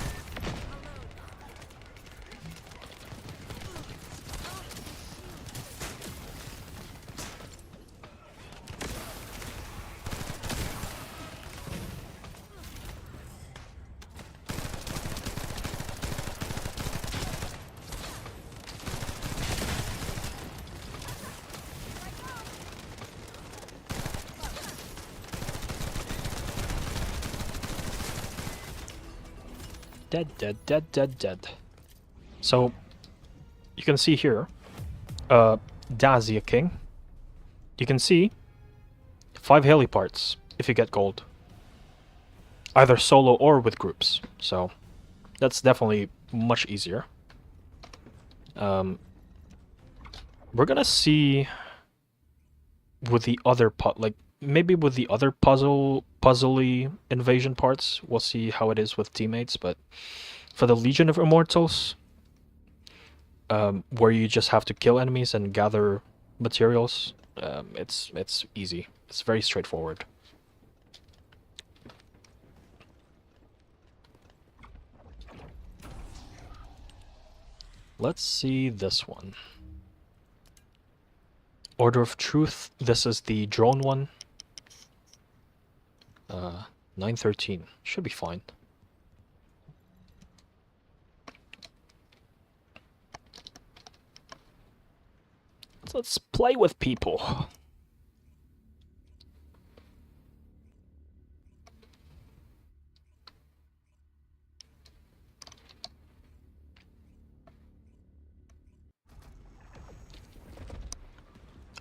Dead, dead, dead, dead, dead. So, you can see here, Dazia King. You can see 5 heli parts if you get gold. Either solo or with groups. So, that's definitely much easier. We're gonna see with the other maybe with the other puzzly invasion parts, we'll see how it is with teammates, but for the Legion of Immortals, where you just have to kill enemies and gather materials, it's easy. It's very straightforward. Let's see this one. Order of Truth, this is the drone one. 913, should be fine. Let's play with people.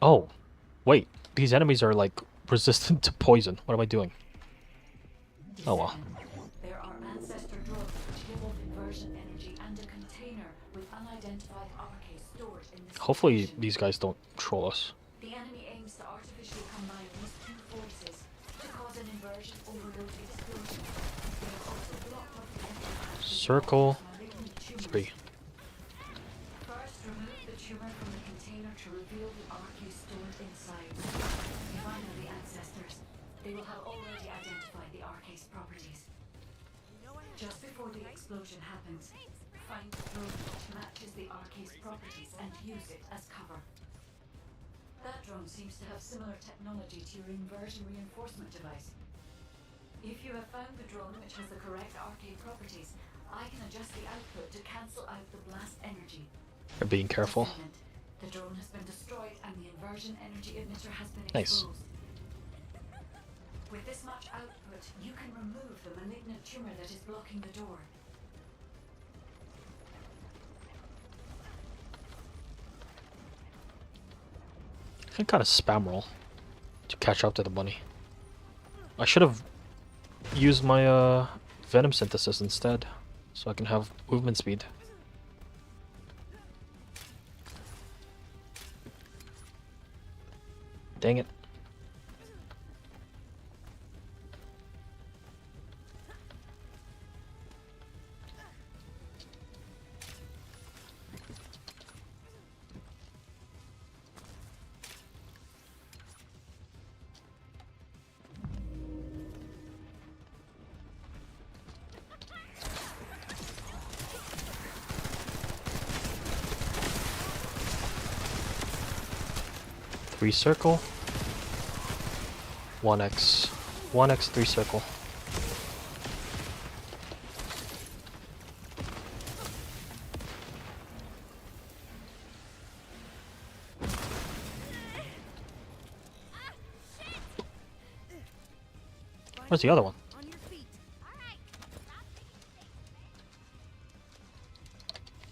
Oh, wait. These enemies are like resistant to poison. What am I doing? Oh well. There are ancestor drones which give off inversion energy and a container with unidentified RK stored in this Hopefully location. these guys don't troll us. The enemy aims to artificially combine these two forces to cause an inversion overload explosion. They have also blocked off the entry path to the Circle malignant tumors. 3. First, remove the tumor from the container to reveal the RQ stored inside. Finally, ancestors, they will have already identified the RK's properties. Just before the explosion happens, find the drone which matches the RK's properties and use it as cover. That drone seems to have similar technology to your inversion reinforcement device. If you have found the drone which has the correct RK properties, I can adjust the output to cancel out the blast energy. They're being careful. Descendant, the drone has been destroyed and the inversion energy emitter has been Nice. exposed. With this much output, you can remove the malignant tumor that is blocking the door. I can kind of spam roll to catch up to the bunny. I should have used my venom synthesis instead, so I can have movement speed. Dang it. Three circle. 1x. 1x 3 circle. Where's the other one?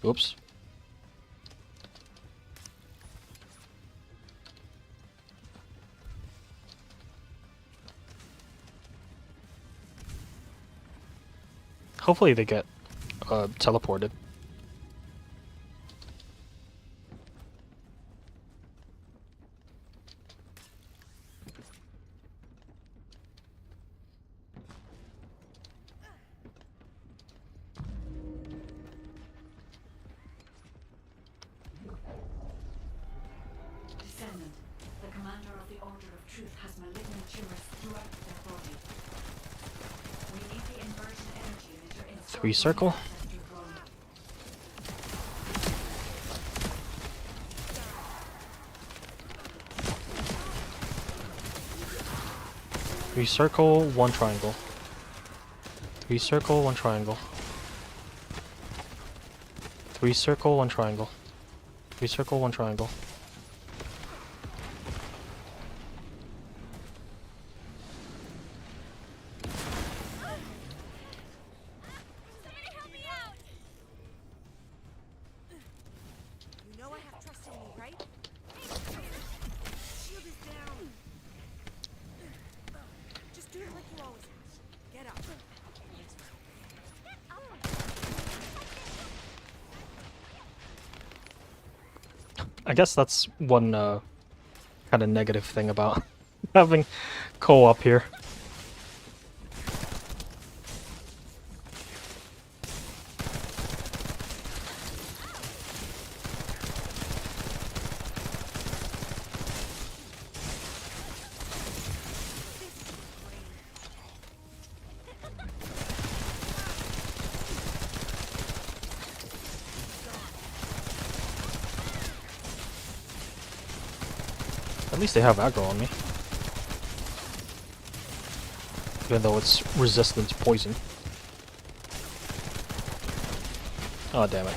Oops. Hopefully they get teleported. Order of Truth has malignant tumors throughout their body. We need the inversion energy emitter in 3 circle. sector drone. 3 circle, 1 triangle. 3 circle, 1 triangle. 3 circle, 1 triangle. 3 circle, 1 triangle. You know I have trust in you, right? Shield is down. Just do it like you always have. Get up. I guess that's one kind of negative thing about having co-op here. At least they have aggro on me. Even though it's resistant to poison. Oh, damn it.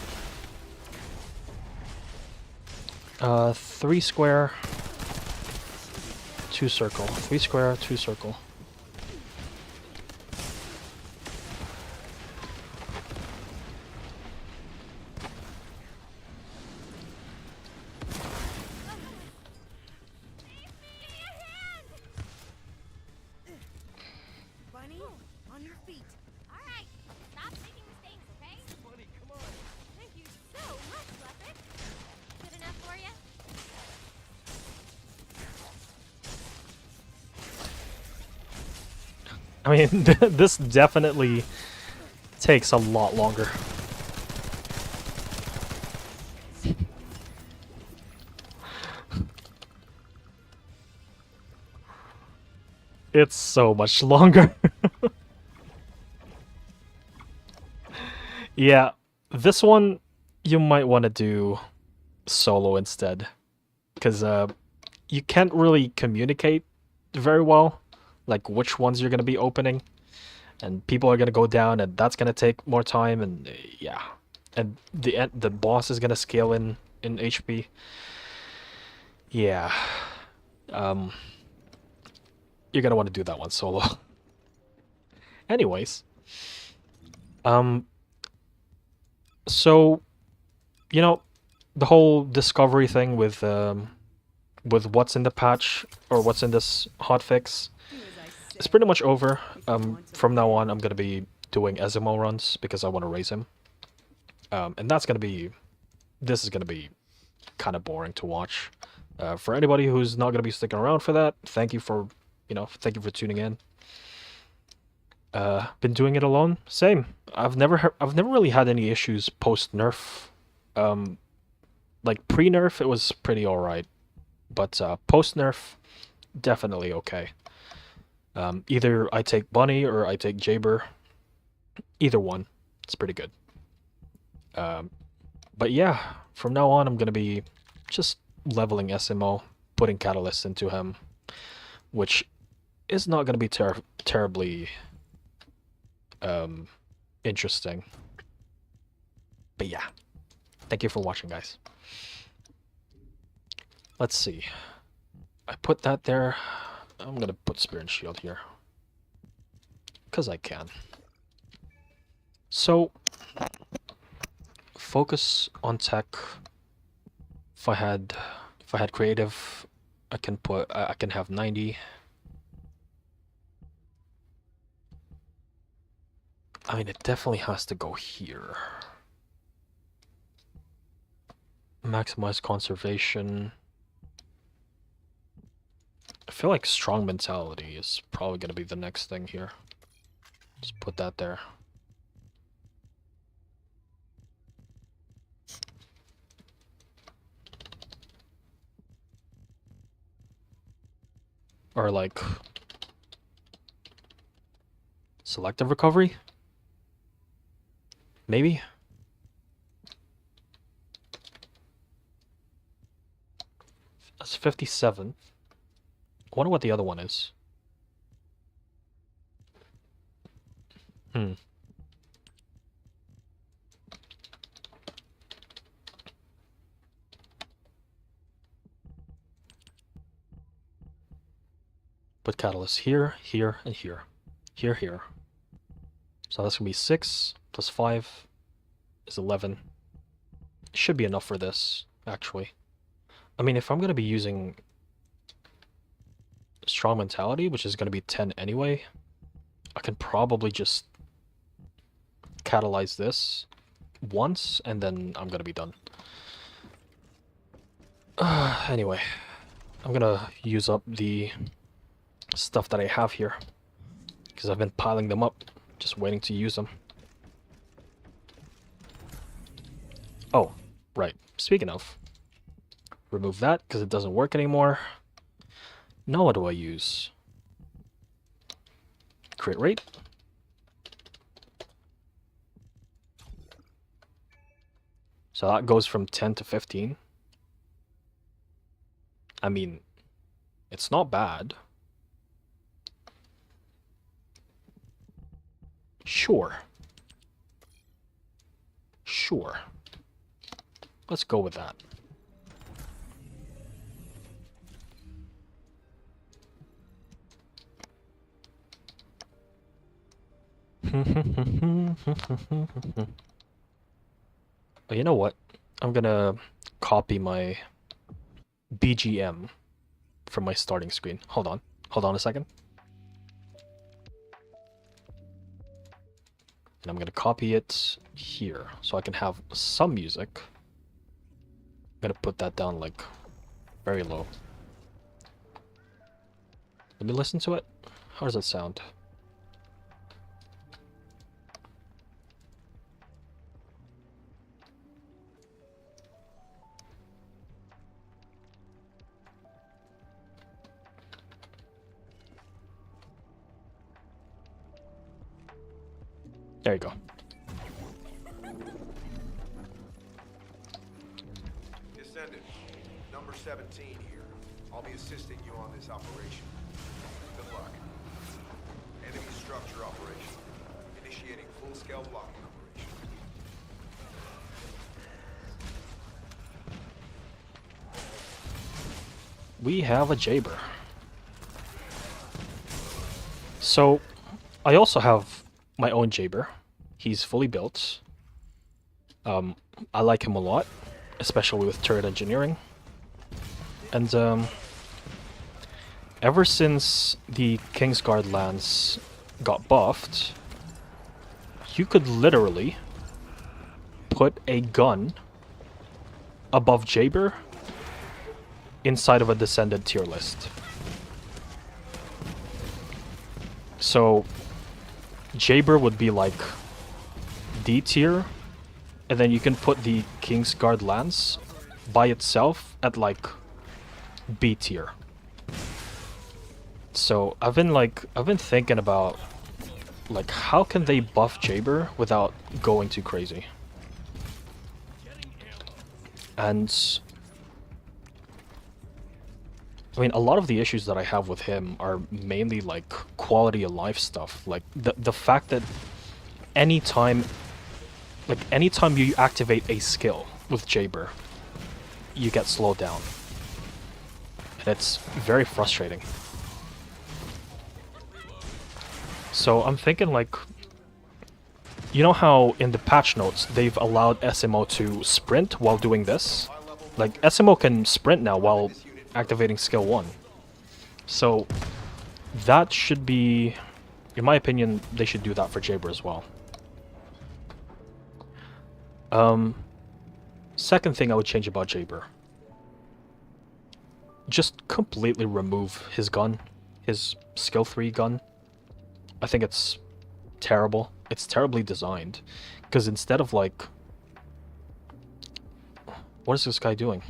3 square, 2 circle. 3 square, 2 circle. Bunny, on your feet. All right, stop making mistakes, okay? Bunny, come on. Thank you so much, Leopard. Good enough for you? I mean, this definitely takes a lot longer. It's so much longer. Yeah, this one you might want to do solo instead. Because you can't really communicate very well, like which ones you're going to be opening. And people are going to go down, and that's going to take more time, and yeah. And the boss is going to scale in HP. Yeah. You're going to want to do that one solo. Anyways. So, you know, the whole discovery thing with what's in the patch, or what's in this hotfix, Do as I say. it's pretty much over. From now on, I'm going to be doing Esiemo runs because I want to raise him. And this is going to be kind of boring to watch. For anybody who's not going to be sticking around for that, thank you for tuning in. Been doing it alone. Same. I've never really had any issues post nerf. Like pre nerf, it was pretty alright, but post nerf, definitely okay. Either I take Bunny or I take Jaber. Either one, it's pretty good. But yeah, from now on, I'm gonna be just leveling Esiemo, putting catalysts into him, which is not gonna be terribly interesting. But yeah, thank you for watching, guys. Let's see. I put that there. I'm gonna put Spear and Shield here, because I can. So, focus on tech. If I had creative, I can have 90. I mean, it definitely has to go here. Maximize conservation. I feel like strong mentality is probably going to be the next thing here. Just put that there. Or like selective recovery? Maybe? That's 57. I wonder what the other one is. Put catalyst here, here, and here. Here, here. So that's gonna be 6 plus 5 is 11. Should be enough for this, actually. I mean, if I'm gonna be using strong mentality, which is gonna be 10 anyway, I can probably just catalyze this once, and then I'm gonna be done. Anyway, I'm gonna use up the stuff that I have here, because I've been piling them up, just waiting to use them. Oh, right. Speaking of, remove that, because it doesn't work anymore. Now what do I use? Crit rate. So that goes from 10 to 15. I mean, it's not bad. Sure. Sure. Let's go with that. But you know what? I'm gonna copy my BGM from my starting screen. Hold on. Hold on a second. And I'm gonna copy it here so I can have some music. I'm gonna put that down like very low. Let me listen to it. How does it sound? There you go. Descendant, number 17 here. I'll be assisting you on this operation. Good luck. Enemy structure operation. Initiating full-scale blocking operation. We have a Jaber. So, I also have my own Jaber. He's fully built. I like him a lot, especially with turret engineering. And ever since the Kingsguard lance got buffed, you could literally put a gun above Jaber inside of a Descendant tier list. So Jaber would be like D tier, and then you can put the Kingsguard lance by itself at like B tier. So I've been thinking about like how can they buff Jaber without going too crazy. And I mean, a lot of the issues that I have with him are mainly like quality of life stuff. Like the fact that anytime you activate a skill with Jaber, you get slowed down. And it's very frustrating. So I'm thinking like, you know how in the patch notes they've allowed Esiemo to sprint while doing this? Like Esiemo can sprint now while activating skill 1. So that should be, in my opinion, they should do that for Jaber as well. Second thing I would change about Jaber. Just completely remove his gun, his skill 3 gun. I think it's terrible. It's terribly designed. Because instead of like... What is this guy doing?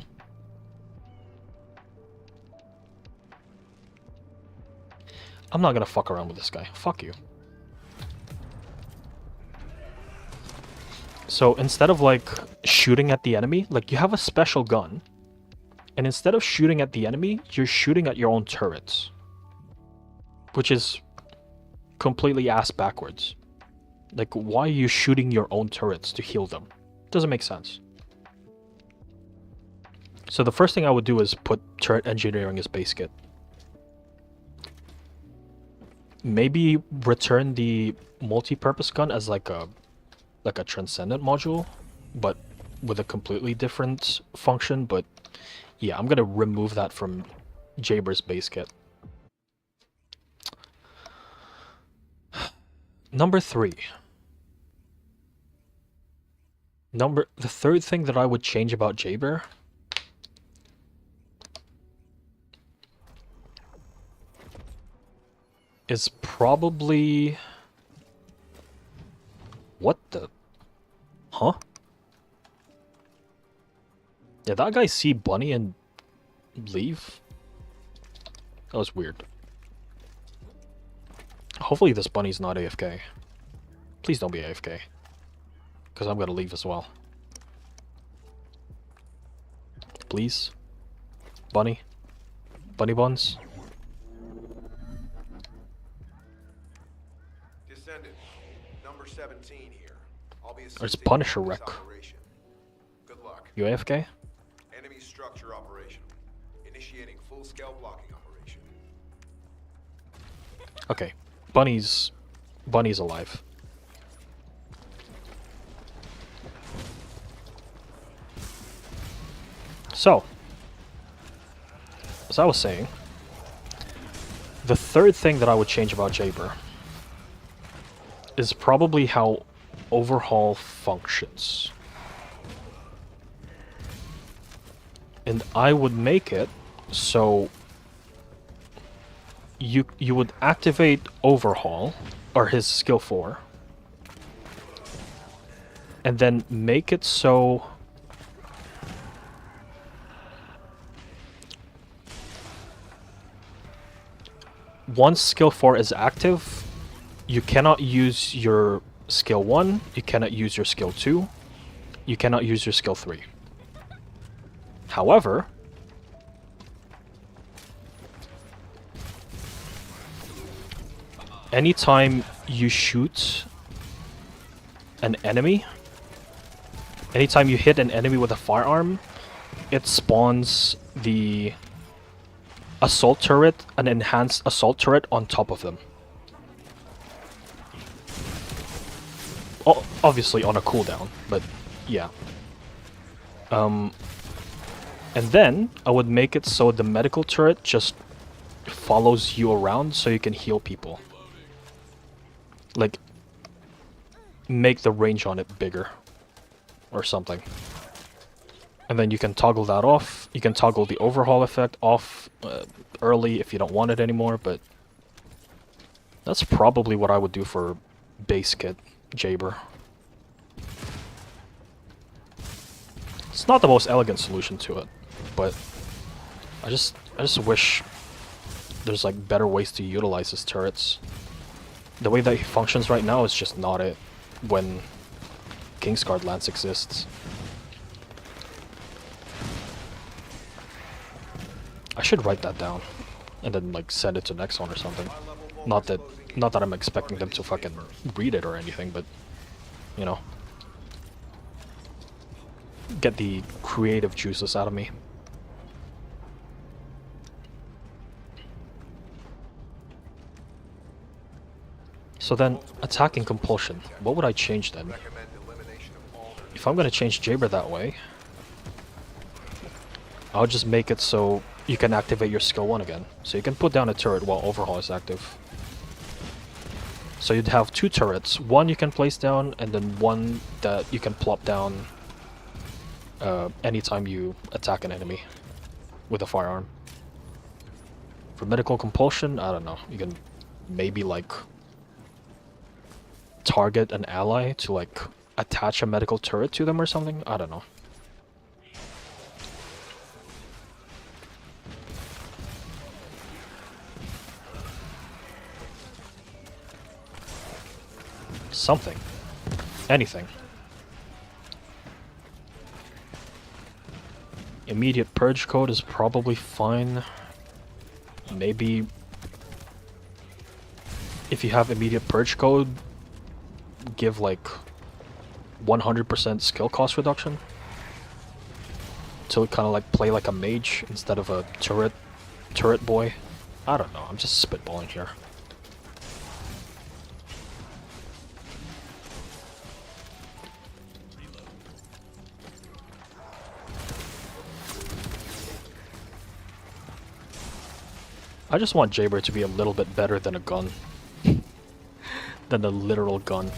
I'm not gonna fuck around with this guy. Fuck you. So instead of like shooting at the enemy, like you have a special gun, and instead of shooting at the enemy, you're shooting at your own turrets, which is completely ass backwards. Like, why are you shooting your own turrets to heal them? Doesn't make sense. So the first thing I would do is put turret engineering as base kit. Maybe return the multi-purpose gun as like a Transcendent module, but with a completely different function. But yeah, I'm gonna remove that from Jaber's base kit. Number 3. The third thing that I would change about Jaber is probably... What the... Huh? Did that guy see Bunny and leave? That was weird. Hopefully this Bunny's not AFK. Please don't be AFK. Because I'm gonna leave as well. Please? Bunny? Bunny buns? Descendant, number 17 here. I'll be There's assisting Punisher you in this wreck. operation. Good luck. You AFK? Enemy structure operation. Initiating full-scale blocking operation. Okay. Bunny's alive. So, as I was saying, the third thing that I would change about Jaber is probably how overhaul functions. And I would make it so you would activate overhaul, or his skill 4, and then make it so once skill 4 is active, you cannot use your skill 1, you cannot use your skill 2, you cannot use your skill 3. However, anytime you shoot an enemy, anytime you hit an enemy with a firearm, it spawns the assault turret, an enhanced assault turret on top of them. Obviously on a cooldown, but yeah. And then I would make it so the medical turret just follows you around so you can heal people. Like, make the range on it bigger or something. And then you can toggle that off. You can toggle the overhaul effect off early if you don't want it anymore, but that's probably what I would do for base kit Jaber. It's not the most elegant solution to it, but I just wish there's like better ways to utilize his turrets. The way that he functions right now is just not it when Kingsguard Lance exists. I should write that down and then like send it to Nexon or something. Not that I'm expecting them to fucking read it or anything, but you know, get the creative juices out of me. So then, attacking compulsion. What would I change then? Recommend elimination of all If I'm gonna change Jaber that way, I'll just make it so you can activate your skill 1 again. So you can put down a turret while overhaul is active. So you'd have 2 turrets. One you can place down, and then one that you can plop down anytime you attack an enemy with a firearm. For medical compulsion, I don't know. You can maybe like target an ally to like attach a medical turret to them or something. I don't know. Something. Anything. Immediate purge code is probably fine. Maybe if you have immediate purge code, give like 100% skill cost reduction. So it kind of like play like a mage instead of a turret boy. I don't know, I'm just spitballing here. I just want Jaber to be a little bit better than a gun. Than a literal gun.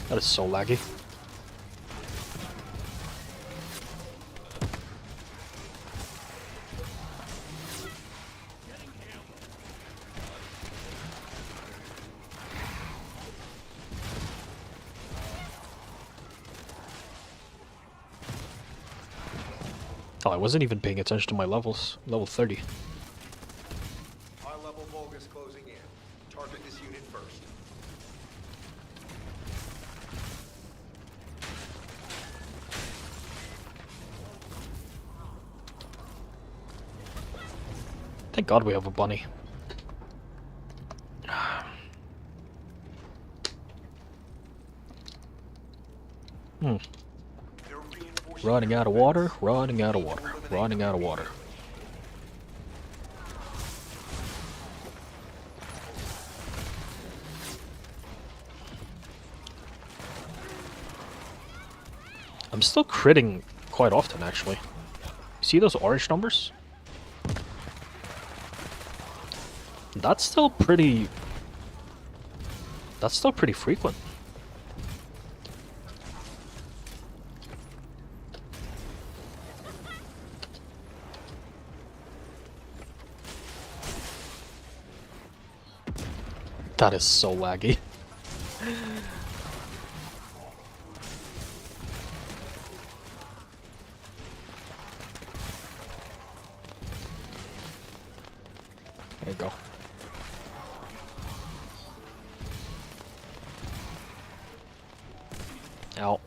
That is so laggy. Oh, I wasn't even paying attention to my levels. Level 30. High-level Vulgus closing in. Target this unit first. Thank God we have a bunny. They're reinforcing Running your out of defense. water, running out of water, running out of water. I'm still critting quite often, actually. See those orange numbers? That's still pretty... That's still pretty frequent. That is so laggy. There you go. Ow.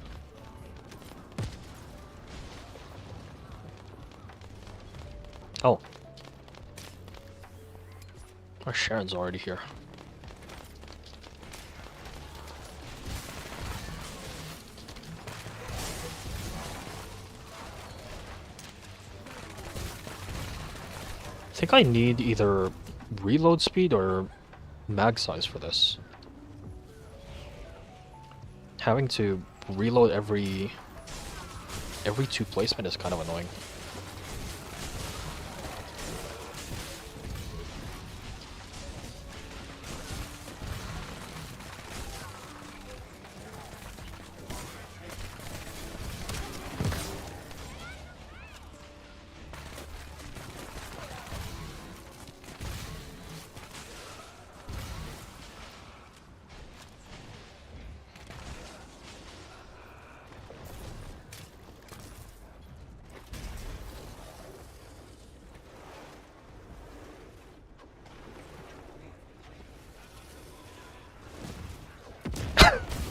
Oh. Our Sharon's already here. I think I need either reload speed or mag size for this. Having to reload every 2 placement is kind of annoying.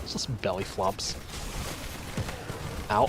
It's just belly flops. Ow.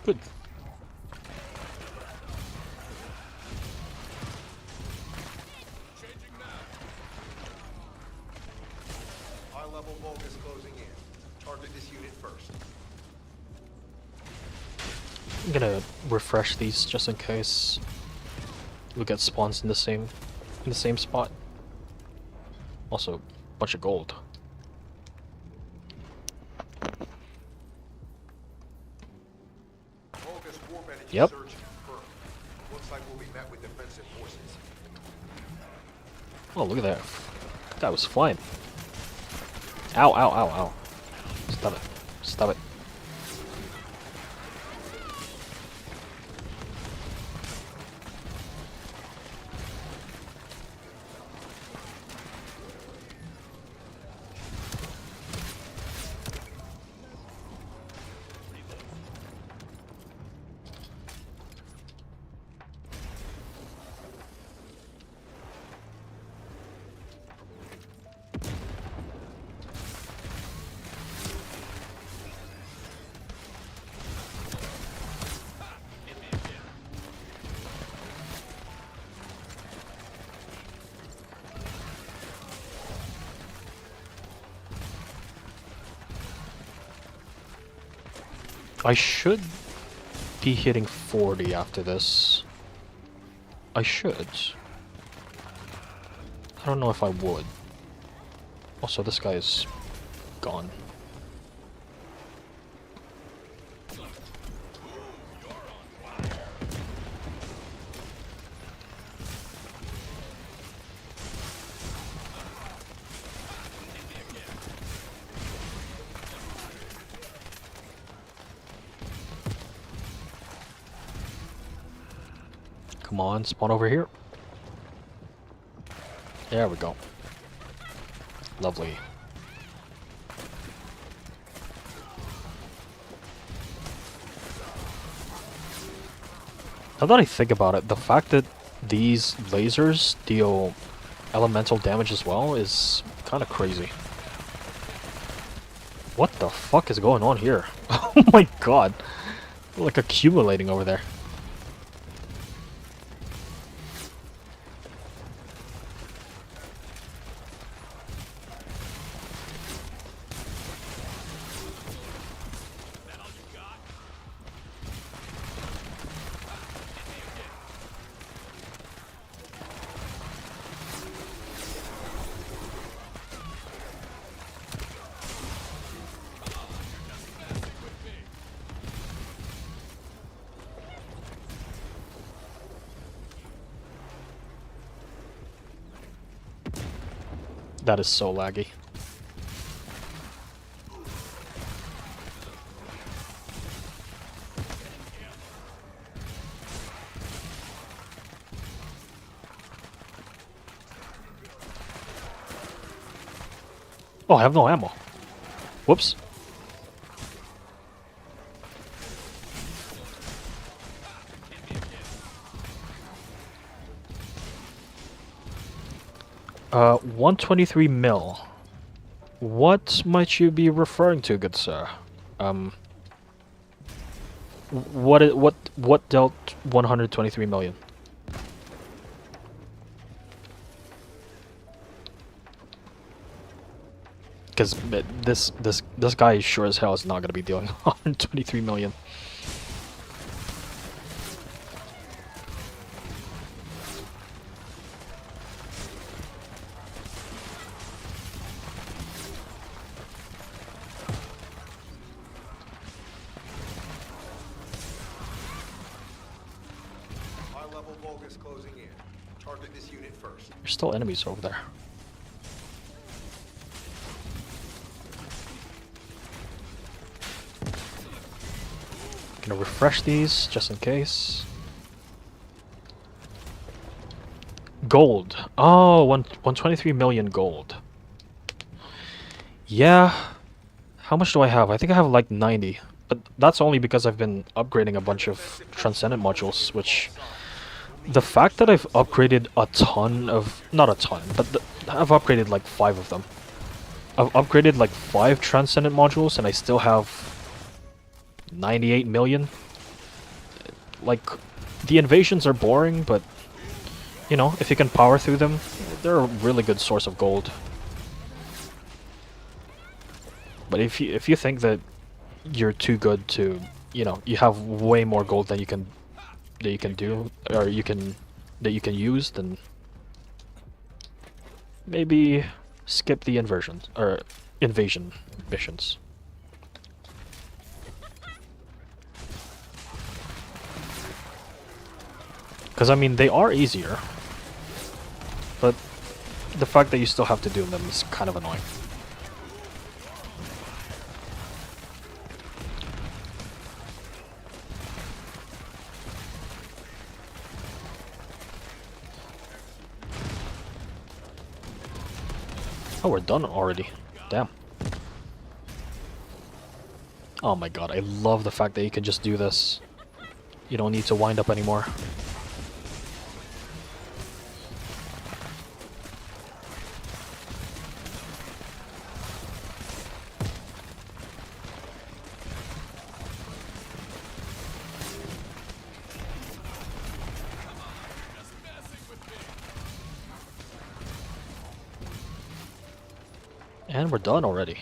Good. High-level Vulgus closing in. Target this unit first. I'm gonna refresh these just in case. we get spawns in the same spot. Also, bunch of gold. Vulgus warp energy Yep. surge confirmed. Looks like we'll be met with defensive forces. Oh, look at that. That was flying. Ow, ow, ow, ow. Stop it. Stop it. I should be hitting 40 after this. I should. I don't know if I would. Also, this guy is gone. Come on, spawn over here. There we go. Lovely. Now that I think about it, the fact that these lasers deal elemental damage as well is kind of crazy. What the fuck is going on here? Oh my god. Like accumulating over there. That is so laggy. Oh, I have no ammo. Whoops. Uh, 123 mil. What might you be referring to, good sir? What dealt 123 million? Because this guy sure as hell is not gonna be dealing 123 million. High-level Vulgus closing in. Target this unit first. There's still enemies over there. Gonna refresh these just in case. Gold. Oh, 123 million gold. Yeah. How much do I have? I think I have like 90. But that's only because I've been upgrading a bunch of Transcendent modules, which... The fact that I've upgraded a ton of... Not a ton, but I've upgraded like 5 of them. I've upgraded like 5 Transcendent modules and I still have 98 million. Like, the invasions are boring, but... You know, if you can power through them, they're a really good source of gold. But if you think that you're too good to, you know, you have way more gold than you can do, or you can that you can use, then maybe skip the invasion missions. Because I mean, they are easier, but the fact that you still have to do them is kind of annoying. Oh, we're done already. Damn. Oh my god, I love the fact that you can just do this. You don't need to wind up anymore. And we're done already.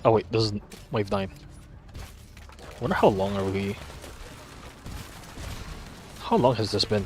Oh wait, this is wave 9. Wonder how long are we... How long has this been?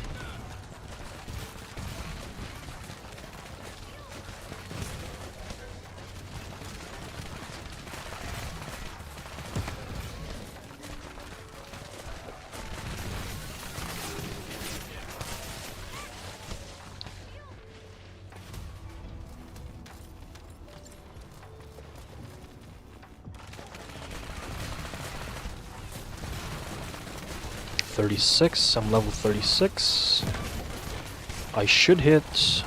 I'm level 36. I should hit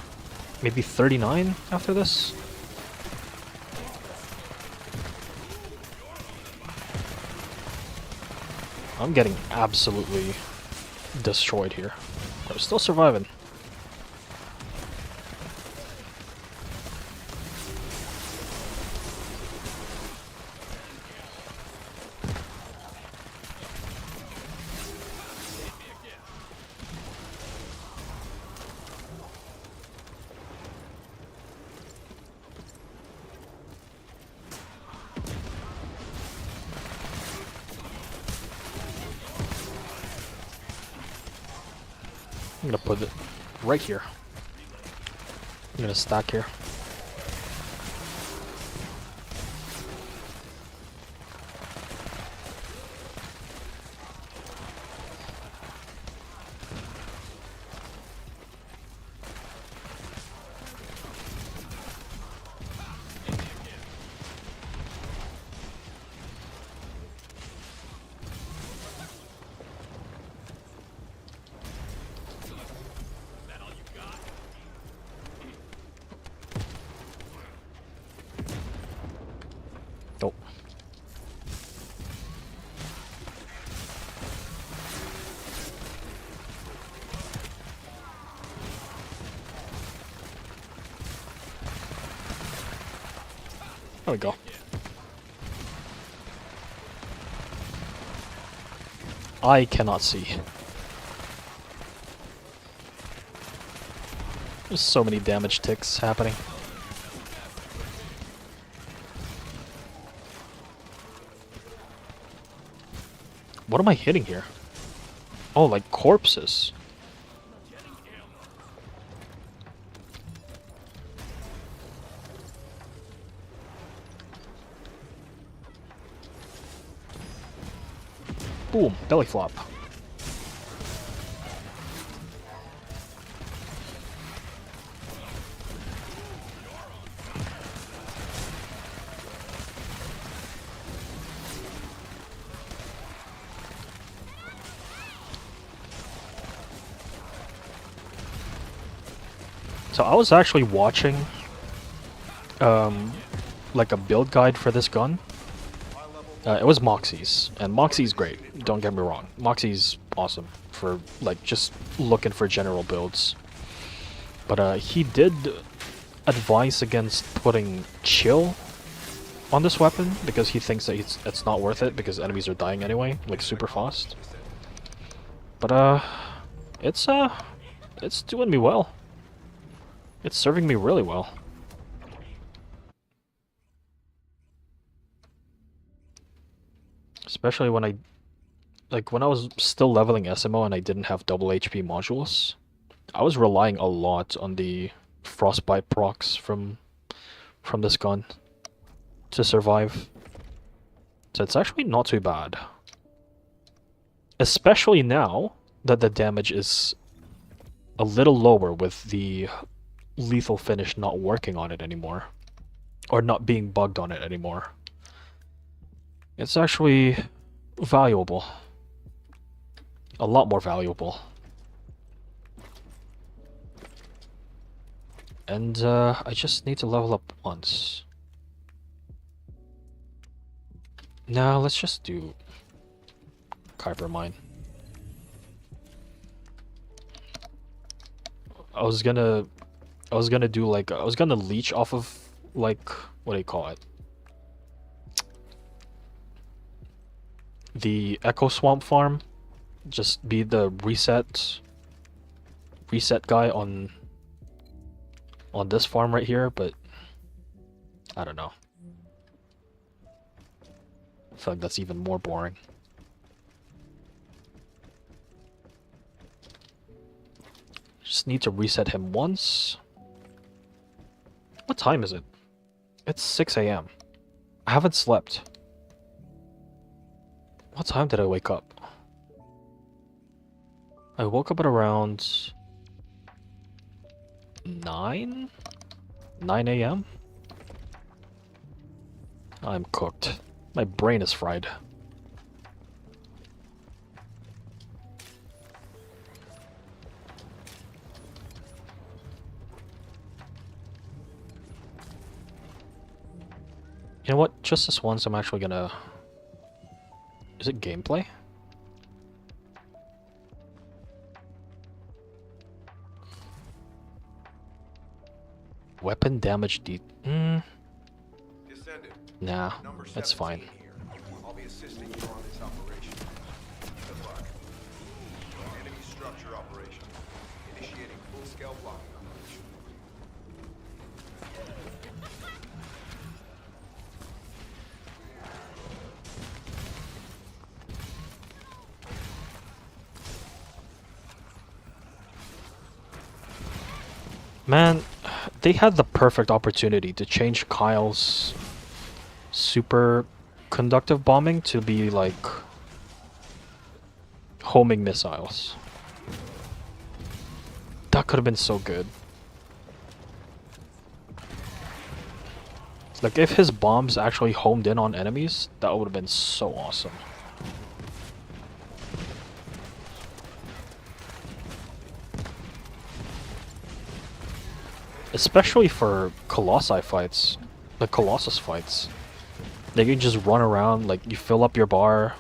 maybe 39 after this. I'm getting absolutely destroyed here. I'm still surviving. I'm gonna put it right here. I'm gonna stack here. Oh. There we go. I cannot see. There's so many damage ticks happening. What am I hitting here? Oh, like corpses. Boom, belly flop. So I was actually watching like a build guide for this gun. It was Moxie's, and Moxie's great, don't get me wrong. Moxie's awesome for like just looking for general builds. But he did advise against putting chill on this weapon because he thinks that it's not worth it because enemies are dying anyway, like super fast. But it's doing me well. It's serving me really well. Especially when I like when I was still leveling Esiemo and I didn't have double HP modules, I was relying a lot on the frostbite procs from this gun to survive. So it's actually not too bad. Especially now that the damage is a little lower with the lethal finish not working on it anymore. Or not being bugged on it anymore. It's actually valuable. A lot more valuable. And I just need to level up once. Now let's just do Kyber Mine. I was gonna do like I was gonna leech off of like what do you call it? The Echo Swamp farm. Just be the reset guy on this farm right here, but I don't know. I feel like that's even more boring. Just need to reset him once. What time is it? It's 6 AM. I haven't slept. What time did I wake up? I woke up at around 9 AM? I'm cooked. My brain is fried. You know what? Just this once, I'm actually gonna... Is it gameplay? Weapon damage Descendant, Nah, number that's 17 fine. here. I'll be assisting you on this operation. Good luck. Enemy structure operation. Initiating full-scale blocking operation. Man, they had the perfect opportunity to change Kyle's super conductive bombing to be like homing missiles. That could have been so good. Like if his bombs actually homed in on enemies, that would have been so awesome. Especially for Colossi fights, the Colossus fights. They can just run around, like you fill up your bar,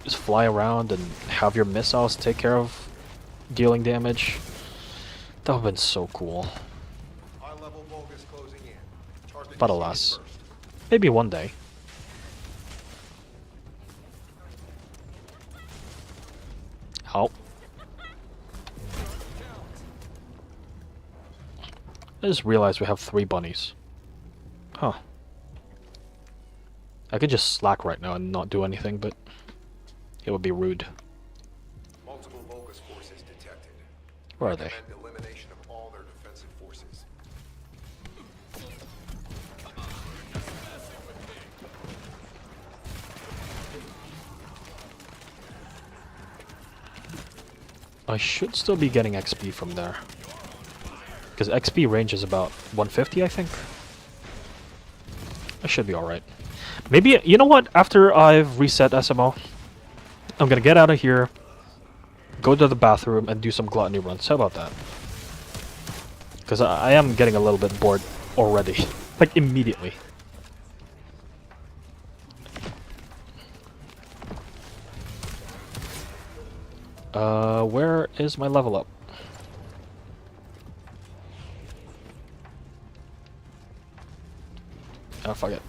just fly around and have your missiles take care of dealing damage. That would have been so cool. High-level Vulgus closing in. Target But initiated alas, first. maybe one day. How? I just realized we have 3 bunnies. Huh. I could just slack right now and not do anything, but it would be rude. Multiple Vulgus forces detected. Where are they? Recommend elimination of all their defensive forces. I should still be getting XP from there. Because XP range is about 150, I think. I should be alright. Maybe, you know what? After I've reset SMO, I'm gonna get out of here, go to the bathroom, and do some gluttony runs. How about that? Because I am getting a little bit bored already. Like, immediately. Where is my level up? Oh, fuck it.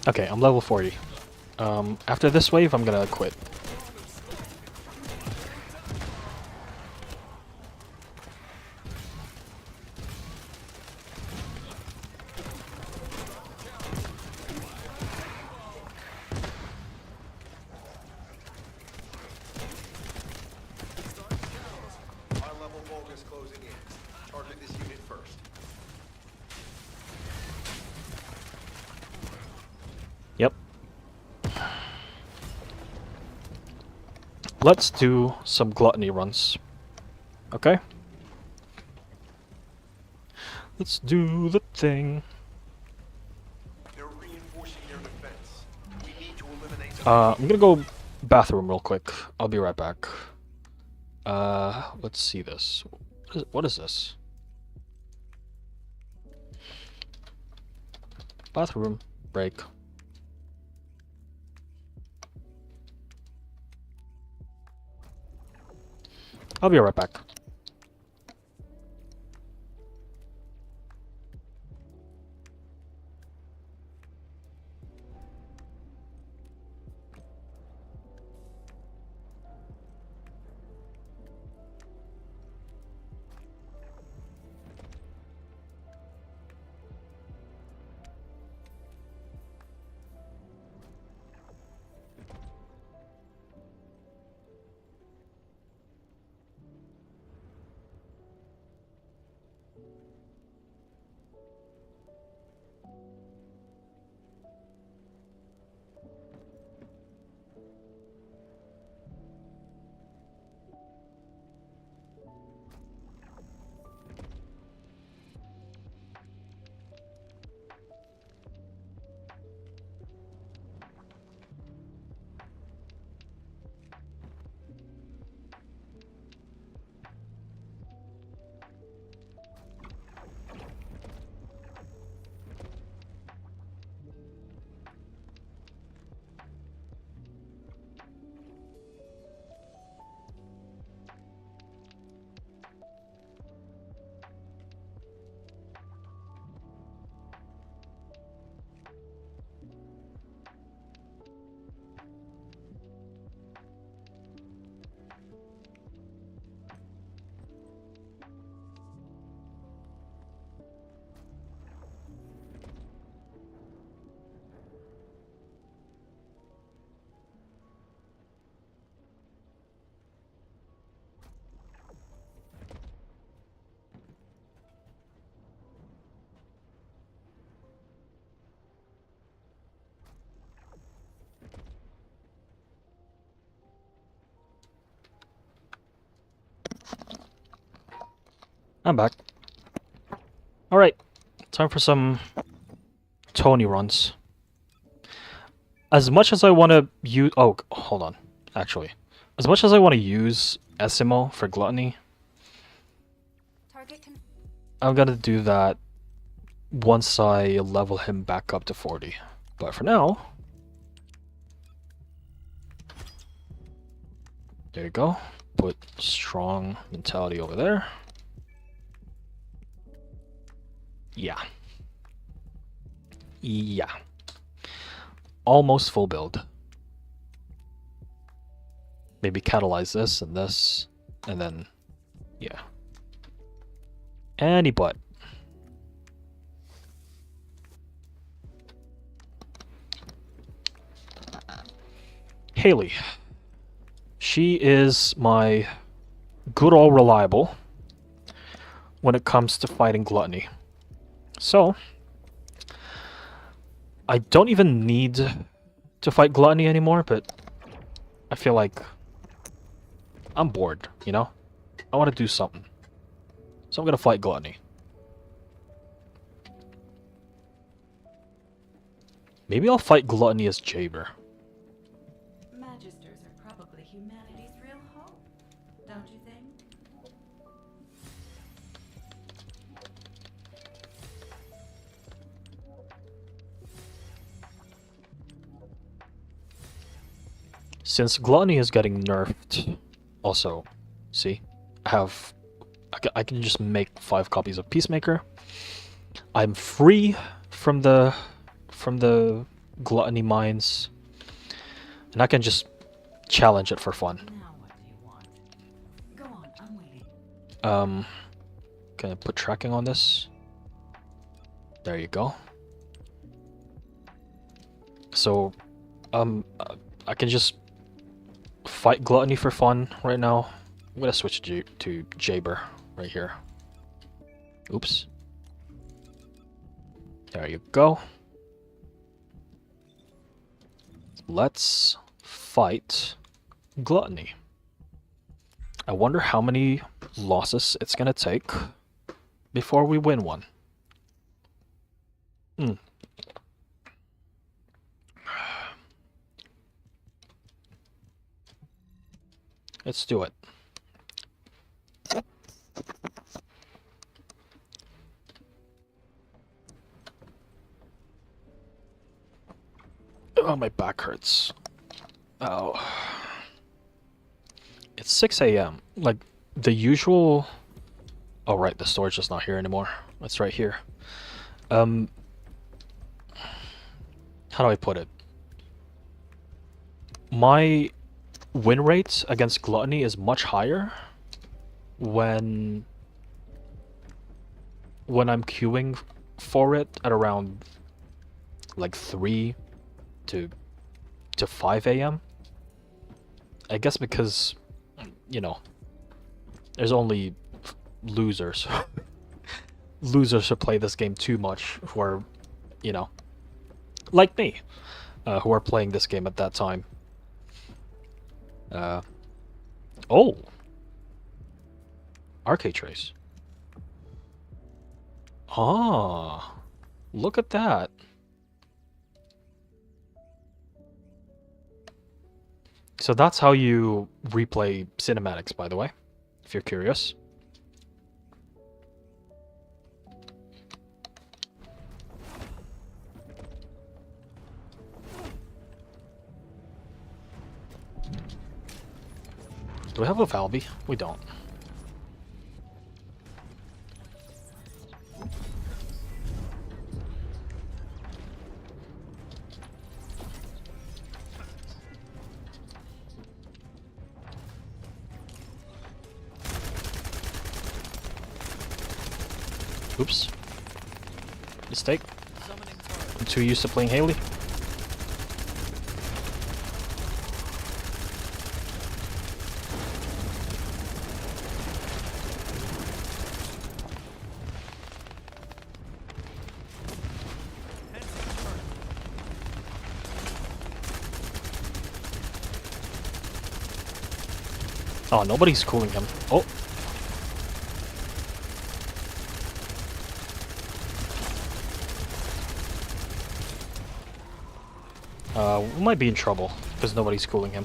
Okay, I'm level 40. After this wave, I'm gonna quit. High-level Vulgus closing in. Target this unit first. Yep. Let's do some gluttony runs. Okay? Let's do the thing. They're reinforcing their defense. We need to eliminate them. I'm gonna go bathroom real quick. I'll be right back. Let's see this. What is this? Bathroom break. I'll be right back. I'm back. Alright, time for some Tony runs. As much as I want to use... Oh, hold on. Actually. As much as I want to use Esiemo for Gluttony, Target con- I'm gonna do that once I level him back up to 40. But for now... There you go. Put strong mentality over there. Yeah. Yeah. Almost full build. Maybe catalyze this, and then, yeah. Any but. Haley. She is my good old reliable when it comes to fighting Gluttony. So, I don't even need to fight Gluttony anymore, but I feel like I'm bored, you know? I want to do something. So I'm gonna fight Gluttony. Maybe I'll fight Gluttony as Jaber. Magisters are probably humanity's real hope, don't you think? Since Gluttony is getting nerfed, also, see, I can just make 5 copies of Peacemaker. I'm free from the gluttony mines, and I can just challenge it for fun. Now what do you want? Go on, I'm waiting. Can I put tracking on this? There you go. So, I can just fight gluttony for fun right now. I'm gonna switch to Jaber right here. Oops. There you go. Let's fight gluttony. I wonder how many losses it's gonna take before we win one. Let's do it. Oh, my back hurts. Oh. It's 6 a.m. Like, the usual... Oh, right, the storage is not here anymore. It's right here. How do I put it? My win rate against gluttony is much higher when I'm queuing for it at around like 3 to 5 a.m. I guess because, you know, there's only losers. Losers who play this game too much, who are, you know, like me, who are playing this game at that time. Oh! Arcade Trace. Ah! Look at that. So that's how you replay cinematics, by the way, if you're curious. Do we have a Valby? We don't. Oops. Mistake. I'm too used to playing Haley. Oh, nobody's cooling him. Oh. We might be in trouble because nobody's cooling him.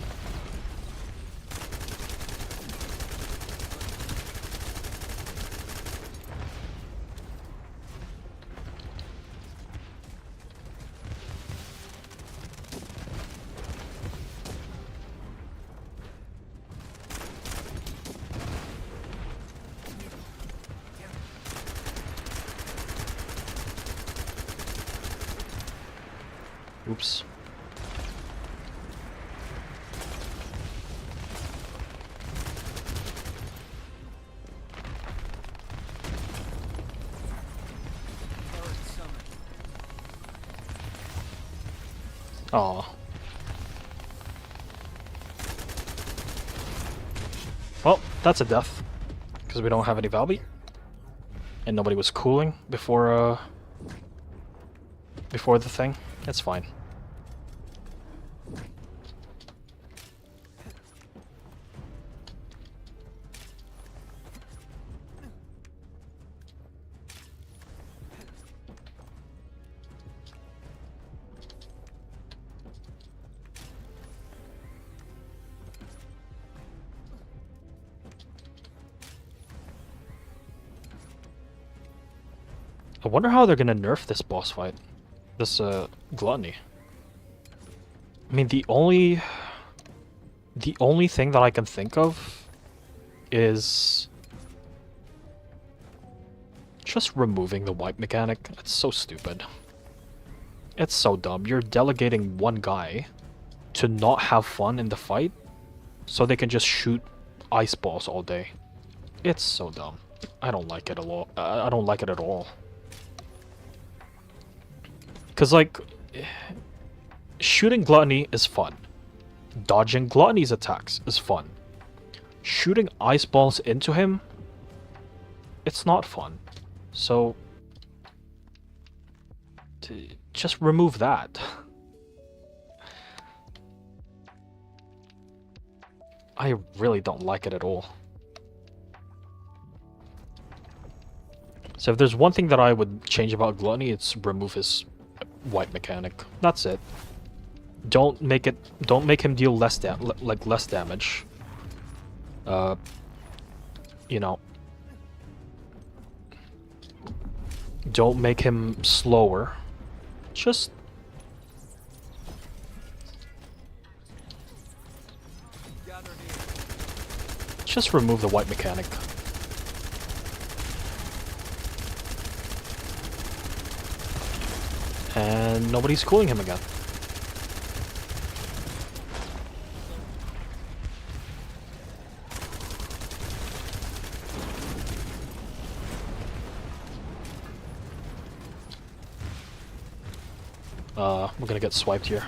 Oops. Aw. Well, that's a death. Because we don't have any Valby. And nobody was cooling before the thing. It's fine. I wonder how they're gonna nerf this boss fight. This, gluttony. I mean, the only thing that I can think of is just removing the wipe mechanic. It's so stupid. It's so dumb. You're delegating one guy to not have fun in the fight so they can just shoot ice balls all day. It's so dumb. I don't like it a lot. I don't like it at all. Cause like, shooting Gluttony is fun. Dodging Gluttony's attacks is fun. Shooting ice balls into him, it's not fun. So, just remove that. I really don't like it at all. So if there's one thing that I would change about Gluttony, it's remove his wipe mechanic. That's it. Don't make him deal less damage. You know, don't make him slower. Just remove the wipe mechanic. And nobody's cooling him again. We're gonna get swiped here.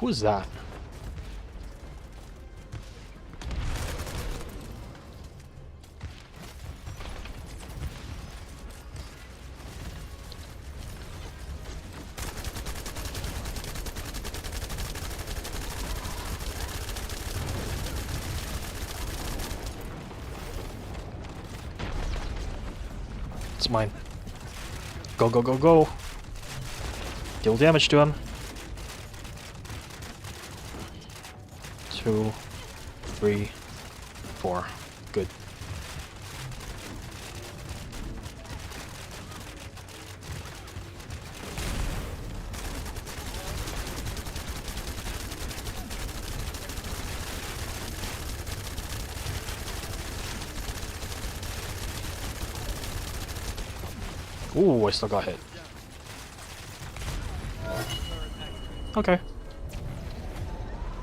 Who is that? It's mine. Go, go, go, go. Deal damage to him. 2, 3, 4. Good. Ooh, I still got hit. Okay.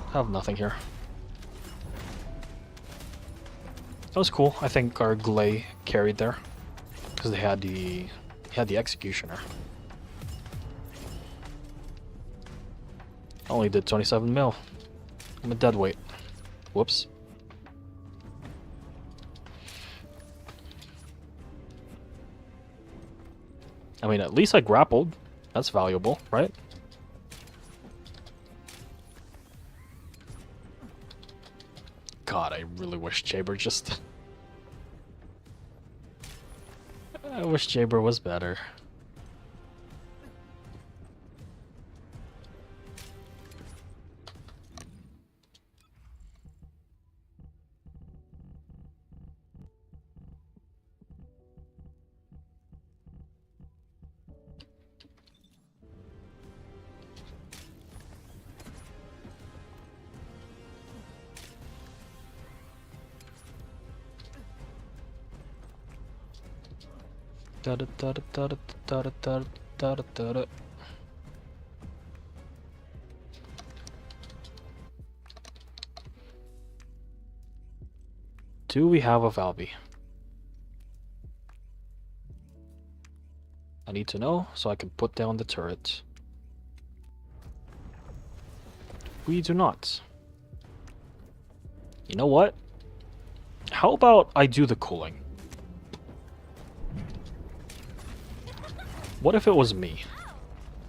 I have nothing here. That was cool. I think our Glay carried there because they had the Executioner. I only did 27 mil. I'm a dead weight. Whoops. I mean, at least I grappled. That's valuable, right? God, I really wish Jaber just... I wish Jaber was better. Do we have a Valby? I need to know so I can put down the turret. We do not. You know what? How about I do the cooling? What if it was me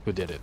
who did it?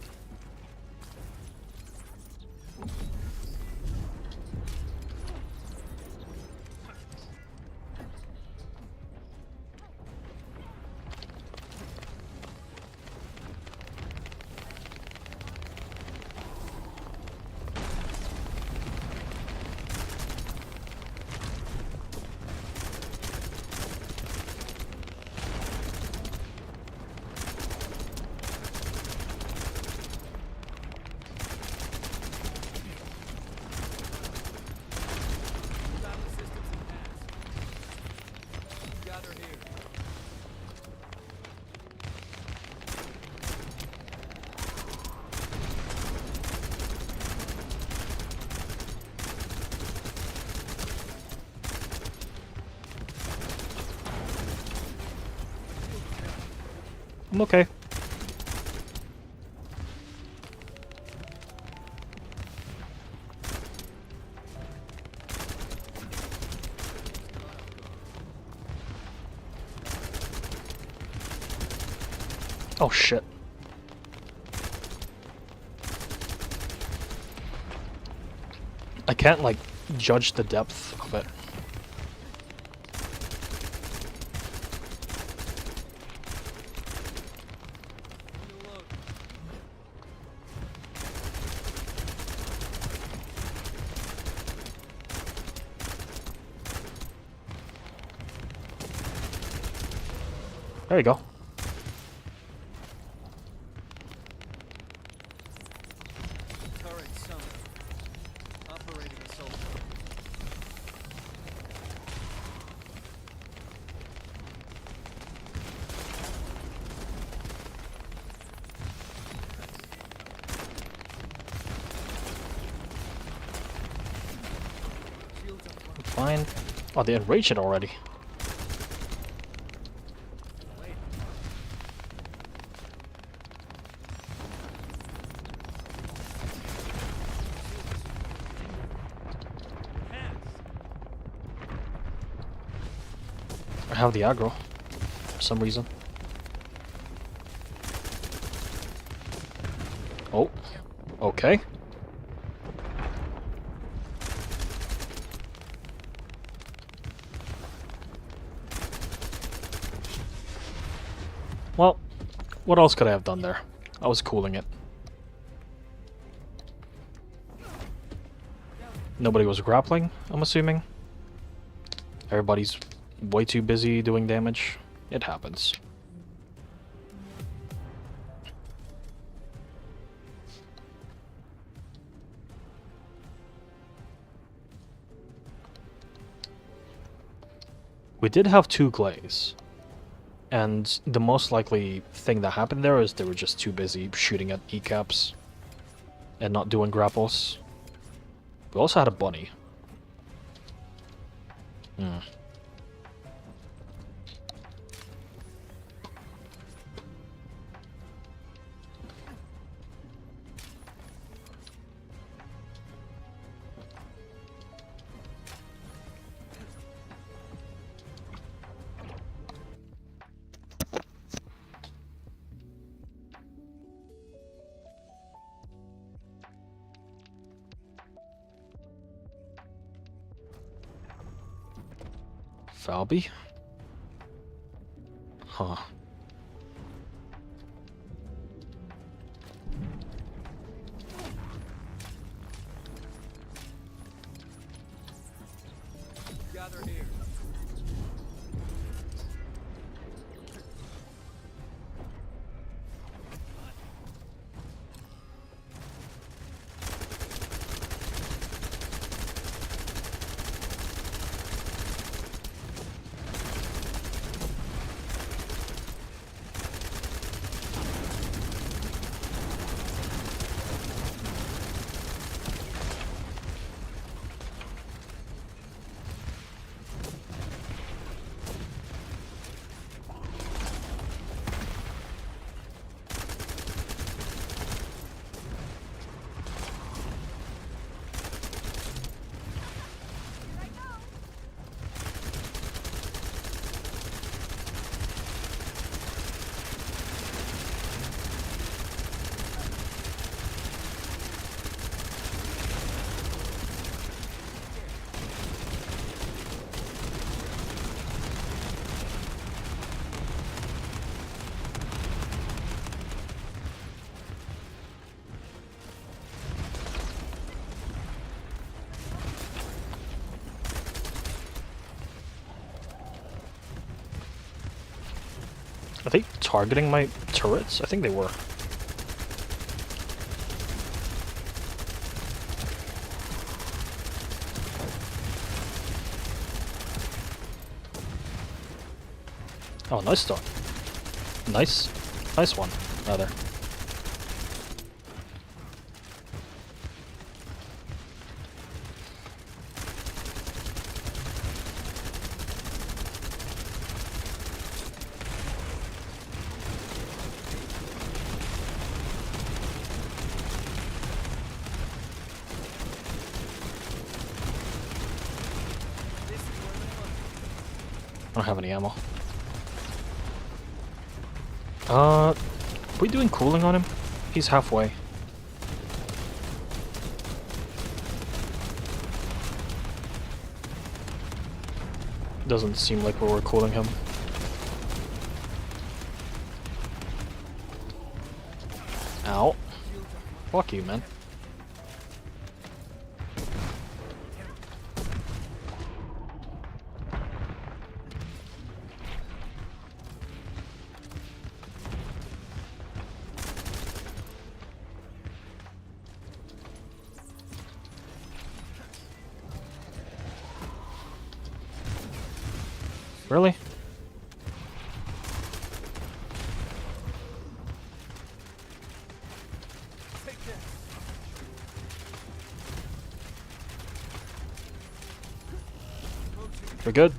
I'm okay. Oh shit. I can't like judge the depth of it. There you go. Turret summoned. Operating assault. Shields up. Fine. Oh, they enraged it already. Wait. I have the aggro for some reason. Oh, okay. Well, what else could I have done there? I was cooling it. Nobody was grappling, I'm assuming. Everybody's way too busy doing damage. It happens. We did have 2 glaze. And the most likely thing that happened there is they were just too busy shooting at kneecaps and not doing grapples. We also had a bunny. Hmm. Falby? Huh. Gather here. Are they targeting my turrets? I think they were. Oh, nice start. Nice one, rather. don't have any ammo. Are we doing cooling on him? He's halfway. Doesn't seem like we're cooling him. Ow. Fuck you, man. Really? Take this. We're good.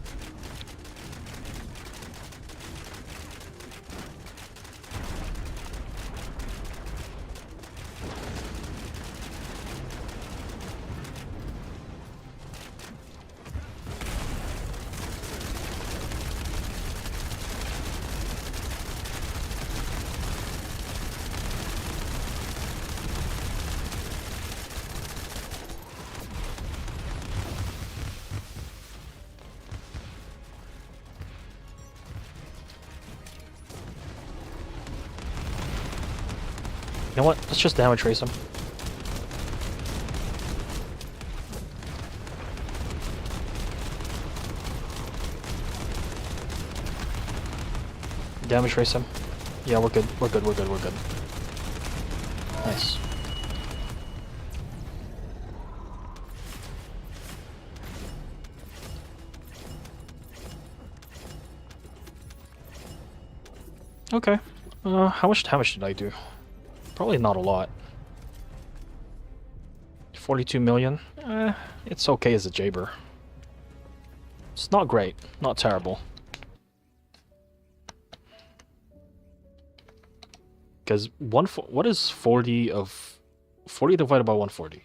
You know what? Let's just damage race him. Damage race him. Yeah, we're good. We're good. We're good. We're good. Nice. Okay. How much damage did I do? Probably not a lot. 42 million? It's okay as a Jaber. It's not great. Not terrible. Because what is 40 of... 40 divided by 140?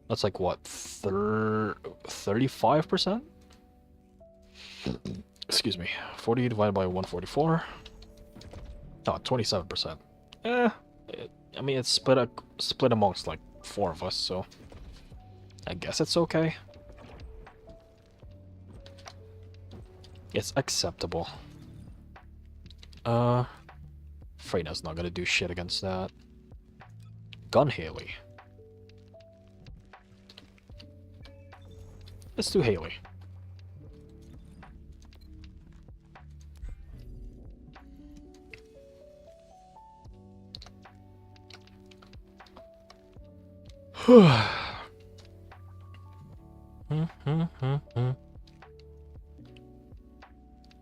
That's like what? 35%? Excuse me. 40 divided by 144? Oh, 27%. I mean, it's split amongst like 4 of us, so I guess it's okay. It's acceptable. Freyna's not gonna do shit against that. Gun Haley. Let's do Haley.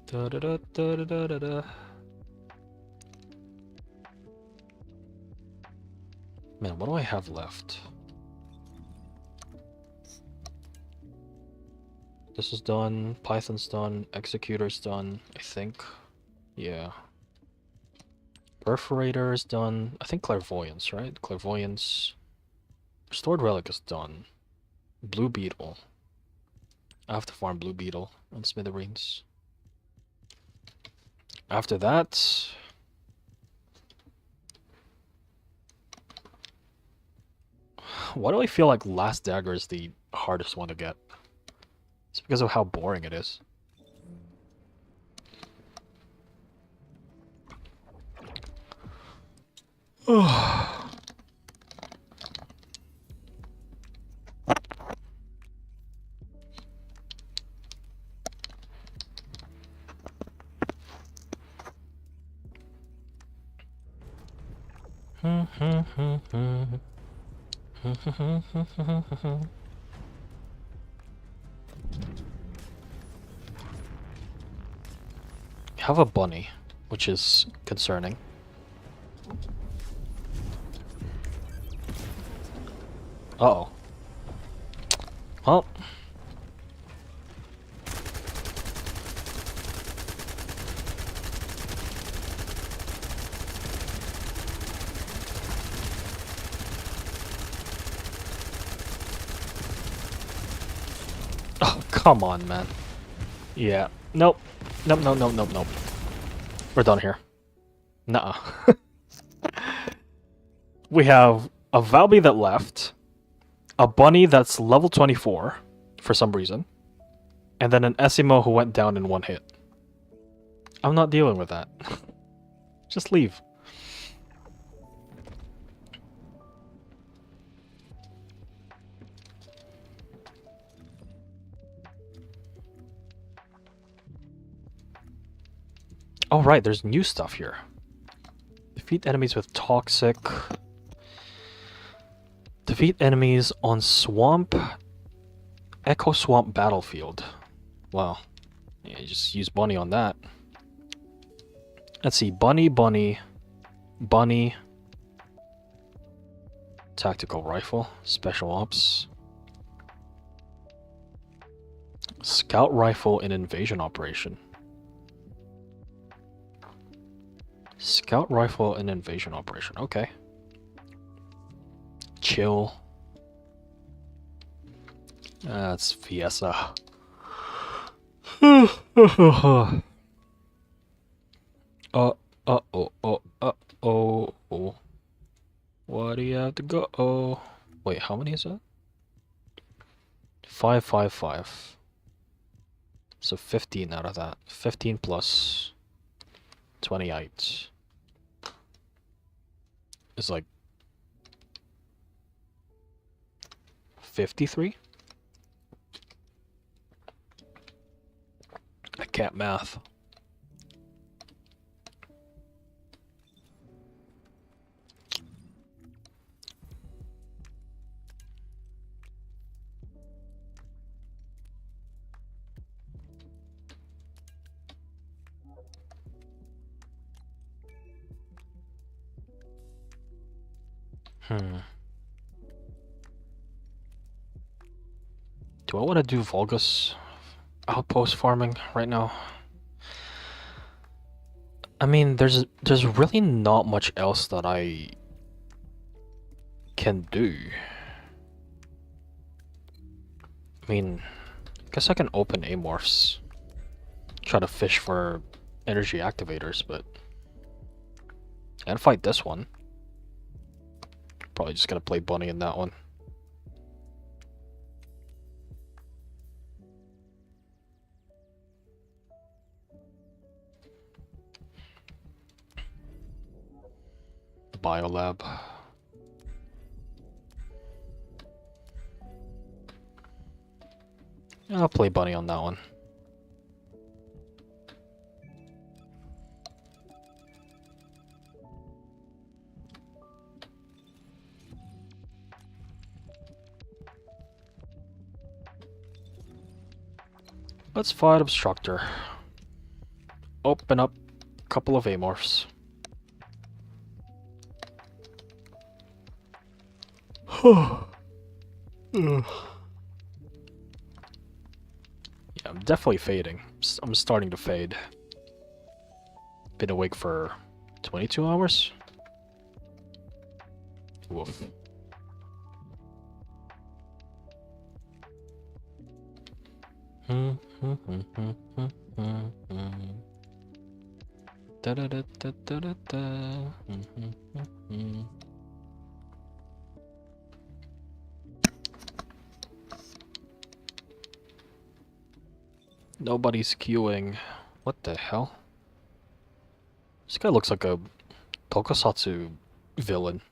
Da, da, da, da, da, da, da. Man, what do I have left? This is done, Python's done, Executor's done, I think. Yeah. Perforator is done. I think Clairvoyance, right? Clairvoyance. Restored Relic is done. Blue Beetle. I have to farm Blue Beetle on Smithereens. After that... Why do I feel like Last Dagger is the hardest one to get? It's because of how boring it is. Have a bunny, which is concerning. Uh-oh. Well. Oh, come on, man. Yeah, Nope. Nope, nope, nope, nope, nope. We're done here. Nuh-uh. We have a Valby that left, a Bunny that's level 24 for some reason, and then an Esiemo who went down in one hit. I'm not dealing with that. Just leave. Oh right, there's new stuff here. Defeat enemies with Toxic. Defeat enemies on Swamp. Echo Swamp Battlefield. Wow. Yeah, you just use Bunny on that. Let's see. Bunny, Bunny. Bunny. Tactical Rifle. Special Ops. Scout Rifle in Invasion Operation. Scout Rifle in Invasion Operation. Okay. Chill. That's Fiesta. Oh. Why do you have to go? Oh. Wait, how many is that? 5, 5, 5. So 15 out of that. 15 plus 28. It's like 53? I can't math. Do I want to do Vulgus outpost farming right now? I mean, there's really not much else that I can do. I mean, I guess I can open Amorphs, try to fish for energy activators, but and fight this one. Probably just gonna play Bunny in that one. Biolab. I'll play Bunny on that one. Let's fight Obstructor. Open up a couple of Amorphs. Yeah, I'm definitely fading. I'm starting to fade. Been awake for 22 hours? Woof. Da da da da da da da. Nobody's queuing. What the hell? This guy looks like a tokusatsu villain.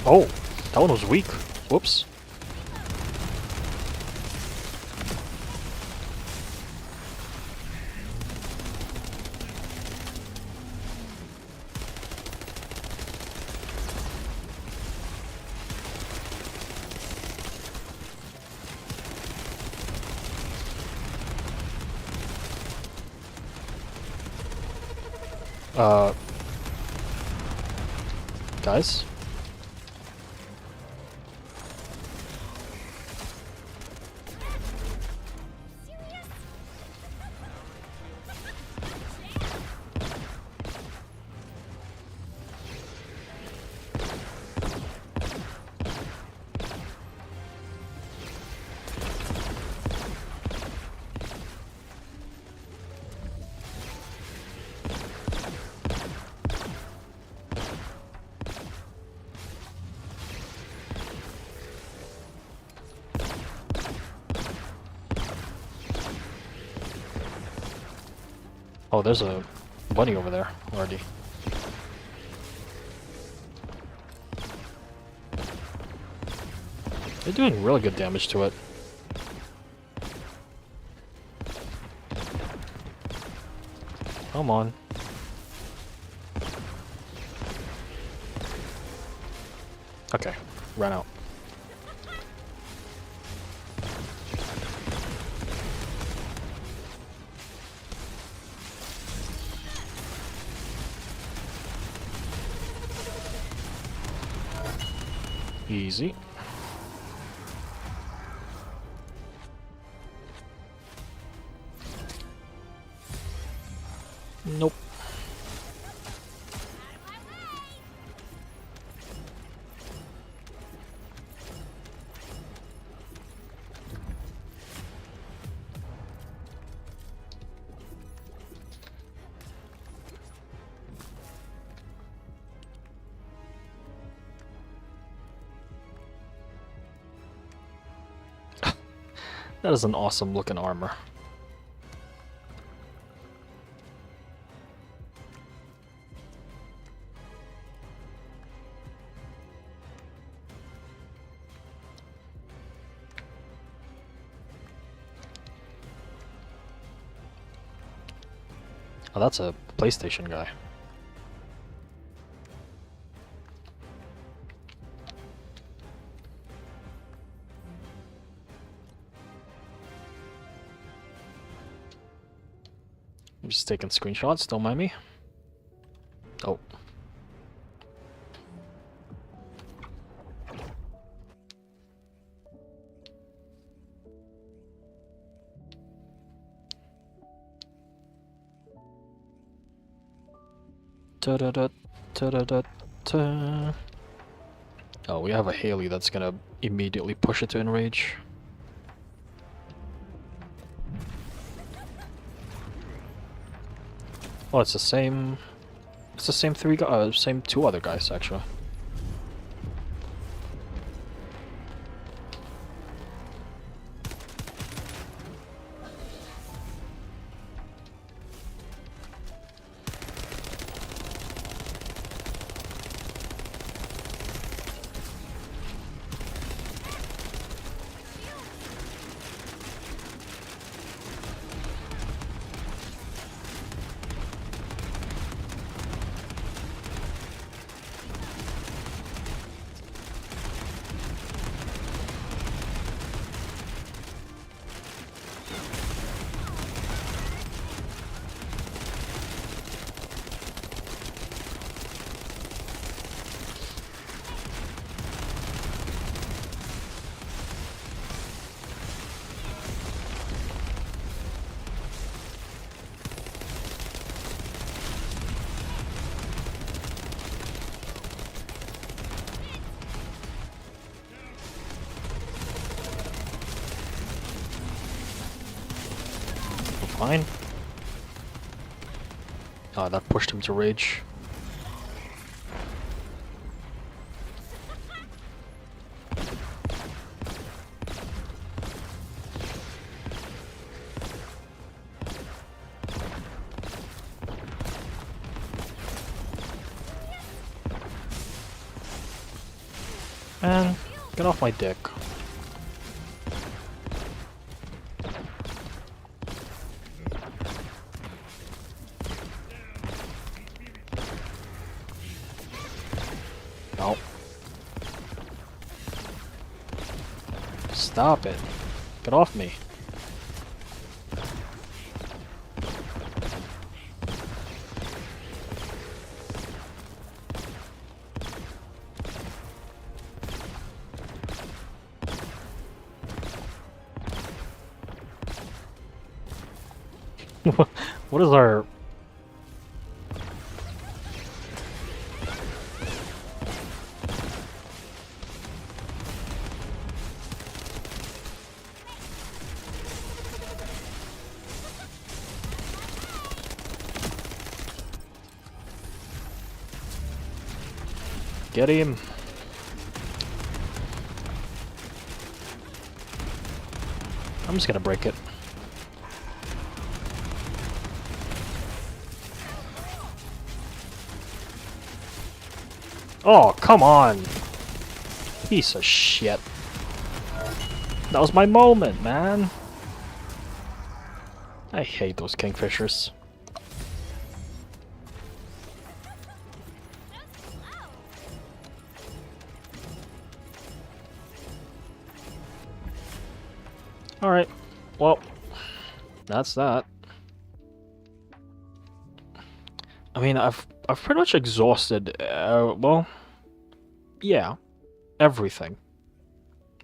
Oh, that one was weak. Whoops. Guys? Oh, there's a bunny over there already. They're doing really good damage to it. Come on. Okay, ran out. Easy. Nope. That is an awesome looking armor. Oh, that's a PlayStation guy. I'm just taking screenshots, don't mind me. Oh. Da-da-da, da-da-da-da. Oh, we have a Haley that's gonna immediately push it to enrage. Oh, it's the same. It's the same same two other guys actually. Fine. Oh, that pushed him to rage. Man, get off my dick. No. Stop it. Get off me. What is our... Get him. I'm just gonna break it. Oh, come on! Piece of shit. That was my moment, man. I hate those kingfishers. Alright, well, that's that. I mean, I've pretty much exhausted, well, yeah, everything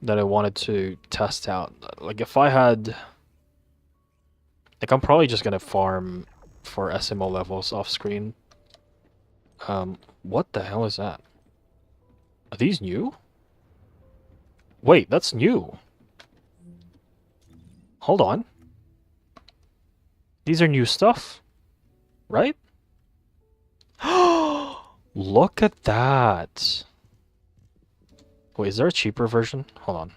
that I wanted to test out. Like, if I had... Like, I'm probably just gonna farm for Esiemo levels off screen. What the hell is that? Are these new? Wait, that's new. Hold on. These are new stuff, right? Look at that. Wait, is there a cheaper version? Hold on.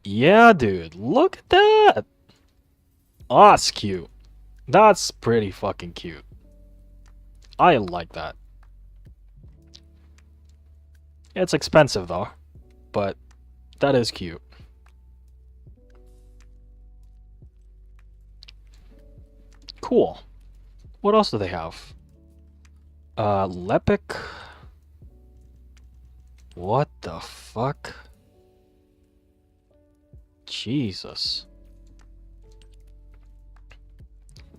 Yeah, dude. Look at that. Oh, that's cute. That's pretty fucking cute. I like that. It's expensive though, but that is cute. Cool. What else do they have? Lepic. What the fuck? Jesus.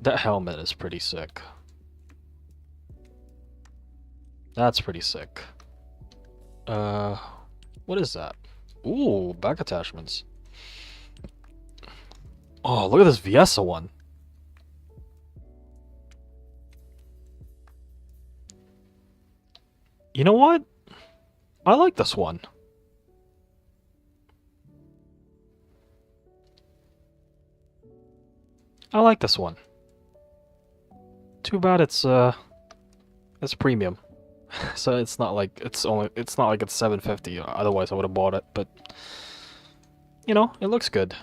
That helmet is pretty sick. That's pretty sick. What is that? Ooh, back attachments. Oh, look at this Viesa one. You know what? I like this one. I like this one. Too bad it's premium. So it's not like it's not like it's 750. Otherwise I would have bought it, but you know, it looks good.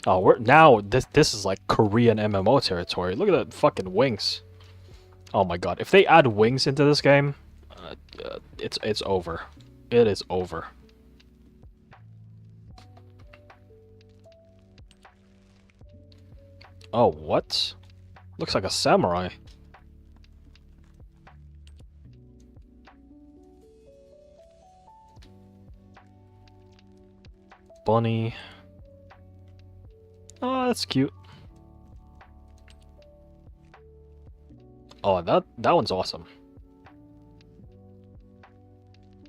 Oh, we're now this is like Korean MMO territory. Look at that fucking wings. Oh my god, if they add wings into this game, it's over. It is over. Oh, what? Looks like a samurai. Bunny. Oh, that's cute. Oh, that one's awesome.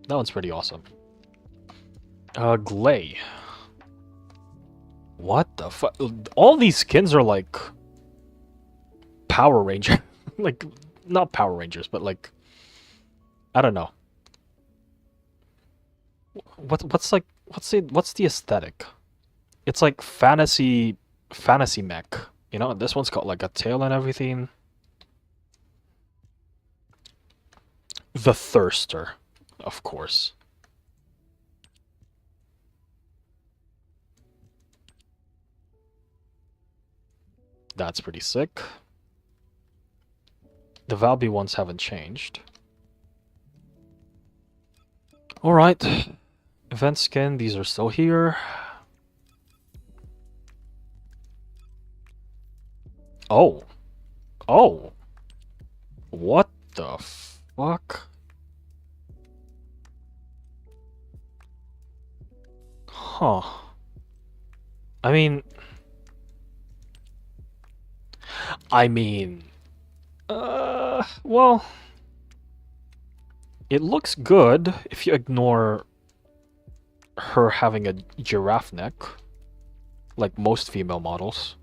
That one's pretty awesome. Glay. What the fuck? All these skins are like Power Ranger. Like, not Power Rangers, but like, I don't know. What's the aesthetic? It's like fantasy mech. You know, this one's got like a tail and everything. The Thirster, of course. That's pretty sick. The Valby ones haven't changed. Alright. Event skin, these are still here. Oh. Oh. What the fuck? Huh. I mean... well... It looks good if you ignore her having a giraffe neck, like most female models.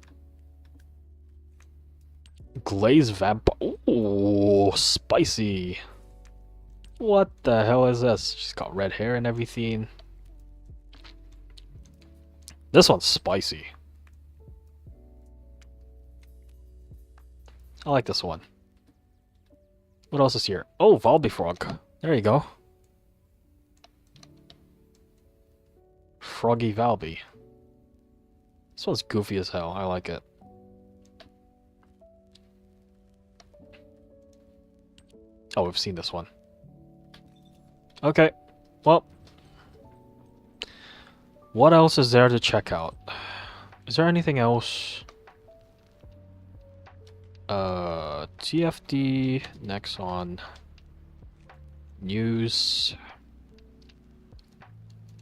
Glaze vampire. Ooh, spicy. What the hell is this? She's got red hair and everything. This one's spicy. I like this one. What else is here? Oh, Valby Frog. There you go. Froggy Valby. This one's goofy as hell. I like it. Oh, we've seen this one. Okay. Well. What else is there to check out? Is there anything else? TFD, Nexon, news.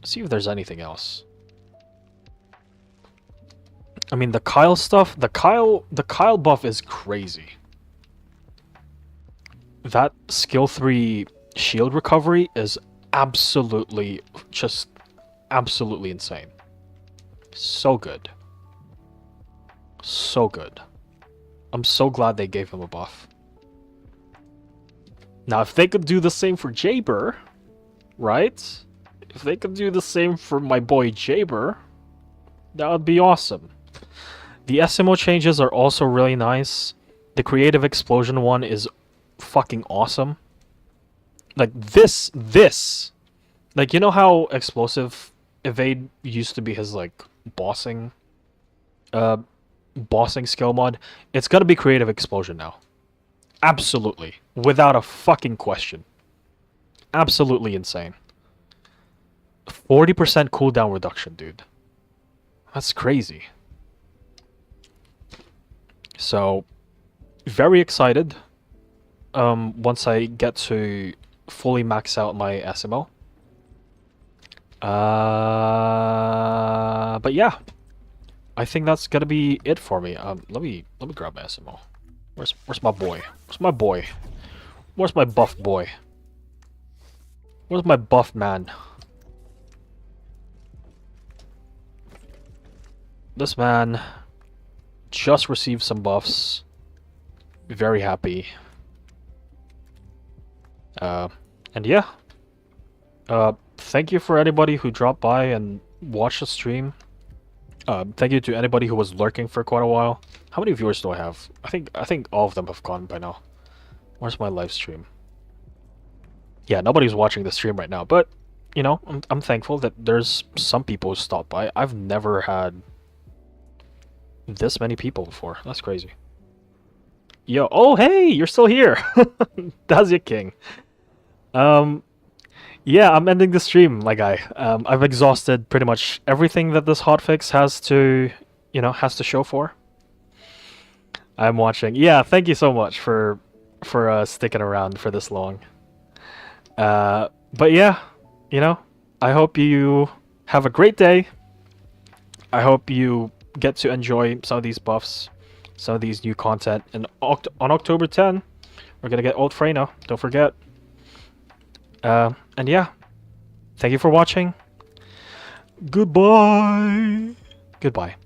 See if there's anything else. I mean, the Kyle stuff, the Kyle buff is crazy. That skill 3 shield recovery is absolutely, just absolutely insane. So good. So good. I'm so glad they gave him a buff. Now, if they could do the same for Jaber, right? If they could do the same for my boy Jaber, that would be awesome. The Esiemo changes are also really nice. The creative explosion one is fucking awesome. Like this, like, you know how explosive evade used to be his like bossing skill mod? It's gonna be creative explosion now. Absolutely. Without a fucking question. Absolutely insane. 40% cooldown reduction, dude. That's crazy. So, very excited. Once I get to fully max out my Esiemo. But yeah. I think that's gonna be it for me. Let me grab my Esiemo. Where's my boy? Where's my boy? Where's my buff boy? Where's my buff man? This man just received some buffs. Very happy. And yeah. Thank you for anybody who dropped by and watched the stream. Thank you to anybody who was lurking for quite a while. How many viewers do I have? I think all of them have gone by now. Where's my live stream? Yeah, nobody's watching the stream right now, but you know, I'm thankful that there's some people who stopped by. I've never had this many people before. That's crazy. Yo, oh hey, you're still here. That's your king. Yeah, I'm ending the stream, my guy. I've exhausted pretty much everything that this hotfix has to, you know, has to show for. I'm watching. Yeah, thank you so much for sticking around for this long. But yeah, you know, I hope you have a great day. I hope you get to enjoy some of these buffs, some of these new content. And on October 10, we're gonna get Ult Freyna. Don't forget. And yeah, thank you for watching. Goodbye. Goodbye.